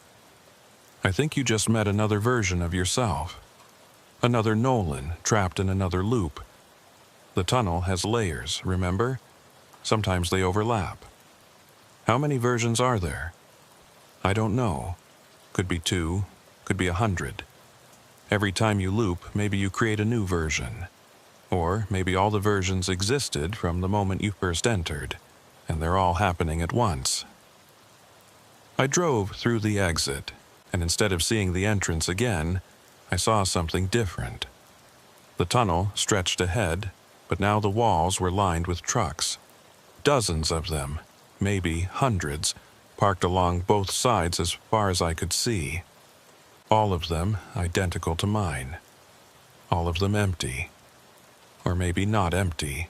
"I think you just met another version of yourself. Another Nolan trapped in another loop. The tunnel has layers, remember? Sometimes they overlap. How many versions are there? I don't know. Could be 2, could be 100. Every time you loop, maybe you create a new version. Or maybe all the versions existed from the moment you first entered, and they're all happening at once." I drove through the exit, and instead of seeing the entrance again, I saw something different. The tunnel stretched ahead, but now the walls were lined with trucks. Dozens of them, maybe hundreds, parked along both sides as far as I could see. All of them identical to mine. All of them empty. Or maybe not empty.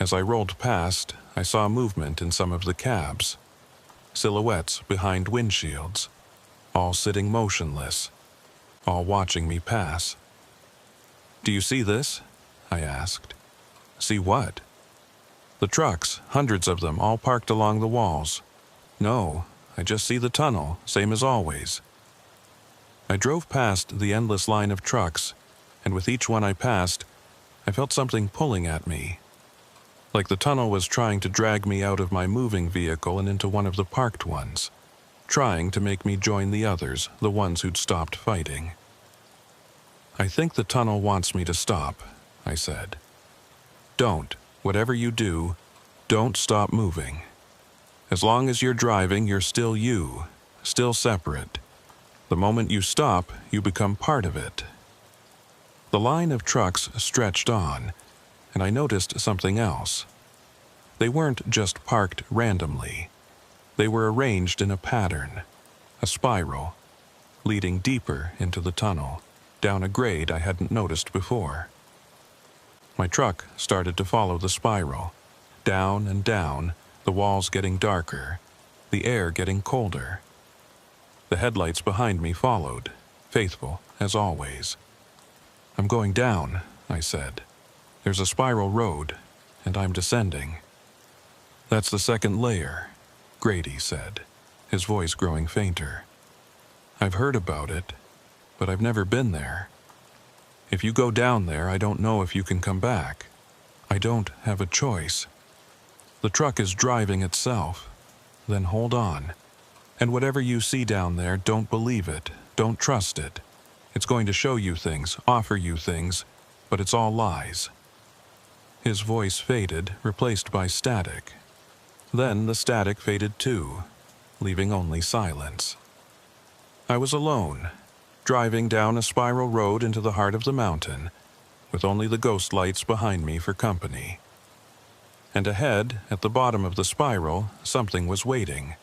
As I rolled past, I saw movement in some of the cabs. Silhouettes behind windshields, all sitting motionless, all watching me pass. "Do you see this?" I asked. "See what?" "The trucks, hundreds of them, all parked along the walls." "No, I just see the tunnel, same as always." I drove past the endless line of trucks, and with each one I passed, I felt something pulling at me. Like the tunnel was trying to drag me out of my moving vehicle and into one of the parked ones, trying to make me join the others, the ones who'd stopped fighting. "I think the tunnel wants me to stop," I said. "Don't, whatever you do, don't stop moving. As long as you're driving, you're still you, still separate. The moment you stop, you become part of it." The line of trucks stretched on, and I noticed something else. They weren't just parked randomly. They were arranged in a pattern, a spiral, leading deeper into the tunnel, down a grade I hadn't noticed before. My truck started to follow the spiral. Down and down, the walls getting darker, the air getting colder. The headlights behind me followed, faithful as always. "I'm going down," I said. "There's a spiral road, and I'm descending." "That's the second layer," Grady said, his voice growing fainter. "I've heard about it, but I've never been there. If you go down there, I don't know if you can come back. I don't have a choice. The truck is driving itself. Then hold on. And whatever you see down there, don't believe it. Don't trust it. It's going to show you things, offer you things, but it's all lies." His voice faded, replaced by static. Then the static faded too, leaving only silence. I was alone, driving down a spiral road into the heart of the mountain, with only the ghost lights behind me for company. And ahead, at the bottom of the spiral, something was waiting.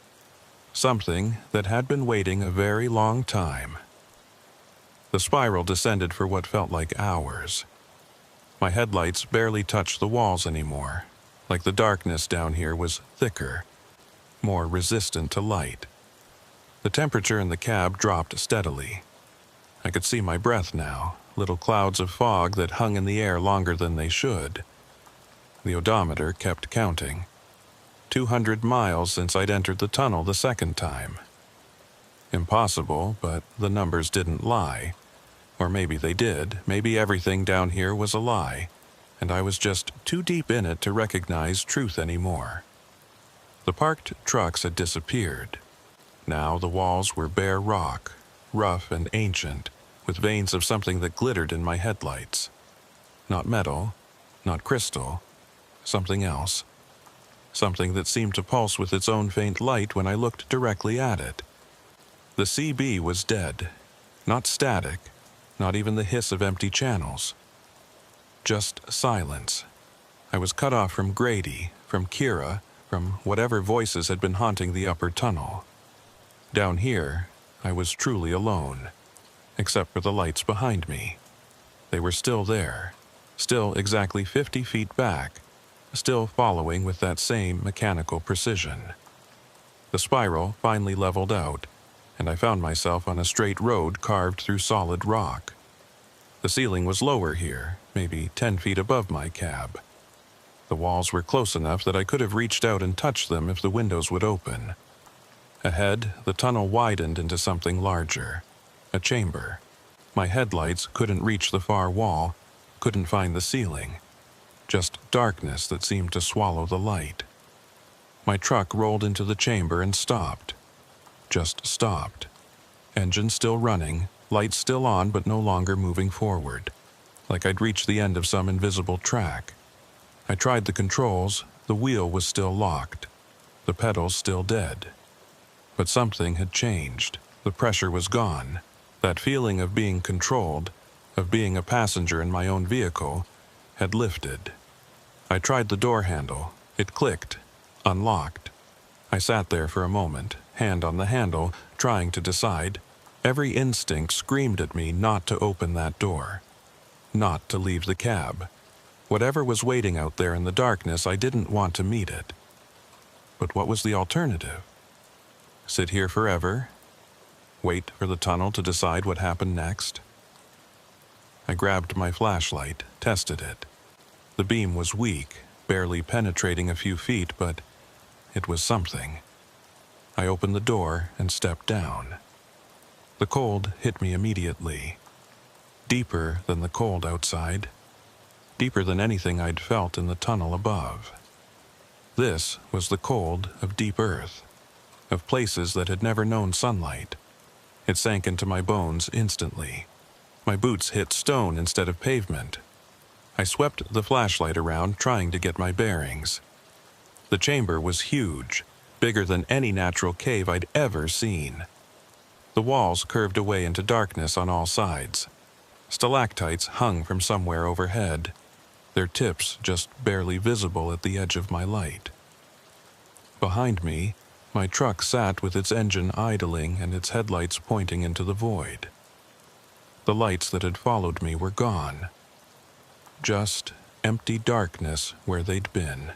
Something that had been waiting a very long time. The spiral descended for what felt like hours. My headlights barely touched the walls anymore, like the darkness down here was thicker, more resistant to light. The temperature in the cab dropped steadily. I could see my breath now, little clouds of fog that hung in the air longer than they should. The odometer kept counting. 200 miles since I'd entered the tunnel the second time. Impossible, but the numbers didn't lie. Or maybe they did. Maybe everything down here was a lie, and I was just too deep in it to recognize truth anymore. The parked trucks had disappeared. Now the walls were bare rock, rough and ancient, with veins of something that glittered in my headlights. Not metal, not crystal, something else. Something that seemed to pulse with its own faint light when I looked directly at it. The CB was dead. Not static, not even the hiss of empty channels. Just silence. I was cut off from Grady, from Kira, from whatever voices had been haunting the upper tunnel. Down here, I was truly alone, except for the lights behind me. They were still there, still exactly 50 feet back, still following with that same mechanical precision. The spiral finally leveled out, and I found myself on a straight road carved through solid rock. The ceiling was lower here, maybe 10 feet above my cab. The walls were close enough that I could have reached out and touched them if the windows would open. Ahead, the tunnel widened into something larger, a chamber. My headlights couldn't reach the far wall, couldn't find the ceiling. Just darkness that seemed to swallow the light. My truck rolled into the chamber and stopped. Just stopped. Engine still running, lights still on but no longer moving forward, like I'd reached the end of some invisible track. I tried the controls, the wheel was still locked, the pedals still dead. But something had changed. The pressure was gone. That feeling of being controlled, of being a passenger in my own vehicle, had lifted. I tried the door handle. It clicked, unlocked. I sat there for a moment, hand on the handle, trying to decide. Every instinct screamed at me not to open that door, not to leave the cab. Whatever was waiting out there in the darkness, I didn't want to meet it. But what was the alternative? Sit here forever? Wait for the tunnel to decide what happened next? I grabbed my flashlight, tested it. The beam was weak, barely penetrating a few feet, but it was something. I opened the door and stepped down. The cold hit me immediately. Deeper than the cold outside. Deeper than anything I'd felt in the tunnel above. This was the cold of deep earth, of places that had never known sunlight. It sank into my bones instantly. My boots hit stone instead of pavement. I swept the flashlight around, trying to get my bearings. The chamber was huge, bigger than any natural cave I'd ever seen. The walls curved away into darkness on all sides. Stalactites hung from somewhere overhead, their tips just barely visible at the edge of my light. Behind me, my truck sat with its engine idling and its headlights pointing into the void. The lights that had followed me were gone. Just empty darkness where they'd been.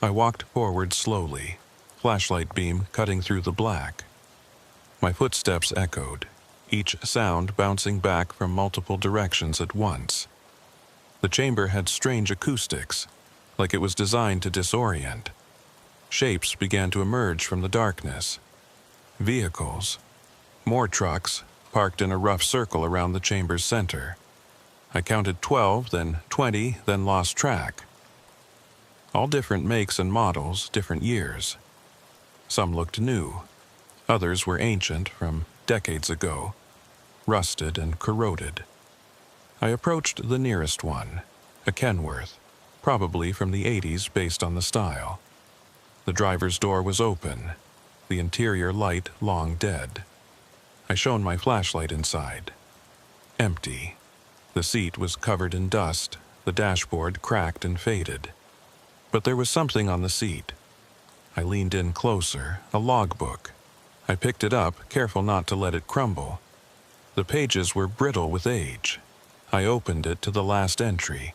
I walked forward slowly, flashlight beam cutting through the black. My footsteps echoed, each sound bouncing back from multiple directions at once. The chamber had strange acoustics, like it was designed to disorient. Shapes began to emerge from the darkness. Vehicles. More trucks, parked in a rough circle around the chamber's center. I counted 12, then 20, then lost track. All different makes and models, different years. Some looked new. Others were ancient, from decades ago, rusted and corroded. I approached the nearest one, a Kenworth, probably from the 80s based on the style. The driver's door was open, the interior light long dead. I shone my flashlight inside. Empty. The seat was covered in dust, the dashboard cracked and faded. But there was something on the seat. I leaned in closer, a logbook. I picked it up, careful not to let it crumble. The pages were brittle with age. I opened it to the last entry,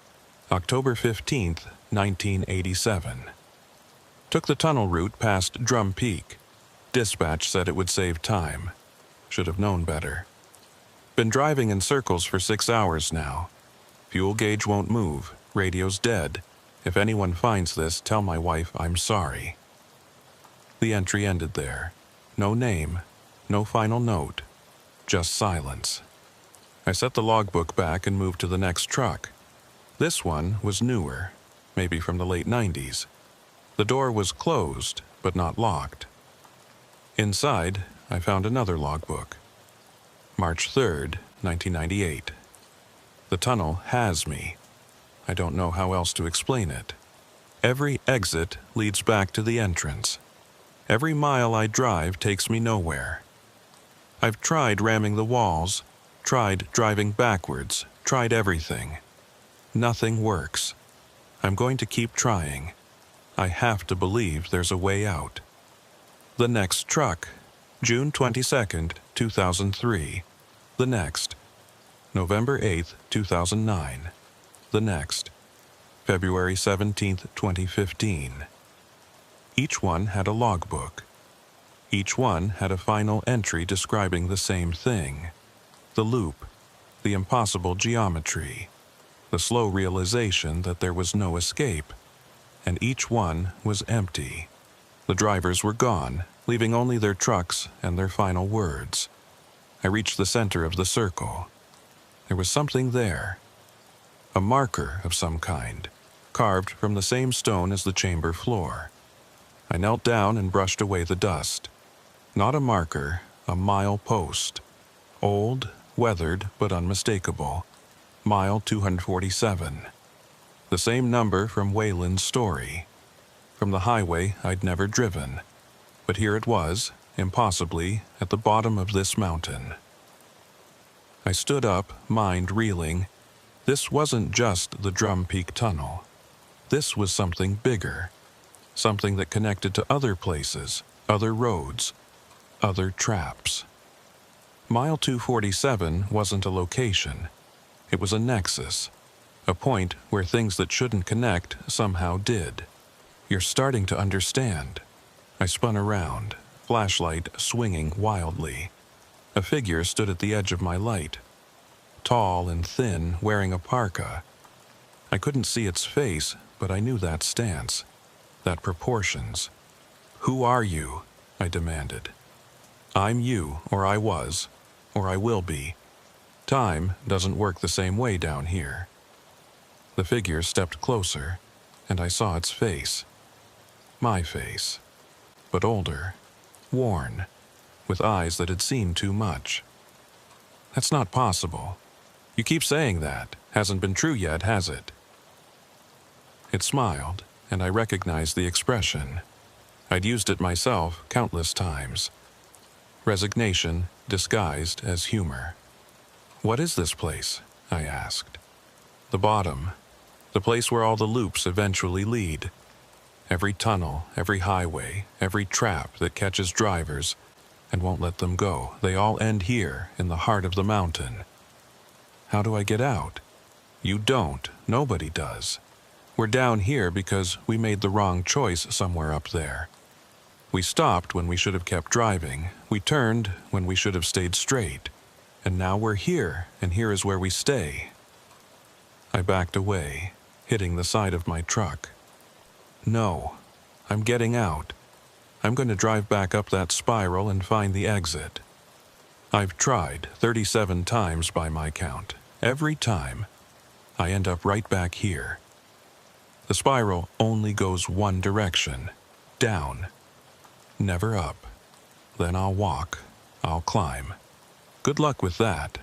October 15th, 1987. Took the tunnel route past Drum Peak. Dispatch said it would save time. Should have known better. Been driving in circles for 6 hours now. Fuel gauge won't move, radio's dead. If anyone finds this, tell my wife I'm sorry. The entry ended there. No name, no final note, just silence. I set the logbook back and moved to the next truck. This one was newer, maybe from the late 90s. The door was closed, but not locked. Inside, I found another logbook. March 3rd, 1998. The tunnel has me. I don't know how else to explain it. Every exit leads back to the entrance. Every mile I drive takes me nowhere. I've tried ramming the walls, tried driving backwards, tried everything. Nothing works. I'm going to keep trying. I have to believe there's a way out. The next truck, June 22nd, 2003. The next, November 8th, 2009. The next, February 17th, 2015. Each one had a logbook. Each one had a final entry describing the same thing. The loop, the impossible geometry, the slow realization that there was no escape, and each one was empty. The drivers were gone, leaving only their trucks and their final words. I reached the center of the circle. There was something there. A marker of some kind, carved from the same stone as the chamber floor. I knelt down and brushed away the dust. Not a marker, a mile post. Old, weathered, but unmistakable. Mile 247. The same number from Wayland's story. From the highway I'd never driven. But here it was, impossibly, at the bottom of this mountain. I stood up, mind reeling. This wasn't just the Drum Peak Tunnel. This was something bigger. Something that connected to other places, other roads, other traps. Mile 247 wasn't a location. It was a nexus, a point where things that shouldn't connect somehow did. You're starting to understand. I spun around, flashlight swinging wildly. A figure stood at the edge of my light. Tall and thin, wearing a parka. I couldn't see its face, but I knew that stance. That proportions. Who are you? I demanded. I'm you, or I was, or I will be. Time doesn't work the same way down here. The figure stepped closer, and I saw its face. My face. But older, worn, with eyes that had seen too much. That's not possible. You keep saying that. Hasn't been true yet, has it? It smiled, and I recognized the expression. I'd used it myself countless times. Resignation disguised as humor. What is this place? I asked. The bottom. The place where all the loops eventually lead. Every tunnel, every highway, every trap that catches drivers and won't let them go. They all end here, in the heart of the mountain. How do I get out? You don't. Nobody does. We're down here because we made the wrong choice somewhere up there. We stopped when we should have kept driving. We turned when we should have stayed straight. And now we're here, and here is where we stay. I backed away, hitting the side of my truck. No, I'm getting out. I'm going to drive back up that spiral and find the exit. I've tried 37 times by my count. Every time, I end up right back here. The spiral only goes one direction, down. Never up. Then I'll walk. I'll climb. Good luck with that.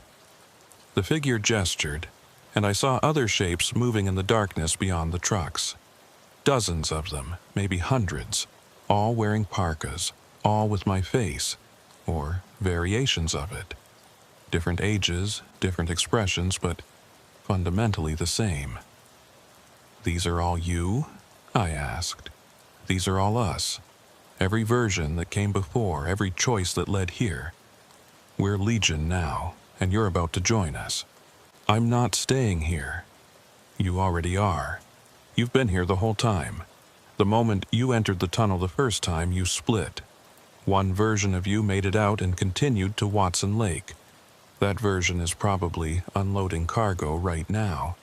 The figure gestured, and I saw other shapes moving in the darkness beyond the trucks. Dozens of them, maybe hundreds, all wearing parkas, all with my face, or variations of it. Different ages, different expressions, but fundamentally the same. These are all you? I asked. These are all us. Every version that came before, every choice that led here. We're Legion now, and you're about to join us. I'm not staying here. You already are. You've been here the whole time. The moment you entered the tunnel the first time, you split. One version of you made it out and continued to Watson Lake. That version is probably unloading cargo right now,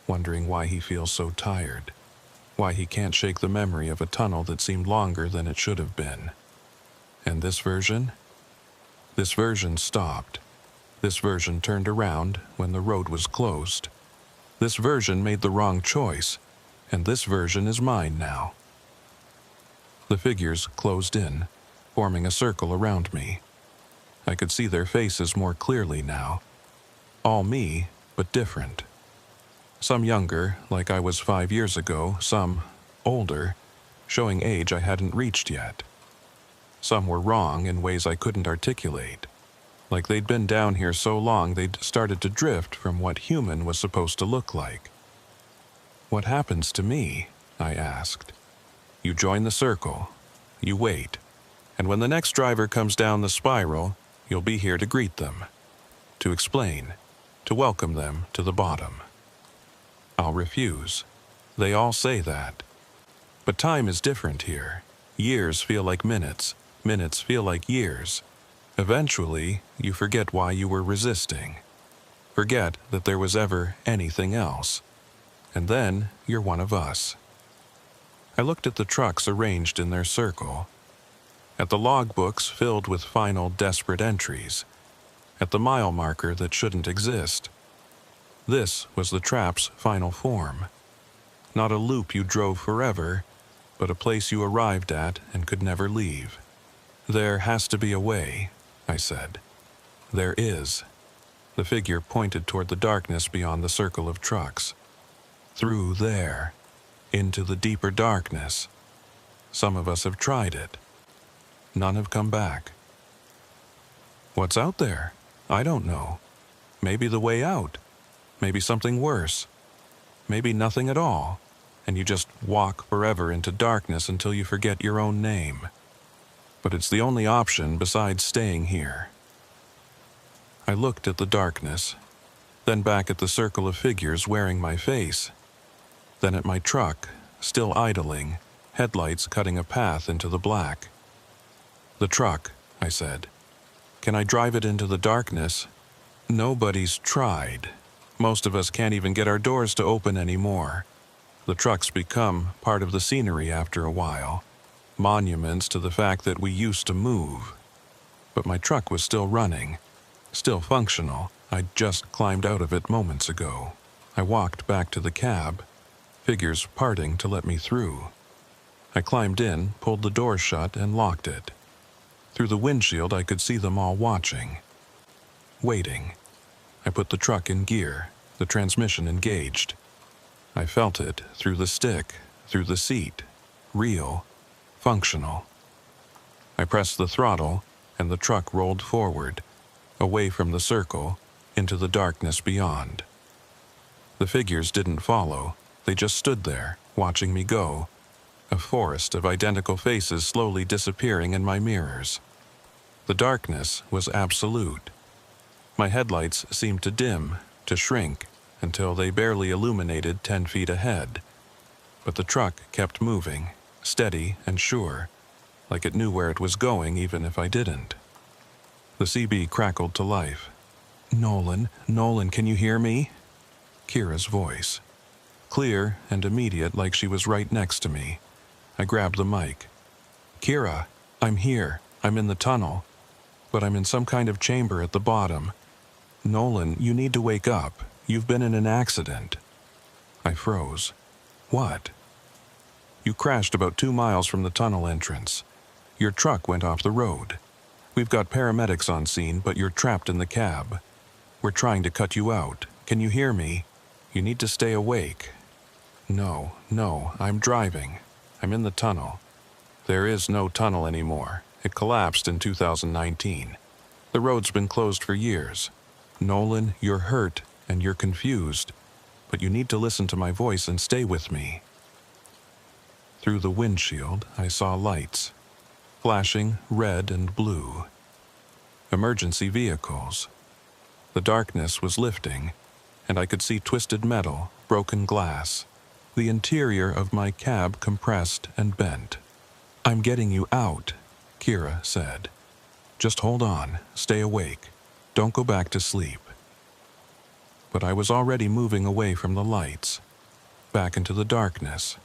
wondering why he feels so tired, why he can't shake the memory of a tunnel that seemed longer than it should have been. And this version? This version stopped. This version turned around when the road was closed. This version made the wrong choice, and this version is mine now. The figures closed in, forming a circle around me. I could see their faces more clearly now. All me, but different. Some younger, like I was 5 years ago, some older, showing age I hadn't reached yet. Some were wrong in ways I couldn't articulate, like they'd been down here so long they'd started to drift from what human was supposed to look like. What happens to me? I asked. You join the circle, you wait, and when the next driver comes down the spiral, you'll be here to greet them, to explain, to welcome them to the bottom. I'll refuse. They all say that. But time is different here. Years feel like minutes. Minutes feel like years. Eventually, you forget why you were resisting. Forget that there was ever anything else. And then, you're one of us. I looked at the trucks arranged in their circle. At the logbooks filled with final desperate entries. At the mile marker that shouldn't exist. This was the trap's final form. Not a loop you drove forever, but a place you arrived at and could never leave. There has to be a way, I said. There is. The figure pointed toward the darkness beyond the circle of trucks. Through there, into the deeper darkness. Some of us have tried it. None have come back. What's out there? I don't know. Maybe the way out. Maybe something worse. Maybe nothing at all, and you just walk forever into darkness until you forget your own name. But it's the only option besides staying here. I looked at the darkness, then back at the circle of figures wearing my face, then at my truck, still idling, headlights cutting a path into the black. The truck, I said. Can I drive it into the darkness? Nobody's tried. Most of us can't even get our doors to open anymore. The trucks become part of the scenery after a while, monuments to the fact that we used to move. But my truck was still running, still functional. I'd just climbed out of it moments ago. I walked back to the cab, figures parting to let me through. I climbed in, pulled the door shut, and locked it. Through the windshield, I could see them all watching. Waiting. I put the truck in gear, the transmission engaged. I felt it through the stick, through the seat. Real. Functional. I pressed the throttle, and the truck rolled forward, away from the circle, into the darkness beyond. The figures didn't follow. They just stood there, watching me go, a forest of identical faces slowly disappearing in my mirrors. The darkness was absolute. My headlights seemed to dim, to shrink, until they barely illuminated 10 feet ahead. But the truck kept moving, steady and sure, like it knew where it was going even if I didn't. The CB crackled to life. "Nolan, Nolan, can you hear me?" Kira's voice. Clear and immediate, like she was right next to me. I grabbed the mic. "Kira, I'm here. I'm in the tunnel. But I'm in some kind of chamber at the bottom. Nolan, you need to wake up. You've been in an accident." I froze. "What?" "You crashed about 2 miles from the tunnel entrance. Your truck went off the road. We've got paramedics on scene, but you're trapped in the cab. We're trying to cut you out. Can you hear me? You need to stay awake." No, I'm driving. I'm in the tunnel. There is no tunnel anymore. It collapsed in 2019. The road's been closed for years. Nolan, you're hurt and you're confused, but you need to listen to my voice and stay with me. Through the windshield, I saw lights, flashing red and blue. Emergency vehicles. The darkness was lifting, and I could see twisted metal, broken glass. The interior of my cab compressed and bent. "I'm getting you out," Kira said. "Just hold on, stay awake. Don't go back to sleep." But I was already moving away from the lights, back into the darkness,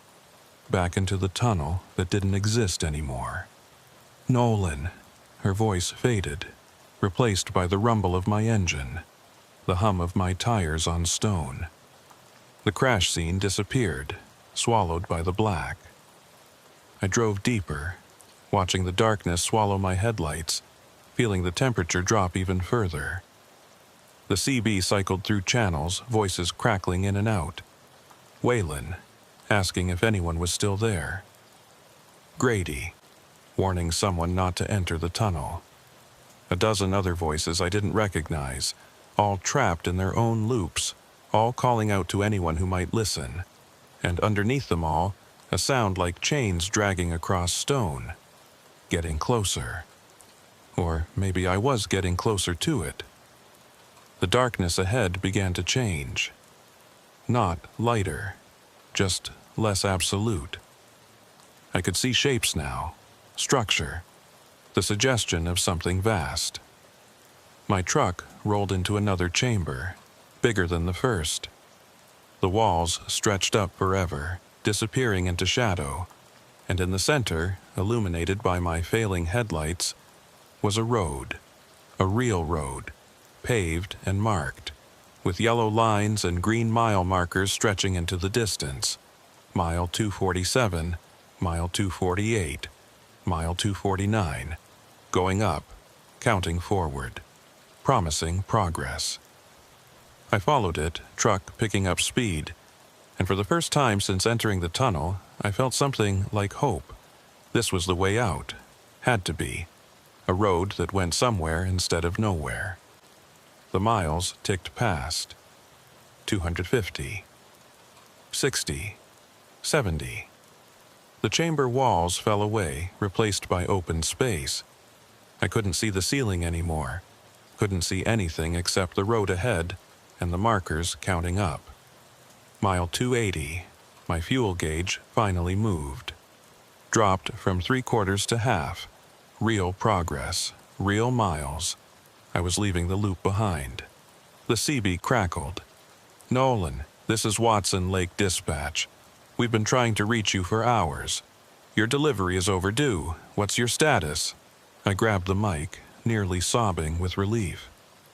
back into the tunnel that didn't exist anymore. "Nolan," her voice faded, replaced by the rumble of my engine, the hum of my tires on stone. The crash scene disappeared, swallowed by the black. I drove deeper, watching the darkness swallow my headlights, feeling the temperature drop even further. The CB cycled through channels, voices crackling in and out. Waylon, asking if anyone was still there. Grady, warning someone not to enter the tunnel. A dozen other voices I didn't recognize, all trapped in their own loops, all calling out to anyone who might listen. And underneath them all, a sound like chains dragging across stone. Getting closer. Or maybe I was getting closer to it. The darkness ahead began to change. Not lighter, just less absolute. I could see shapes now, structure, the suggestion of something vast. My truck rolled into another chamber, bigger than the first. The walls stretched up forever, disappearing into shadow, and in the center, illuminated by my failing headlights, was a road, a real road, paved and marked, with yellow lines and green mile markers stretching into the distance. Mile 247, mile 248, mile 249, going up, counting forward, promising progress. I followed it, truck picking up speed, and for the first time since entering the tunnel, I felt something like hope. This was the way out. Had to be. A road that went somewhere instead of nowhere. The miles ticked past. 250. 60. 70. The chamber walls fell away, replaced by open space. I couldn't see the ceiling anymore. Couldn't see anything except the road ahead and the markers counting up. Mile 280. My fuel gauge finally moved. Dropped from 3/4 to half. Real progress. Real miles. I was leaving the loop behind. The CB crackled. "Nolan, this is Watson Lake Dispatch. We've been trying to reach you for hours. Your delivery is overdue. What's your status?" I grabbed the mic, nearly sobbing with relief.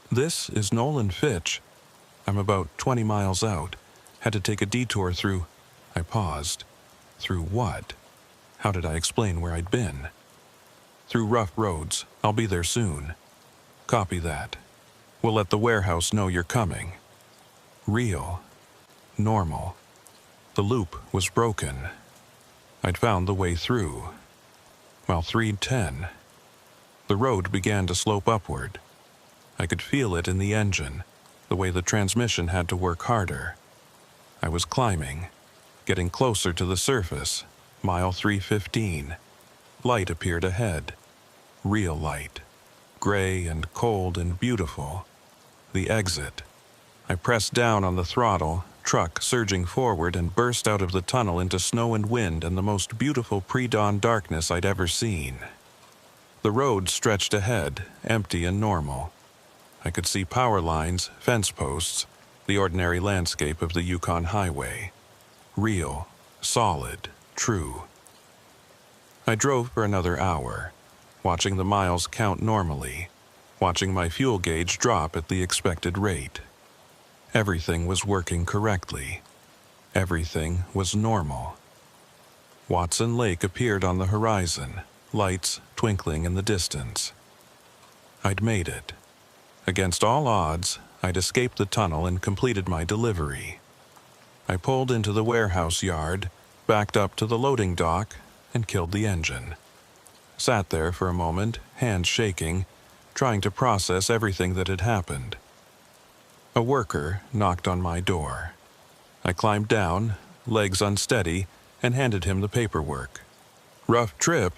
"This is Nolan Fitch. I'm about 20 miles out. Had to take a detour through..." I paused. Through what? How did I explain where I'd been? "Through rough roads. I'll be there soon." "Copy that. We'll let the warehouse know you're coming." Real. Normal. The loop was broken. I'd found the way through. Mile 310. The road began to slope upward. I could feel it in the engine, the way the transmission had to work harder. I was climbing, getting closer to the surface. Mile 315. Light appeared ahead. Real light. Gray and cold and beautiful. The exit. I pressed down on the throttle, truck surging forward and burst out of the tunnel into snow and wind and the most beautiful pre-dawn darkness I'd ever seen. The road stretched ahead, empty and normal. I could see power lines, fence posts, the ordinary landscape of the Yukon Highway. Real, solid, true. I drove for another hour, watching the miles count normally, watching my fuel gauge drop at the expected rate. Everything was working correctly. Everything was normal. Watson Lake appeared on the horizon, lights twinkling in the distance. I'd made it. Against all odds, I'd escaped the tunnel and completed my delivery. I pulled into the warehouse yard, backed up to the loading dock, and killed the engine. Sat there for a moment, hands shaking, trying to process everything that had happened. A worker knocked on my door. I climbed down, legs unsteady, and handed him the paperwork. "Rough trip?"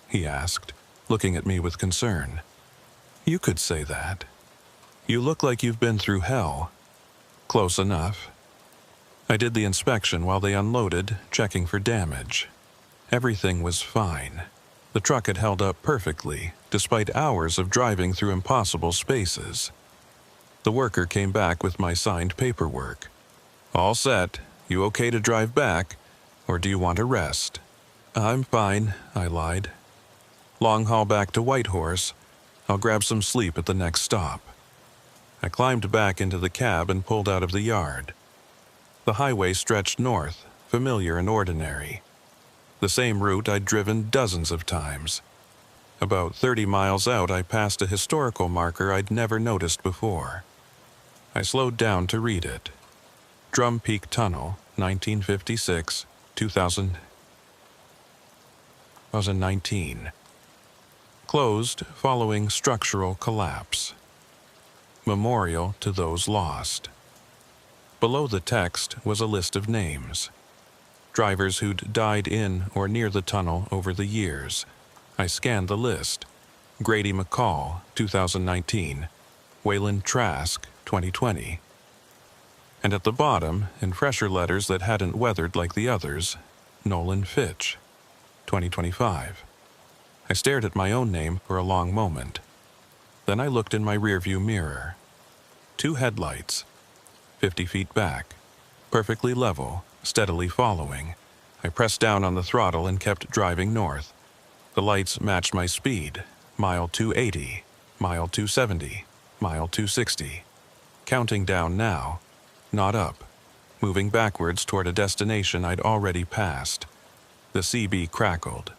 he asked, looking at me with concern. "You could say that. You look like you've been through hell." "Close enough." I did the inspection while they unloaded, checking for damage. Everything was fine. The truck had held up perfectly, despite hours of driving through impossible spaces. The worker came back with my signed paperwork. "All set. You okay to drive back, or do you want a rest?" "I'm fine," I lied. "Long haul back to Whitehorse. I'll grab some sleep at the next stop." I climbed back into the cab and pulled out of the yard. The highway stretched north, familiar and ordinary. The same route I'd driven dozens of times. About 30 miles out, I passed a historical marker I'd never noticed before. I slowed down to read it. Drum Peak Tunnel, 1956, 2019. Closed following structural collapse. Memorial to those lost. Below the text was a list of names. Drivers who'd died in or near the tunnel over the years. I scanned the list. Grady McCall, 2019. Waylon Trask, 2020. And at the bottom, in fresher letters that hadn't weathered like the others, Nolan Fitch, 2025. I stared at my own name for a long moment. Then I looked in my rearview mirror. 2 headlights, 50 feet back, perfectly level, steadily following. I pressed down on the throttle and kept driving north. The lights matched my speed, mile 280, mile 270, mile 260. Counting down now, not up, moving backwards toward a destination I'd already passed. The CB crackled.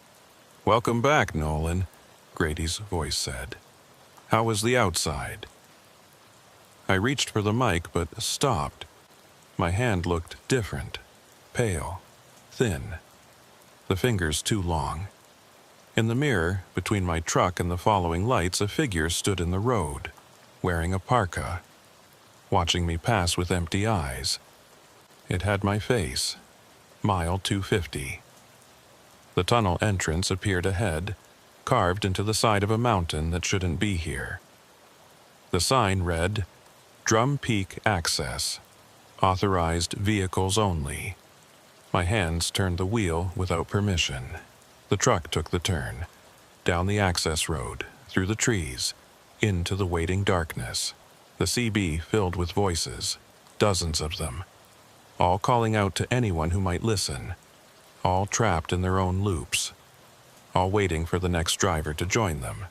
"Welcome back, Nolan," Grady's voice said. "How was the outside?" I reached for the mic but stopped. My hand looked different, pale, thin, the fingers too long. In the mirror, between my truck and the following lights, a figure stood in the road, wearing a parka, watching me pass with empty eyes. It had my face. Mile 250. The tunnel entrance appeared ahead, carved into the side of a mountain that shouldn't be here. The sign read, "Drum Peak Access. Authorized vehicles only." My hands turned the wheel without permission. The truck took the turn, down the access road, through the trees, into the waiting darkness. The CB filled with voices, dozens of them, all calling out to anyone who might listen, all trapped in their own loops, all waiting for the next driver to join them.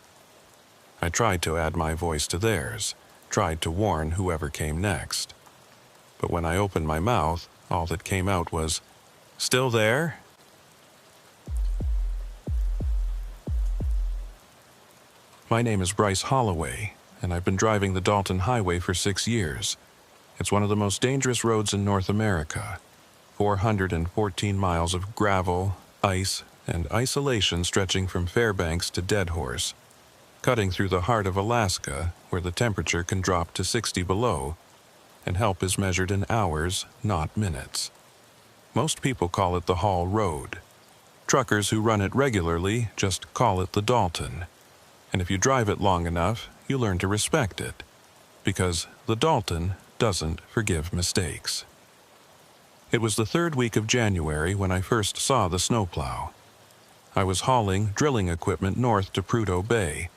I tried to add my voice to theirs, tried to warn whoever came next. But when I opened my mouth, all that came out was, "Still there?" My name is Bryce Holloway, and I've been driving the Dalton Highway for 6 years. It's one of the most dangerous roads in North America. 414 miles of gravel, ice, and isolation stretching from Fairbanks to Deadhorse, cutting through the heart of Alaska, where the temperature can drop to 60 below, and help is measured in hours, not minutes. Most people call it the Haul Road. Truckers who run it regularly just call it the Dalton. And if you drive it long enough, you learn to respect it, because the Dalton doesn't forgive mistakes. It was the third week of January when I first saw the snowplow. I was hauling drilling equipment north to Prudhoe Bay,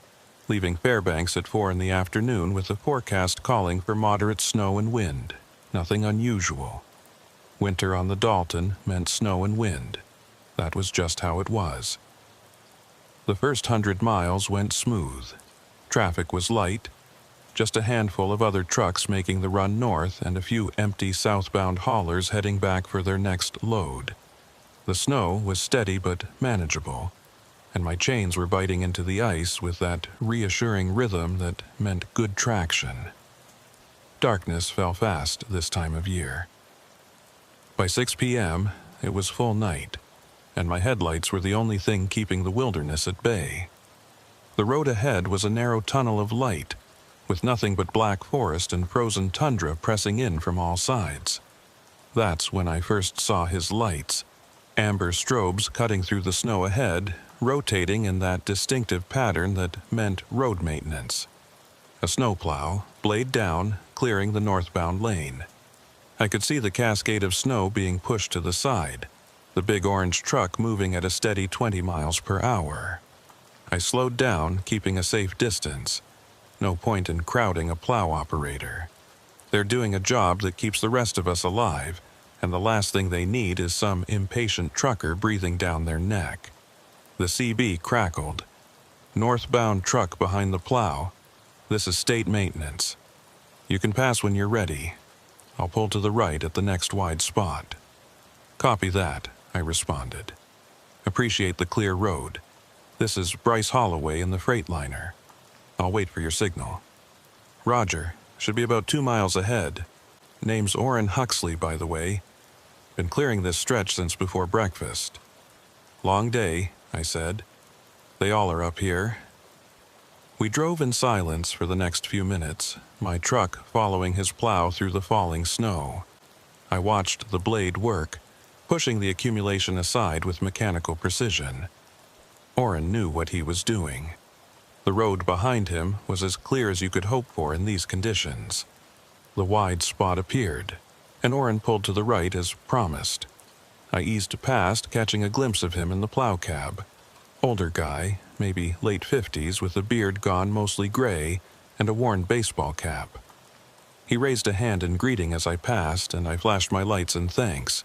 leaving Fairbanks at 4 in the afternoon with the forecast calling for moderate snow and wind. Nothing unusual. Winter on the Dalton meant snow and wind. That was just how it was. The first 100 miles went smooth. Traffic was light, just a handful of other trucks making the run north and a few empty southbound haulers heading back for their next load. The snow was steady but manageable, and my chains were biting into the ice with that reassuring rhythm that meant good traction. Darkness fell fast this time of year. By 6 p.m., it was full night, and my headlights were the only thing keeping the wilderness at bay. The road ahead was a narrow tunnel of light, with nothing but black forest and frozen tundra pressing in from all sides. That's when I first saw his lights, amber strobes cutting through the snow ahead, rotating in that distinctive pattern that meant road maintenance. A snowplow, blade down, clearing the northbound lane. I could see the cascade of snow being pushed to the side, the big orange truck moving at a steady 20 miles per hour. I slowed down, keeping a safe distance. No point in crowding a plow operator. They're doing a job that keeps the rest of us alive, and the last thing they need is some impatient trucker breathing down their neck. The CB crackled. Northbound truck behind the plow. This is state maintenance. You can pass when you're ready. I'll pull to the right at the next wide spot. Copy that, I responded. Appreciate the clear road. This is Bryce Holloway in the Freightliner. I'll wait for your signal. Roger. Should be about 2 miles ahead. Name's Orrin Huxley, by the way. Been clearing this stretch since before breakfast. Long day, I said. They all are up here. We drove in silence for the next few minutes, my truck following his plow through the falling snow. I watched the blade work, pushing the accumulation aside with mechanical precision. Orrin knew what he was doing. The road behind him was as clear as you could hope for in these conditions. The wide spot appeared, and Orrin pulled to the right as promised. I eased past, catching a glimpse of him in the plow cab. Older guy, maybe late 50s, with a beard gone mostly gray and a worn baseball cap. He raised a hand in greeting as I passed, and I flashed my lights in thanks.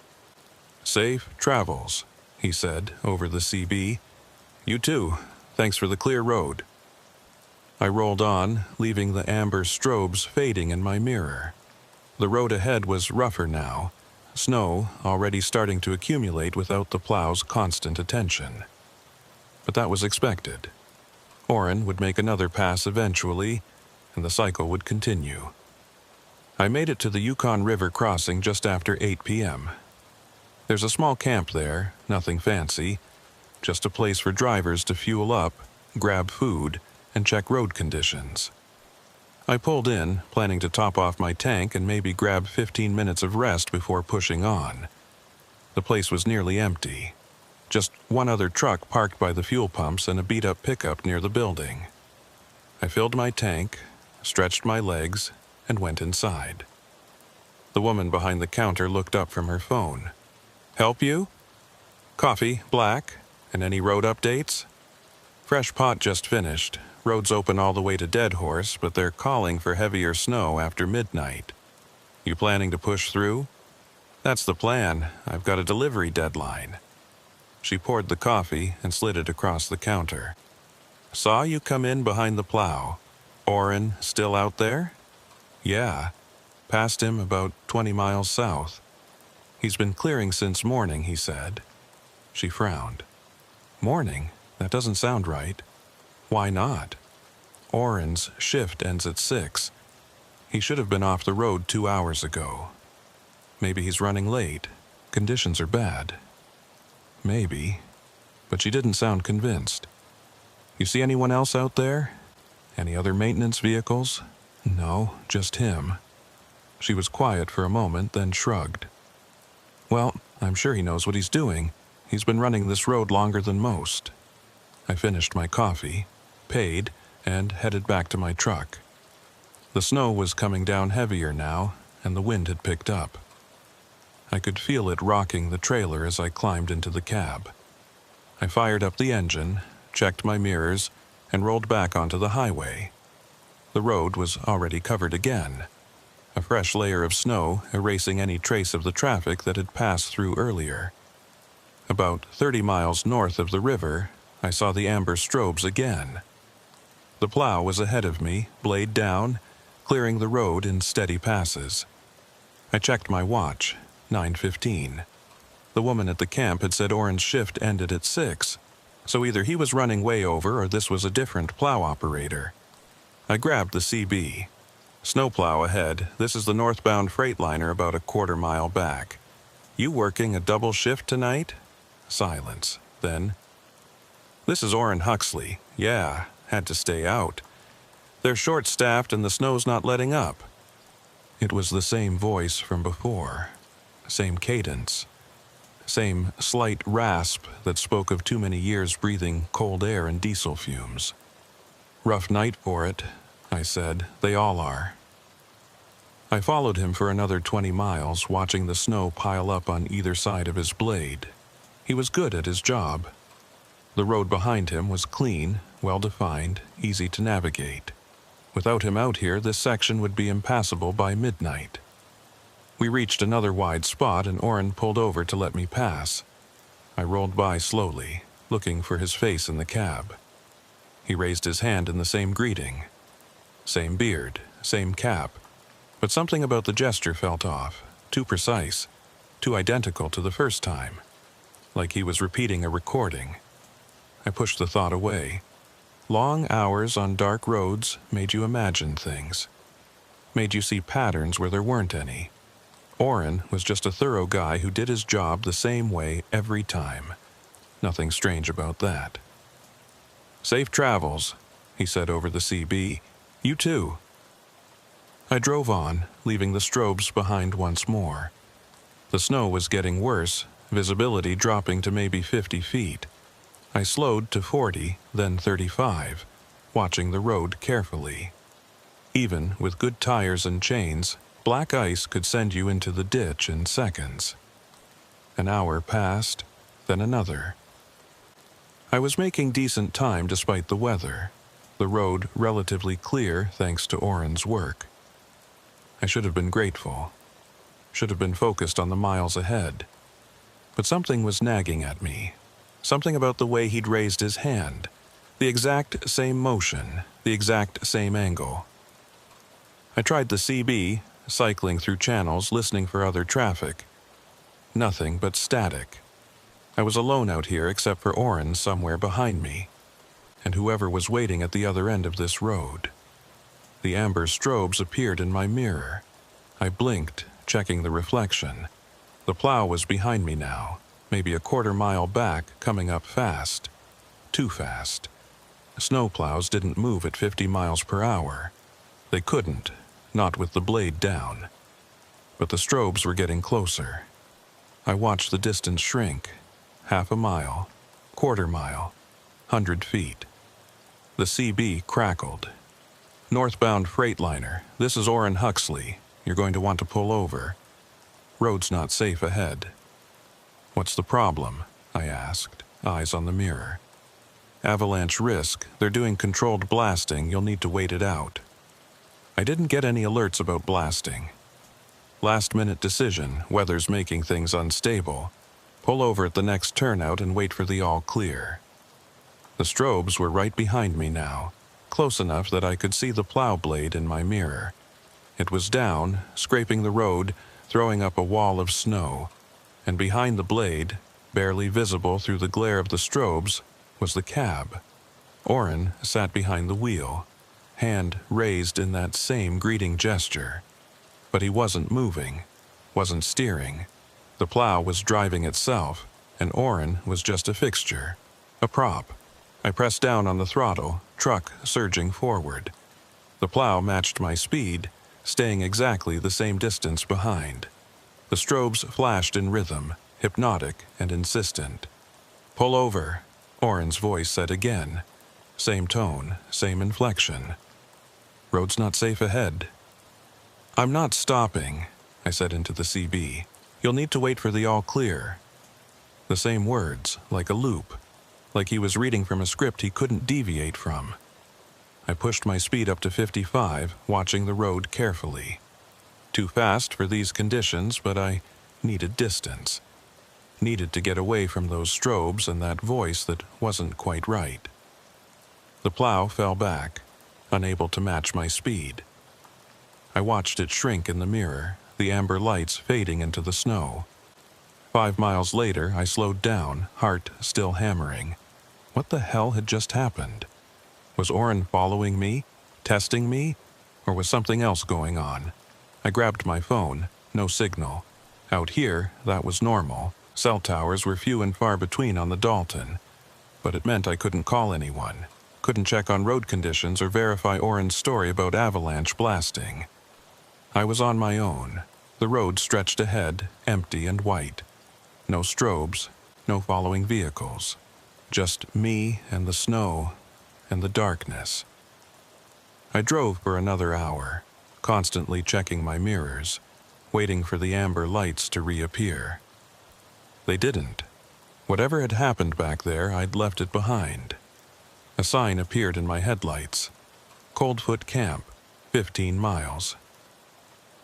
"Safe travels," he said over the CB. "You too. Thanks for the clear road." I rolled on, leaving the amber strobes fading in my mirror. The road ahead was rougher now, snow already starting to accumulate without the plow's constant attention. But that was expected. Orrin would make another pass eventually, and the cycle would continue. I made it to the Yukon River crossing just after 8 p.m. There's a small camp there, nothing fancy, just a place for drivers to fuel up, grab food, and check road conditions. I pulled in, planning to top off my tank and maybe grab 15 minutes of rest before pushing on. The place was nearly empty. Just one other truck parked by the fuel pumps and a beat-up pickup near the building. I filled my tank, stretched my legs, and went inside. The woman behind the counter looked up from her phone. "Help you?" "Coffee, black, and any road updates?" "Fresh pot just finished. Roads open all the way to Dead Horse, but they're calling for heavier snow after midnight. You planning to push through?" "That's the plan. I've got a delivery deadline." She poured the coffee and slid it across the counter. "Saw you come in behind the plow. Orrin still out there?" "Yeah. Passed him about 20 miles south. He's been clearing since morning," he said. She frowned. "Morning? That doesn't sound right." "Why not?" "Orrin's shift ends at 6. He should have been off the road 2 hours ago. Maybe he's running late. Conditions are bad." "Maybe." But she didn't sound convinced. "You see anyone else out there? Any other maintenance vehicles?" "No, just him." She was quiet for a moment, then shrugged. "Well, I'm sure he knows what he's doing. He's been running this road longer than most." I finished my coffee, paid, and headed back to my truck. The snow was coming down heavier now, and the wind had picked up. I could feel it rocking the trailer as I climbed into the cab. I fired up the engine, checked my mirrors, and rolled back onto the highway. The road was already covered again, a fresh layer of snow erasing any trace of the traffic that had passed through earlier. About 30 miles north of the river, I saw the amber strobes again. The plow was ahead of me, blade down, clearing the road in steady passes. I checked my watch, 9:15. The woman at the camp had said Oren's shift ended at 6, so either he was running way over or this was a different plow operator. I grabbed the CB. Snowplow ahead, this is the northbound Freightliner about a quarter mile back. You working a double shift tonight? Silence. Then, this is Oren Huxley. Yeah, had to stay out. They're short-staffed and the snow's not letting up. It was the same voice from before. Same cadence. Same slight rasp that spoke of too many years breathing cold air and diesel fumes. Rough night for it, I said. They all are. I followed him for another 20 miles, watching the snow pile up on either side of his blade. He was good at his job. The road behind him was clean, well-defined, easy to navigate. Without him out here, this section would be impassable by midnight. We reached another wide spot and Oren pulled over to let me pass. I rolled by slowly, looking for his face in the cab. He raised his hand in the same greeting. Same beard, same cap. But something about the gesture felt off, too precise, too identical to the first time. Like he was repeating a recording. I pushed the thought away. Long hours on dark roads made you imagine things. Made you see patterns where there weren't any. Oren was just a thorough guy who did his job the same way every time. Nothing strange about that. Safe travels, he said over the CB. You too. I drove on, leaving the strobes behind once more. The snow was getting worse, visibility dropping to maybe 50 feet. I slowed to 40, then 35, watching the road carefully. Even with good tires and chains, black ice could send you into the ditch in seconds. An hour passed, then another. I was making decent time despite the weather, the road relatively clear thanks to Oren's work. I should have been grateful. Should have been focused on the miles ahead. But something was nagging at me. Something about the way he'd raised his hand. The exact same motion, the exact same angle. I tried the CB, cycling through channels, listening for other traffic. Nothing but static. I was alone out here except for Oren somewhere behind me, and whoever was waiting at the other end of this road. The amber strobes appeared in my mirror. I blinked, checking the reflection. The plow was behind me now, maybe a quarter mile back, coming up fast. Too fast. Snow plows didn't move at 50 miles per hour. They couldn't, not with the blade down. But the strobes were getting closer. I watched the distance shrink. Half a mile, quarter mile, 100 feet. The CB crackled. Northbound Freightliner, this is Oren Huxley. You're going to want to pull over. Road's not safe ahead. What's the problem? I asked, eyes on the mirror. Avalanche risk. They're doing controlled blasting. You'll need to wait it out. I didn't get any alerts about blasting. Last-minute decision. Weather's making things unstable. Pull over at the next turnout and wait for the all-clear. The strobes were right behind me now, close enough that I could see the plow blade in my mirror. It was down, scraping the road, throwing up a wall of snow, and behind the blade, barely visible through the glare of the strobes, was the cab. Oren sat behind the wheel, hand raised in that same greeting gesture. But he wasn't moving, wasn't steering. The plow was driving itself, and Oren was just a fixture, a prop. I pressed down on the throttle, truck surging forward. The plow matched my speed, staying exactly the same distance behind. The strobes flashed in rhythm, hypnotic and insistent. Pull over, Oren's voice said again. Same tone, same inflection. Road's not safe ahead. I'm not stopping, I said into the CB. You'll need to wait for the all clear." The same words, like a loop, like he was reading from a script he couldn't deviate from. I pushed my speed up to 55, watching the road carefully. Too fast for these conditions, but I needed distance. Needed to get away from those strobes and that voice that wasn't quite right. The plow fell back, unable to match my speed. I watched it shrink in the mirror, the amber lights fading into the snow. 5 miles later, I slowed down, heart still hammering. What the hell had just happened? Was Oren following me, testing me, or was something else going on? I grabbed my phone, no signal. Out here, that was normal. Cell towers were few and far between on the Dalton. But it meant I couldn't call anyone. Couldn't check on road conditions or verify Oren's story about avalanche blasting. I was on my own. The road stretched ahead, empty and white. No strobes, no following vehicles. Just me and the snow and the darkness. I drove for another hour, constantly checking my mirrors, waiting for the amber lights to reappear. They didn't. Whatever had happened back there, I'd left it behind. A sign appeared in my headlights. Coldfoot Camp, 15 miles.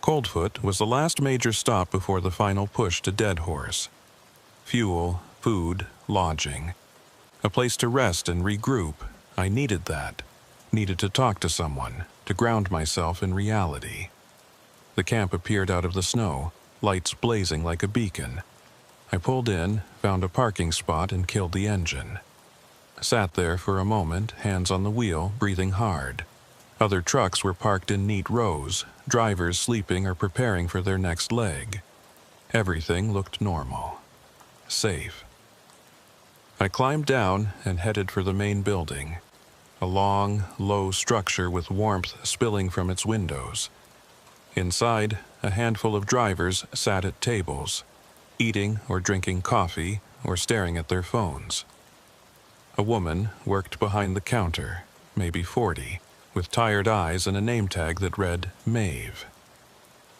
Coldfoot was the last major stop before the final push to Dead Horse. Fuel, food, lodging. A place to rest and regroup. I needed that. Needed to talk to someone, to ground myself in reality. The camp appeared out of the snow, lights blazing like a beacon. I pulled in, found a parking spot, and killed the engine. Sat there for a moment, hands on the wheel, breathing hard. Other trucks were parked in neat rows, drivers sleeping or preparing for their next leg. Everything looked normal. Safe. I climbed down and headed for the main building. A long, low structure with warmth spilling from its windows. Inside, a handful of drivers sat at tables, eating or drinking coffee or staring at their phones. A woman worked behind the counter, maybe 40, with tired eyes and a name tag that read Maeve.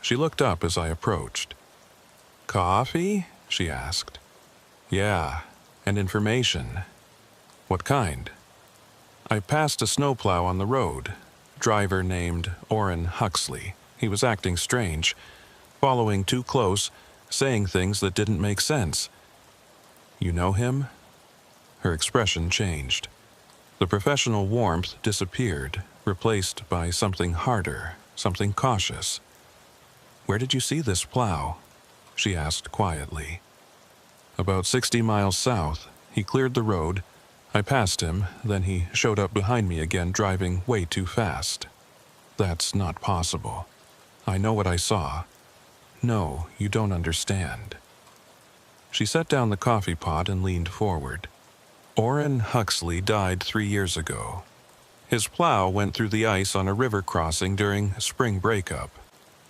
She looked up as I approached. "Coffee?" she asked. "Yeah, and information." "What kind?" I passed a snowplow on the road, driver named Oren Huxley. He was acting strange, following too close, saying things that didn't make sense. "You know him?" Her expression changed. The professional warmth disappeared, replaced by something harder, something cautious. "Where did you see this plow?" she asked quietly. "About 60 miles south. He cleared the road. I passed him, then he showed up behind me again, driving way too fast." "That's not possible. I know what I saw." "No, you don't understand." She set down the coffee pot and leaned forward. Oren Huxley died 3 years ago. His plow went through the ice on a river crossing during spring breakup.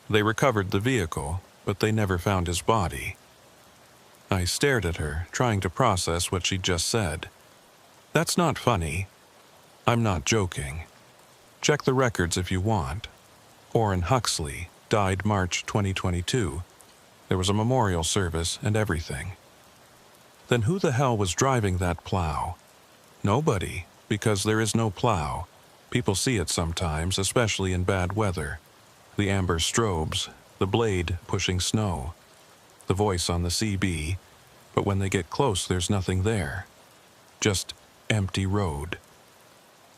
They recovered the vehicle, but they never found his body. I stared at her, trying to process what she'd just said. "That's not funny. I'm not joking. Check the records if you want. Oren Huxley died March 2022. There was a memorial service and everything." "Then who the hell was driving that plow?" "Nobody, because there is no plow. People see it sometimes, especially in bad weather. The amber strobes, the blade pushing snow, the voice on the CB, but when they get close there's nothing there. Just empty road."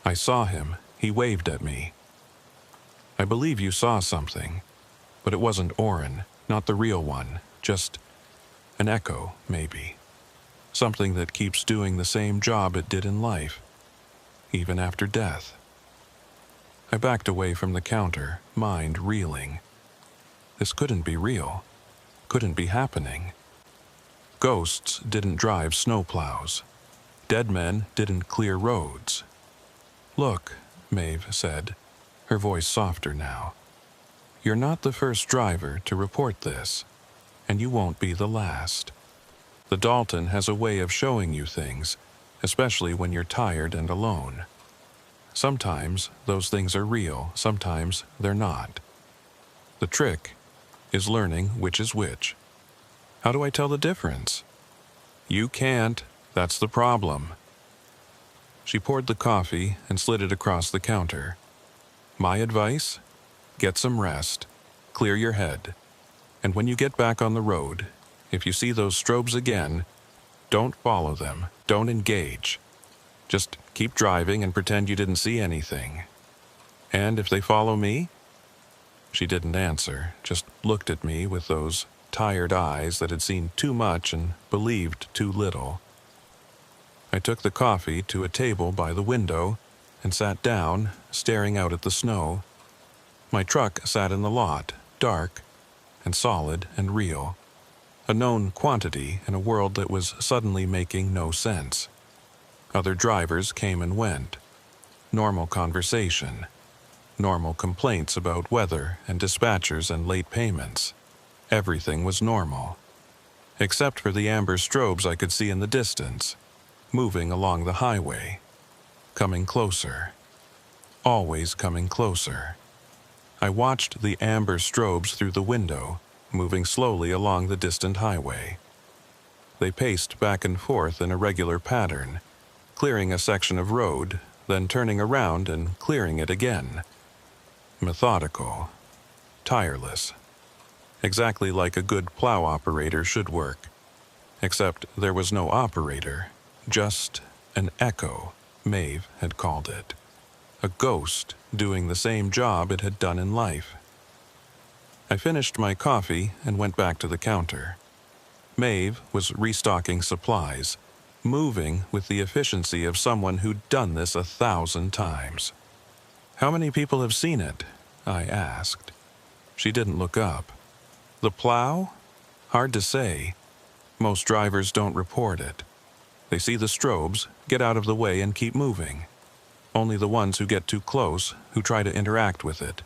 "I saw him. He waved at me." "I believe you saw something, but it wasn't Oren, not the real one, just an echo, maybe. Something that keeps doing the same job it did in life, even after death." I backed away from the counter, mind reeling. This couldn't be real. Couldn't be happening. Ghosts didn't drive snowplows. Dead men didn't clear roads. "Look," Maeve said, her voice softer now. "You're not the first driver to report this, and you won't be the last. The Dalton has a way of showing you things, especially when you're tired and alone. Sometimes those things are real, sometimes they're not. The trick is learning which is which." How do I tell the difference? You can't. That's the problem. She poured the coffee and slid it across the counter. My advice? Get some rest. Clear your head. And when you get back on the road, if you see those strobes again, don't follow them. Don't engage. Just keep driving and pretend you didn't see anything. And if they follow me? She didn't answer, just looked at me with those tired eyes that had seen too much and believed too little. I took the coffee to a table by the window and sat down, staring out at the snow. My truck sat in the lot, dark and solid and real. A known quantity in a world that was suddenly making no sense. Other drivers came and went. Normal conversation. Normal complaints about weather and dispatchers and late payments. Everything was normal. Except for the amber strobes I could see in the distance, moving along the highway. Coming closer. Always coming closer. I watched the amber strobes through the window, moving slowly along the distant highway. They paced back and forth in a regular pattern, clearing a section of road, then turning around and clearing it again. Methodical. Tireless. Exactly like a good plow operator should work. Except there was no operator, just an echo, Maeve had called it. A ghost doing the same job it had done in life. I finished my coffee and went back to the counter. Maeve was restocking supplies, moving with the efficiency of someone who'd done this 1,000 times. How many people have seen it? I asked. She didn't look up. The plow? Hard to say. Most drivers don't report it. They see the strobes, get out of the way and keep moving. Only the ones who get too close, who try to interact with it.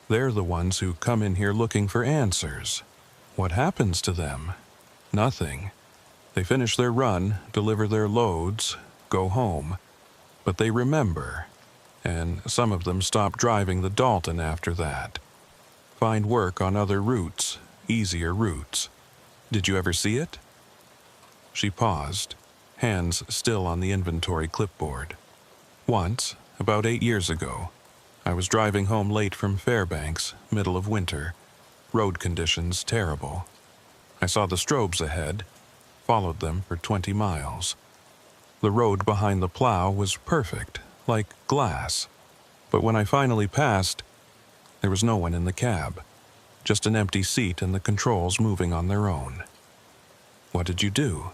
They're the ones who come in here looking for answers. What happens to them? Nothing. They finish their run, deliver their loads, go home. But they remember. And some of them stop driving the Dalton after that. Find work on other routes, easier routes. Did you ever see it? She paused, hands still on the inventory clipboard. Once, about 8 years ago, I was driving home late from Fairbanks, middle of winter. Road conditions terrible. I saw the strobes ahead, followed them for 20 miles. The road behind the plow was perfect, like glass. But when I finally passed, there was no one in the cab, just an empty seat and the controls moving on their own. What did you do?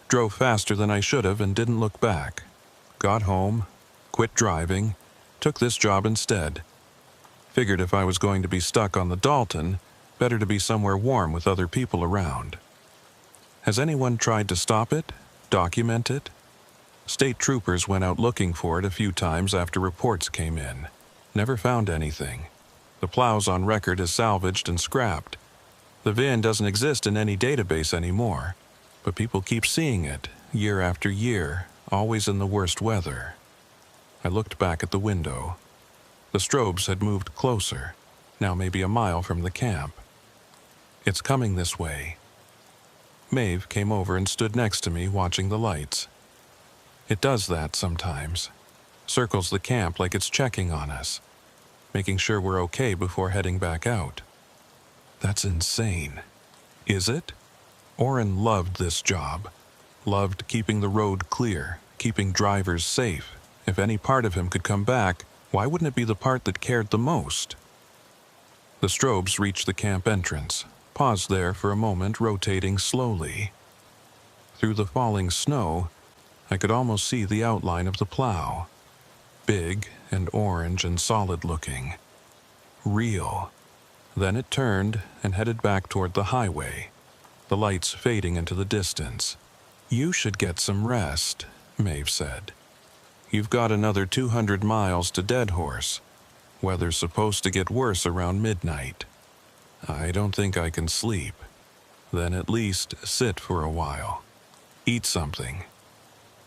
Drove faster than I should have and didn't look back. Got home, quit driving, took this job instead. Figured if I was going to be stuck on the Dalton, better to be somewhere warm with other people around. Has anyone tried to stop it? Document it? State troopers went out looking for it a few times after reports came in. Never found anything. The plow's on record as salvaged and scrapped. The VIN doesn't exist in any database anymore, but people keep seeing it, year after year, always in the worst weather. I looked back at the window. The strobes had moved closer, now maybe a mile from the camp. It's coming this way. Maeve came over and stood next to me watching the lights. It does that sometimes. Circles the camp like it's checking on us, making sure we're okay before heading back out. That's insane. Is it? Orrin loved this job. Loved keeping the road clear, keeping drivers safe. If any part of him could come back, why wouldn't it be the part that cared the most? The strobes reached the camp entrance, paused there for a moment, rotating slowly. Through the falling snow, I could almost see the outline of the plow. Big and orange and solid looking. Real. Then it turned and headed back toward the highway, the lights fading into the distance. You should get some rest, Maeve said. You've got another 200 miles to Deadhorse. Weather's supposed to get worse around midnight. I don't think I can sleep. Then at least sit for a while. Eat something.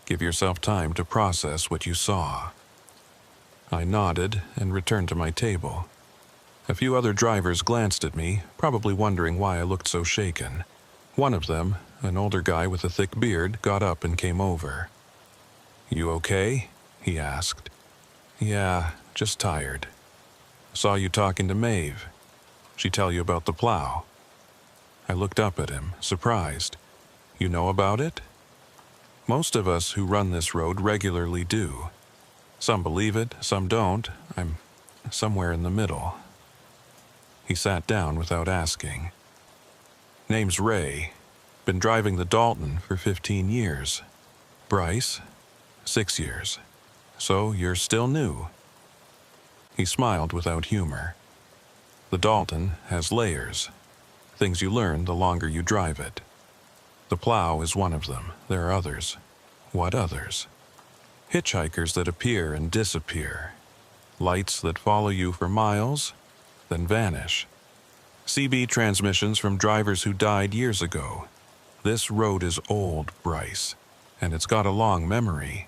Give yourself time to process what you saw. I nodded and returned to my table. A few other drivers glanced at me, probably wondering why I looked so shaken. One of them, an older guy with a thick beard, got up and came over. "You okay?" he asked. "Yeah, just tired. Saw you talking to Maeve. She tell you about the plow?" I looked up at him, surprised. "You know about it?" Most of us who run this road regularly do. Some believe it, some don't. I'm somewhere in the middle. He sat down without asking. "Name's Ray. Been driving the Dalton for 15 years. Bryce? 6 years. So you're still new." He smiled without humor. The Dalton has layers. Things you learn the longer you drive it. The plow is one of them. There are others. What others? Hitchhikers that appear and disappear. Lights that follow you for miles, then vanish. CB transmissions from drivers who died years ago. This road is old, Bryce, and it's got a long memory.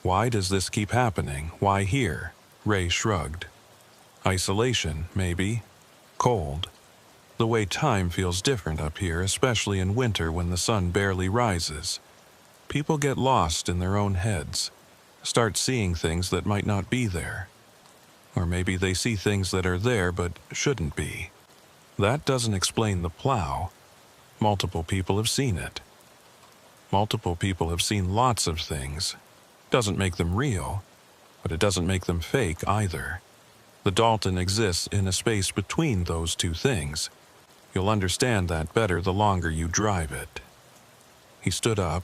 Why does this keep happening? Why here? Ray shrugged. Isolation, maybe. Cold. The way time feels different up here, especially in winter when the sun barely rises. People get lost in their own heads, start seeing things that might not be there. Or maybe they see things that are there but shouldn't be. That doesn't explain the plow. Multiple people have seen it. Multiple people have seen lots of things. Doesn't make them real, but it doesn't make them fake either. The Dalton exists in a space between those two things. You'll understand that better the longer you drive it. He stood up,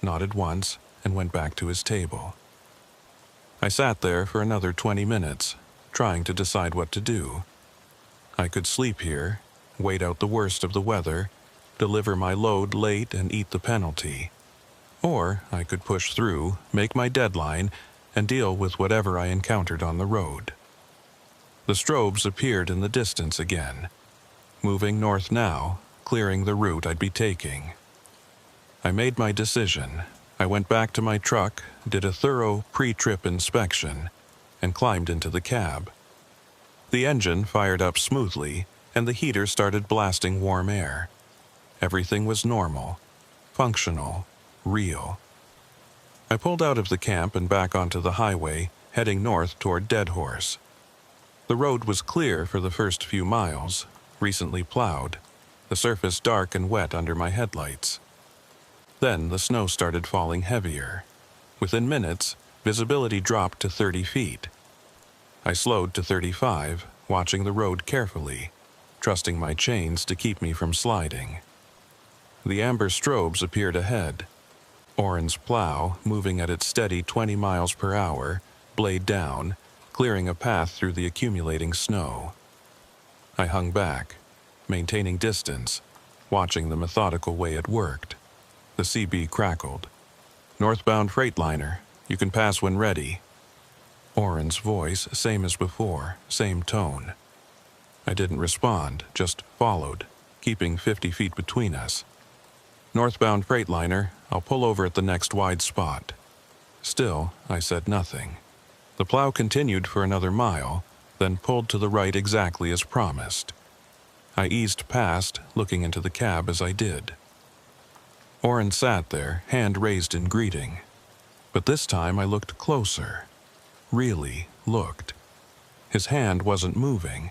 nodded once, and went back to his table. I sat there for another 20 minutes, trying to decide what to do. I could sleep here, wait out the worst of the weather, deliver my load late and eat the penalty. Or I could push through, make my deadline, and deal with whatever I encountered on the road. The strobes appeared in the distance again, moving north now, clearing the route I'd be taking. I made my decision. I went back to my truck, did a thorough pre-trip inspection, and climbed into the cab. The engine fired up smoothly, and the heater started blasting warm air. Everything was normal, functional, real. I pulled out of the camp and back onto the highway, heading north toward Dead Horse. The road was clear for the first few miles, recently plowed, the surface dark and wet under my headlights. Then the snow started falling heavier. Within minutes, visibility dropped to 30 feet. I slowed to 35, watching the road carefully, trusting my chains to keep me from sliding. The amber strobes appeared ahead. Oren's plow, moving at its steady 20 miles per hour, blade down, clearing a path through the accumulating snow. I hung back, maintaining distance, watching the methodical way it worked. The CB crackled. "Northbound freightliner. You can pass when ready." Oren's voice, same as before, same tone. I didn't respond, just followed, keeping 50 feet between us. "Northbound freightliner. I'll pull over at the next wide spot." Still, I said nothing. The plow continued for another mile, then pulled to the right exactly as promised. I eased past, looking into the cab as I did. Oren sat there, hand raised in greeting. But this time I looked closer. Really looked. His hand wasn't moving.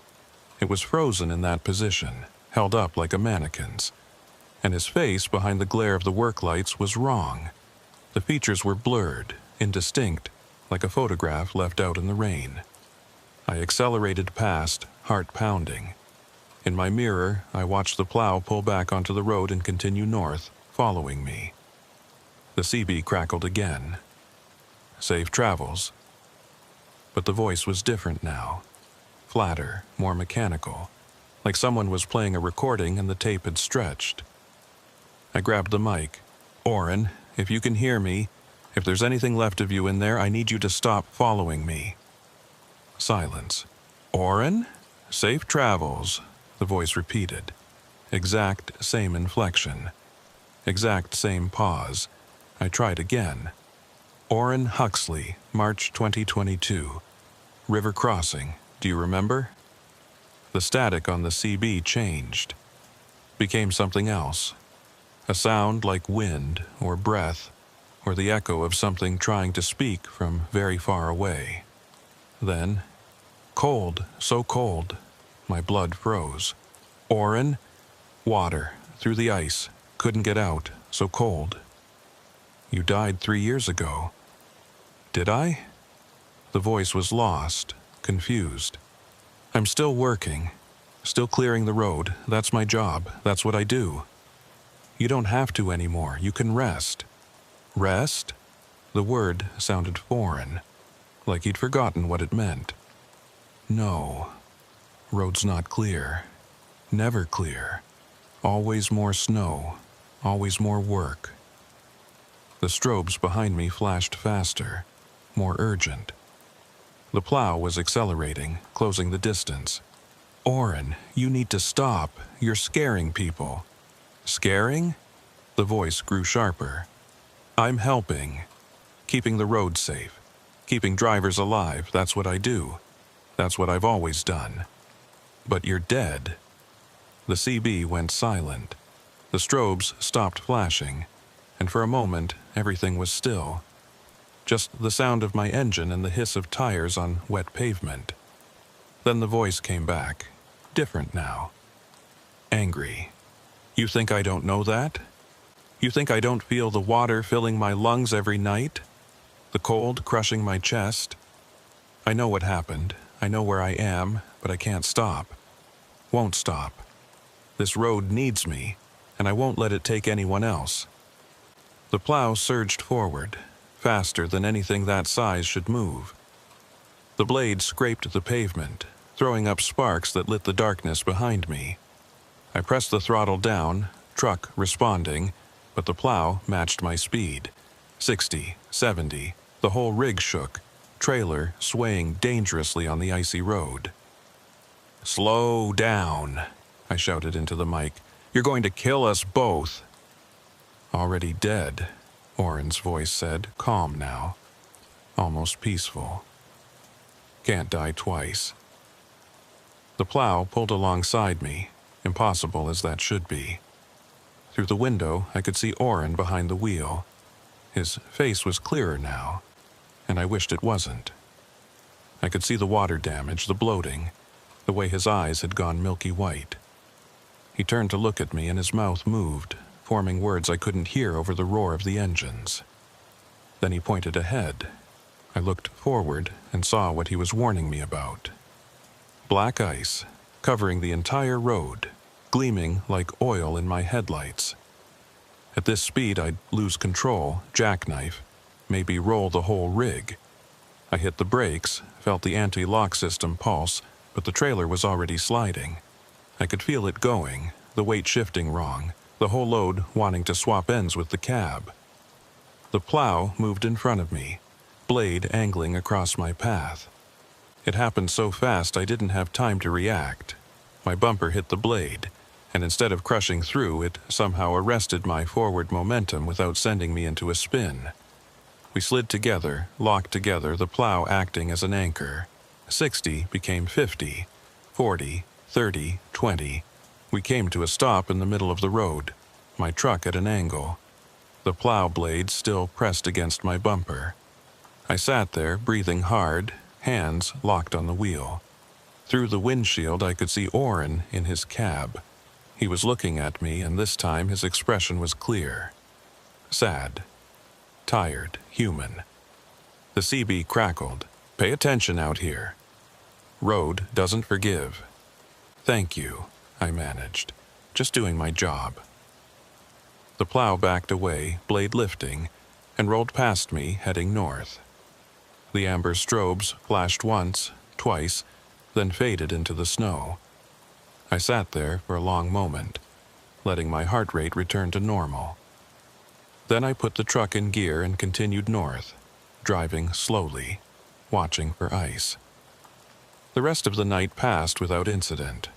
It was frozen in that position, held up like a mannequin's. And his face behind the glare of the work lights was wrong. The features were blurred, indistinct, like a photograph left out in the rain. I accelerated past, heart pounding. In my mirror, I watched the plow pull back onto the road and continue north, following me. The CB crackled again. "Safe travels." But the voice was different now. Flatter, more mechanical, like someone was playing a recording and the tape had stretched. I grabbed the mic. "Oren, if you can hear me, if there's anything left of you in there, I need you to stop following me." Silence. "Oren? Safe travels," the voice repeated. Exact same inflection. Exact same pause. I tried again. "Oren Huxley, March 2022. River crossing. Do you remember?" The static on the CB changed. Became something else. A sound like wind or breath, or the echo of something trying to speak from very far away. Then, cold, so cold, my blood froze. Oren, water, through the ice, couldn't get out, so cold. You died 3 years ago. Did I? The voice was lost, confused. I'm still working, still clearing the road. That's my job. That's what I do. You don't have to anymore. You can rest. Rest? The word sounded foreign, like he'd forgotten what it meant. No. Road's not clear. Never clear. Always more snow. Always more work. The strobes behind me flashed faster, more urgent. The plow was accelerating, closing the distance. Oren, you need to stop. You're scaring people. Scaring? The voice grew sharper. I'm helping. Keeping the road safe. Keeping drivers alive. That's what I do. That's what I've always done. But you're dead. The CB went silent. The strobes stopped flashing, and for a moment, everything was still. Just the sound of my engine and the hiss of tires on wet pavement. Then the voice came back, different now. Angry. You think I don't know that? You think I don't feel the water filling my lungs every night? The cold crushing my chest? I know what happened. I know where I am, but I can't stop. Won't stop. This road needs me, and I won't let it take anyone else. The plow surged forward, faster than anything that size should move. The blade scraped the pavement, throwing up sparks that lit the darkness behind me. I pressed the throttle down, truck responding, but the plow matched my speed. 60, 70, the whole rig shook, trailer swaying dangerously on the icy road. Slow down, I shouted into the mic. You're going to kill us both. Already dead, Oren's voice said, calm now, almost peaceful. Can't die twice. The plow pulled alongside me, impossible as that should be. Through the window, I could see Oren behind the wheel. His face was clearer now, and I wished it wasn't. I could see the water damage, the bloating, the way his eyes had gone milky white. He turned to look at me, and his mouth moved, forming words I couldn't hear over the roar of the engines. Then he pointed ahead. I looked forward and saw what he was warning me about. Black ice, covering the entire road, gleaming like oil in my headlights. At this speed, I'd lose control, jackknife, maybe roll the whole rig. I hit the brakes, felt the anti-lock system pulse, but the trailer was already sliding. I could feel it going, the weight shifting wrong, the whole load wanting to swap ends with the cab. The plow moved in front of me, blade angling across my path. It happened so fast I didn't have time to react. My bumper hit the blade, and instead of crushing through, it somehow arrested my forward momentum without sending me into a spin. We slid together, locked together, the plow acting as an anchor. 60 became 50, 40, 30, 20. We came to a stop in the middle of the road, my truck at an angle. The plow blade still pressed against my bumper. I sat there, breathing hard, hands locked on the wheel. Through the windshield, I could see Oren in his cab. He was looking at me, and this time his expression was clear. Sad. Tired. Human. The CB crackled. Pay attention out here. Road doesn't forgive. Thank you, I managed. Just doing my job. The plow backed away, blade lifting, and rolled past me, heading north. The amber strobes flashed once, twice, then faded into the snow. I sat there for a long moment, letting my heart rate return to normal. Then I put the truck in gear and continued north, driving slowly, watching for ice. The rest of the night passed without incident.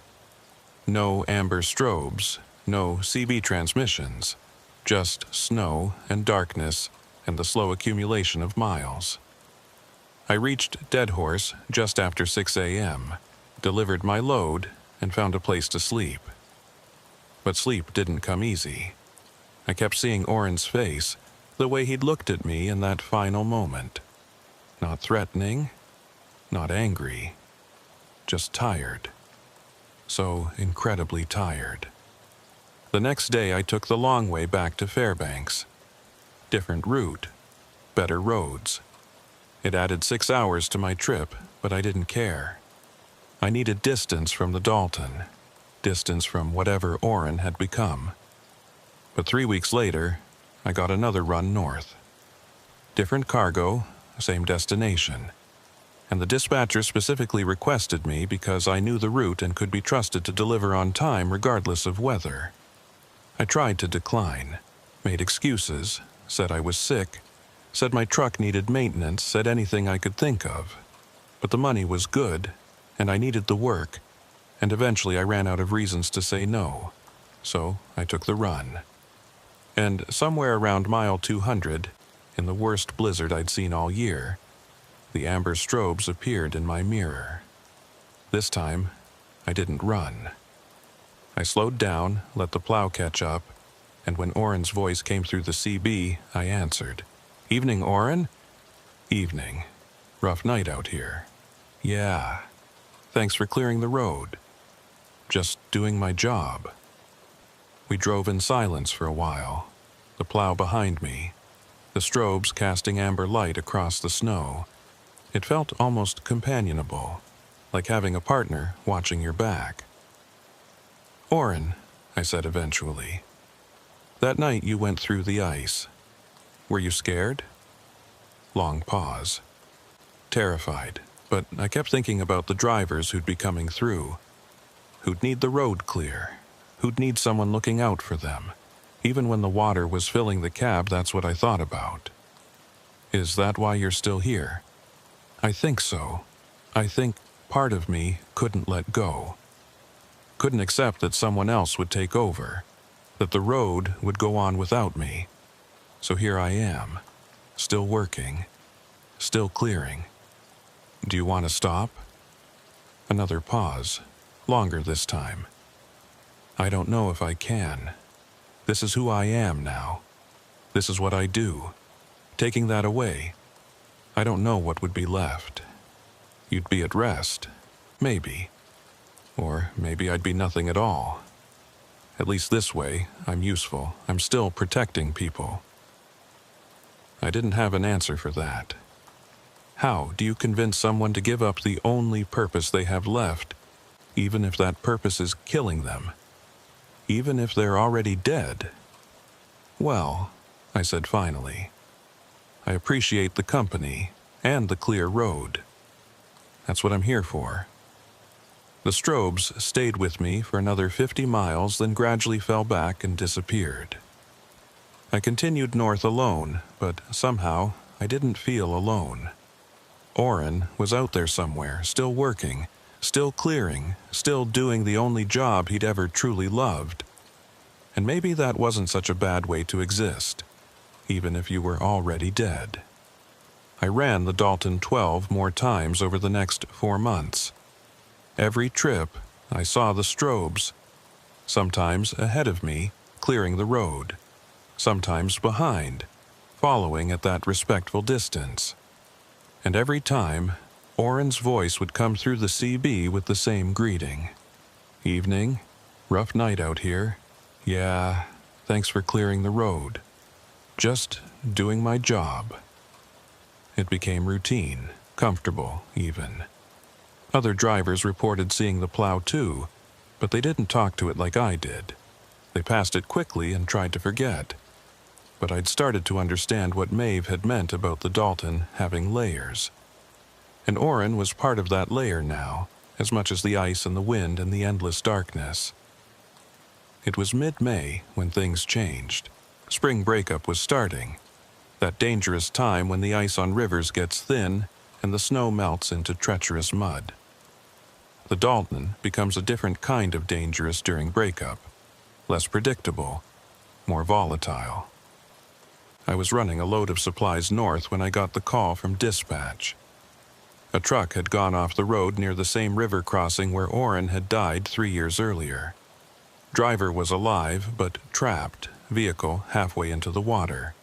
No amber strobes, no CB transmissions, just snow and darkness and the slow accumulation of miles. I reached Dead Horse just after 6 a.m., delivered my load, and found a place to sleep. But sleep didn't come easy. I kept seeing Oren's face, the way he'd looked at me in that final moment. Not threatening, not angry, just tired. So incredibly tired. The next day I took the long way back to Fairbanks. Different route, better roads. It added 6 hours to my trip, but I didn't care. I needed distance from the Dalton, distance from whatever Oren had become. But 3 weeks later, I got another run north. Different cargo, same destination. And the dispatcher specifically requested me because I knew the route and could be trusted to deliver on time regardless of weather. I tried to decline, made excuses, said I was sick, said my truck needed maintenance, said anything I could think of. But the money was good, and I needed the work, and eventually I ran out of reasons to say no. So I took the run. And somewhere around mile 200, in the worst blizzard I'd seen all year, the amber strobes appeared in my mirror. This time, I didn't run. I slowed down, let the plow catch up, and when Oren's voice came through the CB, I answered. "Evening, Oren?" "Evening. Rough night out here." "Yeah. Thanks for clearing the road." "Just doing my job." We drove in silence for a while, the plow behind me, the strobes casting amber light across the snow. It felt almost companionable, like having a partner watching your back. "Oren," I said eventually, "that night you went through the ice. Were you scared?" Long pause. Terrified, but I kept thinking about the drivers who'd be coming through, who'd need the road clear, who'd need someone looking out for them. Even when the water was filling the cab, that's what I thought about. "Is that why you're still here?" "I think so. I think part of me couldn't let go. Couldn't accept that someone else would take over, that the road would go on without me. So here I am, still working, still clearing. Do you want to stop?" Another pause, longer this time. "I don't know if I can. This is who I am now. This is what I do. Taking that away, I don't know what would be left. You'd be at rest, maybe. Or maybe I'd be nothing at all. At least this way, I'm useful. I'm still protecting people." I didn't have an answer for that. How do you convince someone to give up the only purpose they have left, even if that purpose is killing them? Even if they're already dead? "Well," I said finally, "I appreciate the company and the clear road. That's what I'm here for." The strobes stayed with me for another 50 miles, then gradually fell back and disappeared. I continued north alone, but somehow I didn't feel alone. Oren was out there somewhere, still working, still clearing, still doing the only job he'd ever truly loved. And maybe that wasn't such a bad way to exist, even if you were already dead. I ran the Dalton 12 more times over the next 4 months. Every trip, I saw the strobes, sometimes ahead of me, clearing the road, sometimes behind, following at that respectful distance. And every time, Oren's voice would come through the CB with the same greeting. "Evening, rough night out here. Yeah, thanks for clearing the road. Just doing my job." It became routine, comfortable even. Other drivers reported seeing the plow too, but they didn't talk to it like I did. They passed it quickly and tried to forget. But I'd started to understand what Maeve had meant about the Dalton having layers. And Oren was part of that layer now, as much as the ice and the wind and the endless darkness. It was mid-May when things changed. Spring breakup was starting. That dangerous time when the ice on rivers gets thin and the snow melts into treacherous mud. The Dalton becomes a different kind of dangerous during breakup. Less predictable, more volatile. I was running a load of supplies north when I got the call from dispatch. A truck had gone off the road near the same river crossing where Oren had died 3 years earlier. Driver was alive, but trapped, vehicle halfway into the water.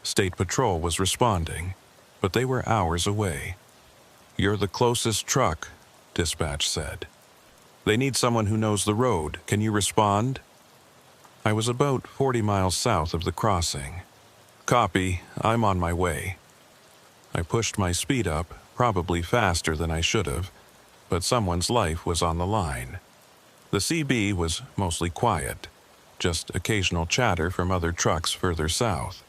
State Patrol was responding, but they were hours away. "You're the closest truck," dispatch said. "They need someone who knows the road. Can you respond?" I was about 40 miles south of the crossing. "Copy, I'm on my way." I pushed my speed up, probably faster than I should have, but someone's life was on the line. The CB was mostly quiet, just occasional chatter from other trucks further south.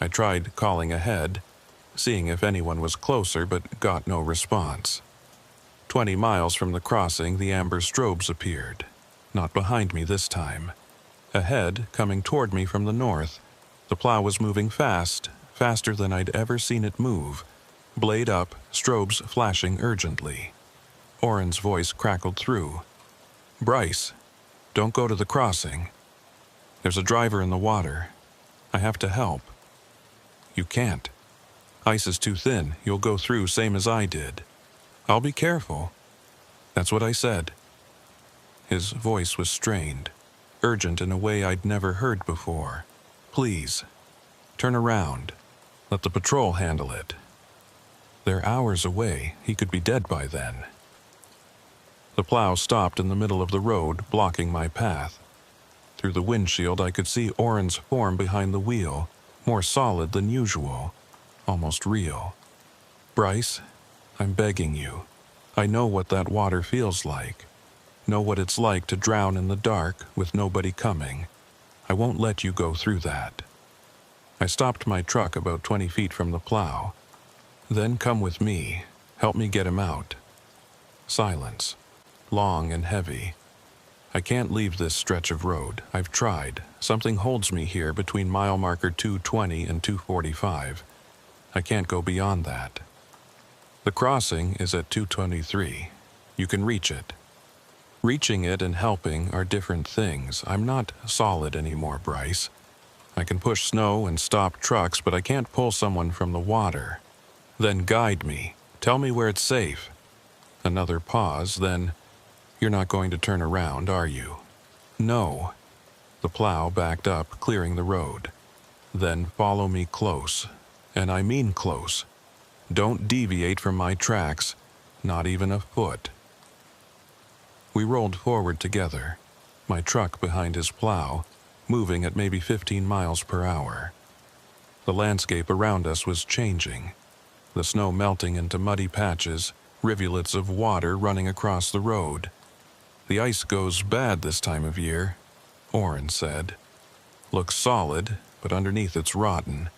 I tried calling ahead, seeing if anyone was closer, but got no response. 20 miles from the crossing, the amber strobes appeared. Not behind me this time. Ahead, coming toward me from the north, the plow was moving fast, faster than I'd ever seen it move. Blade up, strobes flashing urgently. Oren's voice crackled through. "Bryce, don't go to the crossing. There's a driver in the water. I have to help." "You can't. Ice is too thin. You'll go through same as I did." "I'll be careful." "That's what I said." His voice was strained, urgent in a way I'd never heard before. "Please, turn around. Let the patrol handle it." They're hours away. He could be dead by then. The plow stopped in the middle of the road, blocking my path. Through the windshield, I could see Oren's form behind the wheel, more solid than usual, almost real. "Bryce, I'm begging you. I know what that water feels like. Know what it's like to drown in the dark with nobody coming. I won't let you go through that." I stopped my truck about 20 feet from the plow. "Then come with me. Help me get him out." Silence. Long and heavy. I can't leave this stretch of road. I've tried. Something holds me here between mile marker 220 and 245. I can't go beyond that. The crossing is at 223. You can reach it. Reaching it and helping are different things. I'm not solid anymore, Bryce. I can push snow and stop trucks, but I can't pull someone from the water. Then guide me. Tell me where it's safe. Another pause, then, "You're not going to turn around, are you?" "No." The plow backed up, clearing the road. "Then follow me close. And I mean close. Don't deviate from my tracks, not even a foot." We rolled forward together, my truck behind his plow, moving at maybe 15 miles per hour. The landscape around us was changing, the snow melting into muddy patches, rivulets of water running across the road. "The ice goes bad this time of year," Oren said. "Looks solid, but underneath it's rotten.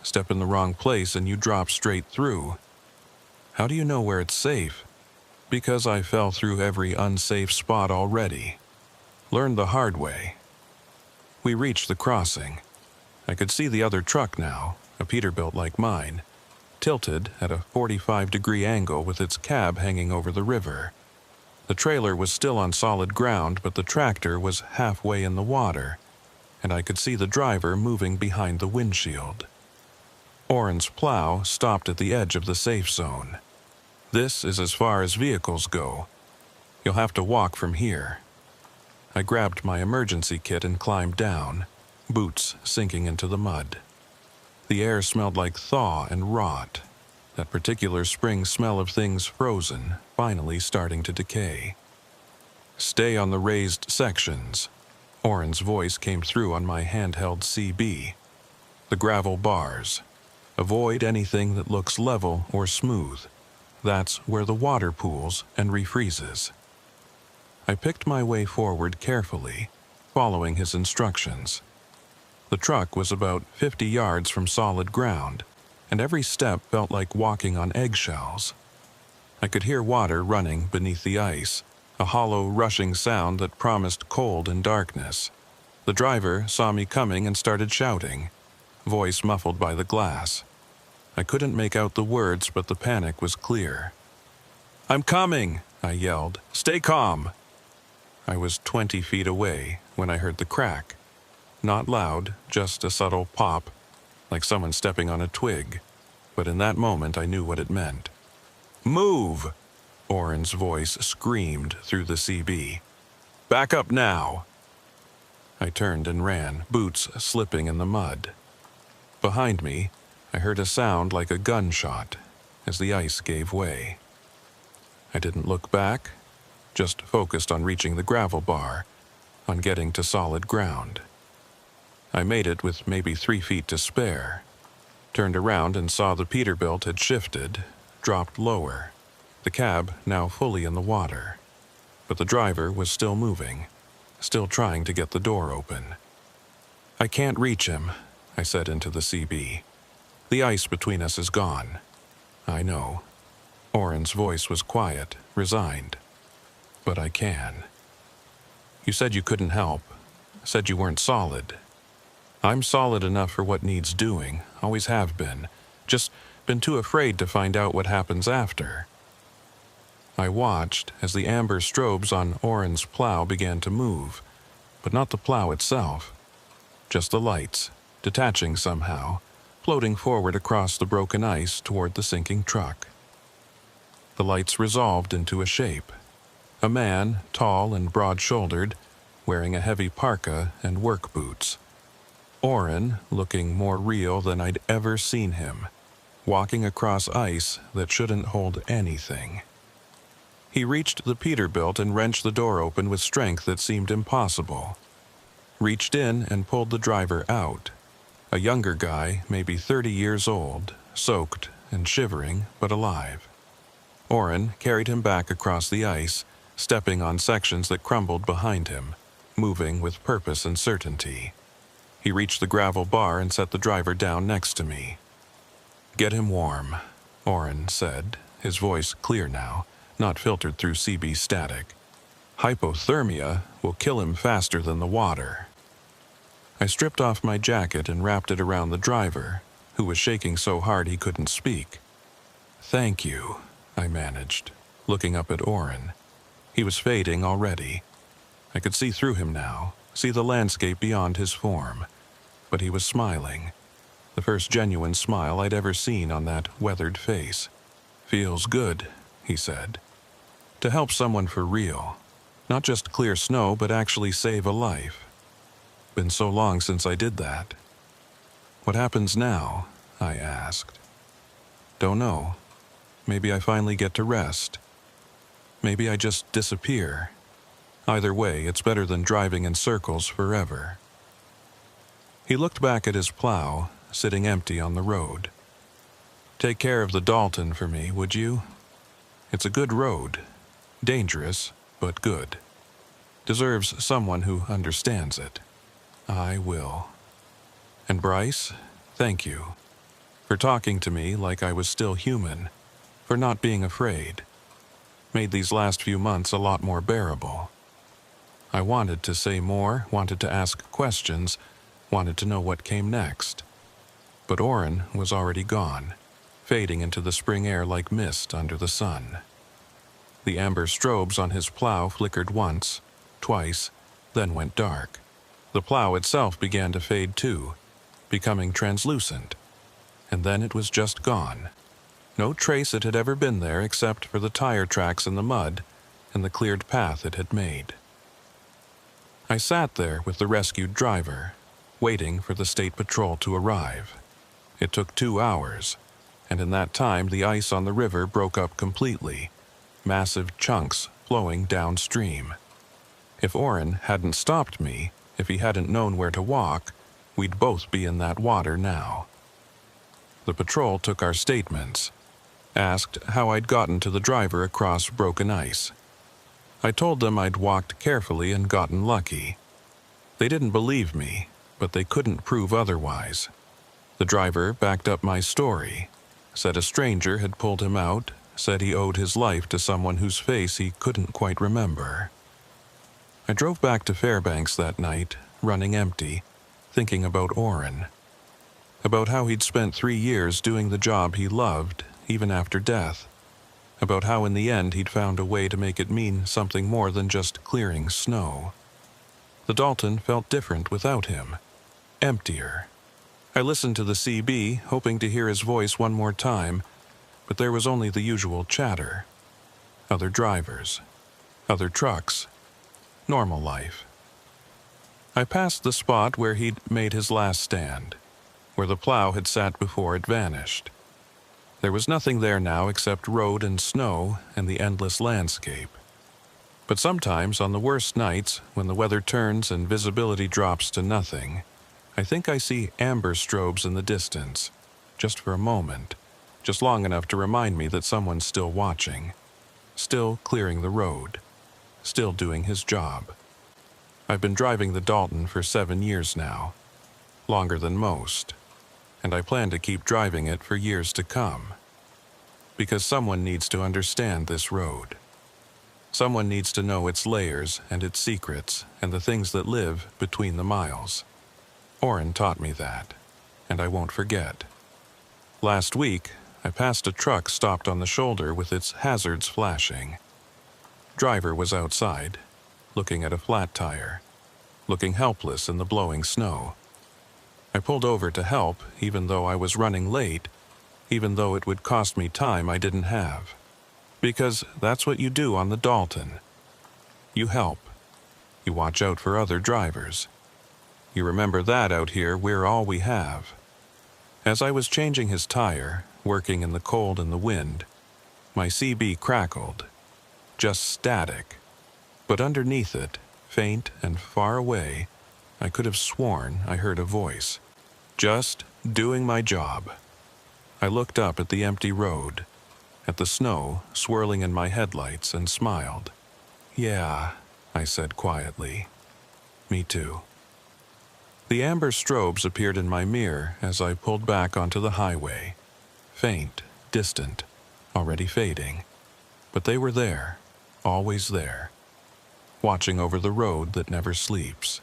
Step in the wrong place and you drop straight through." "How do you know where it's safe?" "Because I fell through every unsafe spot already. Learned the hard way." We reached the crossing. I could see the other truck now, a Peterbilt like mine, tilted at a 45-degree angle with its cab hanging over the river. The trailer was still on solid ground, but the tractor was halfway in the water, and I could see the driver moving behind the windshield. Oren's plow stopped at the edge of the safe zone. "This is as far as vehicles go. You'll have to walk from here." I grabbed my emergency kit and climbed down, boots sinking into the mud. The air smelled like thaw and rot, that particular spring smell of things frozen, finally starting to decay. "Stay on the raised sections." Oren's voice came through on my handheld CB. "The gravel bars. Avoid anything that looks level or smooth. That's where the water pools and refreezes." I picked my way forward carefully, following his instructions. The truck was about 50 yards from solid ground, and every step felt like walking on eggshells. I could hear water running beneath the ice, a hollow, rushing sound that promised cold and darkness. The driver saw me coming and started shouting, voice muffled by the glass. I couldn't make out the words, but the panic was clear. "I'm coming!" I yelled. "Stay calm!" I was 20 feet away when I heard the crack. Not loud, just a subtle pop, like someone stepping on a twig. But in that moment I knew what it meant. "Move!" Oren's voice screamed through the CB. "Back up now!" I turned and ran, boots slipping in the mud. Behind me, I heard a sound like a gunshot as the ice gave way. I didn't look back, just focused on reaching the gravel bar, on getting to solid ground. I made it with maybe 3 feet to spare, turned around and saw the Peterbilt had shifted, dropped lower, the cab now fully in the water. But the driver was still moving, still trying to get the door open. "I can't reach him," I said into the CB. "The ice between us is gone." "I know." Oren's voice was quiet, resigned. "But I can." "You said you couldn't help. Said you weren't solid." "I'm solid enough for what needs doing, always have been. Just been too afraid to find out what happens after." I watched as the amber strobes on Oren's plow began to move, but not the plow itself. Just the lights, detaching somehow, floating forward across the broken ice toward the sinking truck. The lights resolved into a shape. A man, tall and broad-shouldered, wearing a heavy parka and work boots. Oren, looking more real than I'd ever seen him, walking across ice that shouldn't hold anything. He reached the Peterbilt and wrenched the door open with strength that seemed impossible. Reached in and pulled the driver out. A younger guy, maybe 30 years old, soaked and shivering, but alive. Oren carried him back across the ice, stepping on sections that crumbled behind him, moving with purpose and certainty. He reached the gravel bar and set the driver down next to me. "Get him warm," Oren said, his voice clear now, not filtered through CB static. "Hypothermia will kill him faster than the water." I stripped off my jacket and wrapped it around the driver, who was shaking so hard he couldn't speak. "Thank you," I managed, looking up at Oren. He was fading already. I could see through him now, see the landscape beyond his form. But he was smiling, the first genuine smile I'd ever seen on that weathered face. "Feels good," he said. "To help someone for real. Not just clear snow, but actually save a life. Been so long since I did that." "What happens now?" I asked. "Don't know. Maybe I finally get to rest. Maybe I just disappear. Either way, it's better than driving in circles forever." He looked back at his plow, sitting empty on the road. "Take care of the Dalton for me, would you? It's a good road. Dangerous, but good. Deserves someone who understands it." "I will." "And Bryce, thank you. For talking to me like I was still human. For not being afraid. Made these last few months a lot more bearable." I wanted to say more, wanted to ask questions, wanted to know what came next. But Oren was already gone, fading into the spring air like mist under the sun. The amber strobes on his plow flickered once, twice, then went dark. The plow itself began to fade too, becoming translucent. And then it was just gone. No trace it had ever been there except for the tire tracks in the mud and the cleared path it had made. I sat there with the rescued driver, waiting for the state patrol to arrive. It took 2 hours, and in that time the ice on the river broke up completely, massive chunks flowing downstream. If Oren hadn't stopped me, if he hadn't known where to walk, we'd both be in that water now. The patrol took our statements, asked how I'd gotten to the driver across broken ice. I told them I'd walked carefully and gotten lucky. They didn't believe me, but they couldn't prove otherwise. The driver backed up my story, said a stranger had pulled him out, said he owed his life to someone whose face he couldn't quite remember. I drove back to Fairbanks that night, running empty, thinking about Oren. About how he'd spent 3 years doing the job he loved, even after death. About how in the end he'd found a way to make it mean something more than just clearing snow. The Dalton felt different without him. Emptier. I listened to the CB, hoping to hear his voice one more time, but there was only the usual chatter. Other drivers. Other trucks. Normal life. I passed the spot where he'd made his last stand, where the plow had sat before it vanished. There was nothing there now except road and snow and the endless landscape. But sometimes, on the worst nights, when the weather turns and visibility drops to nothing, I think I see amber strobes in the distance, just for a moment, just long enough to remind me that someone's still watching, still clearing the road, still doing his job. I've been driving the Dalton for 7 years now, longer than most, and I plan to keep driving it for years to come. Because someone needs to understand this road. Someone needs to know its layers and its secrets and the things that live between the miles. Orrin taught me that, and I won't forget. Last week, I passed a truck stopped on the shoulder with its hazards flashing. Driver was outside, looking at a flat tire, looking helpless in the blowing snow. I pulled over to help, even though I was running late, even though it would cost me time I didn't have. Because that's what you do on the Dalton. You help. You watch out for other drivers. You remember that out here we're all we have. As I was changing his tire, working in the cold and the wind, my CB crackled. Just static. But underneath it, faint and far away, I could have sworn I heard a voice. Just doing my job. I looked up at the empty road, at the snow swirling in my headlights, and smiled. Yeah, I said quietly. Me too. The amber strobes appeared in my mirror as I pulled back onto the highway. Faint, distant, already fading. But they were there, always there, watching over the road that never sleeps.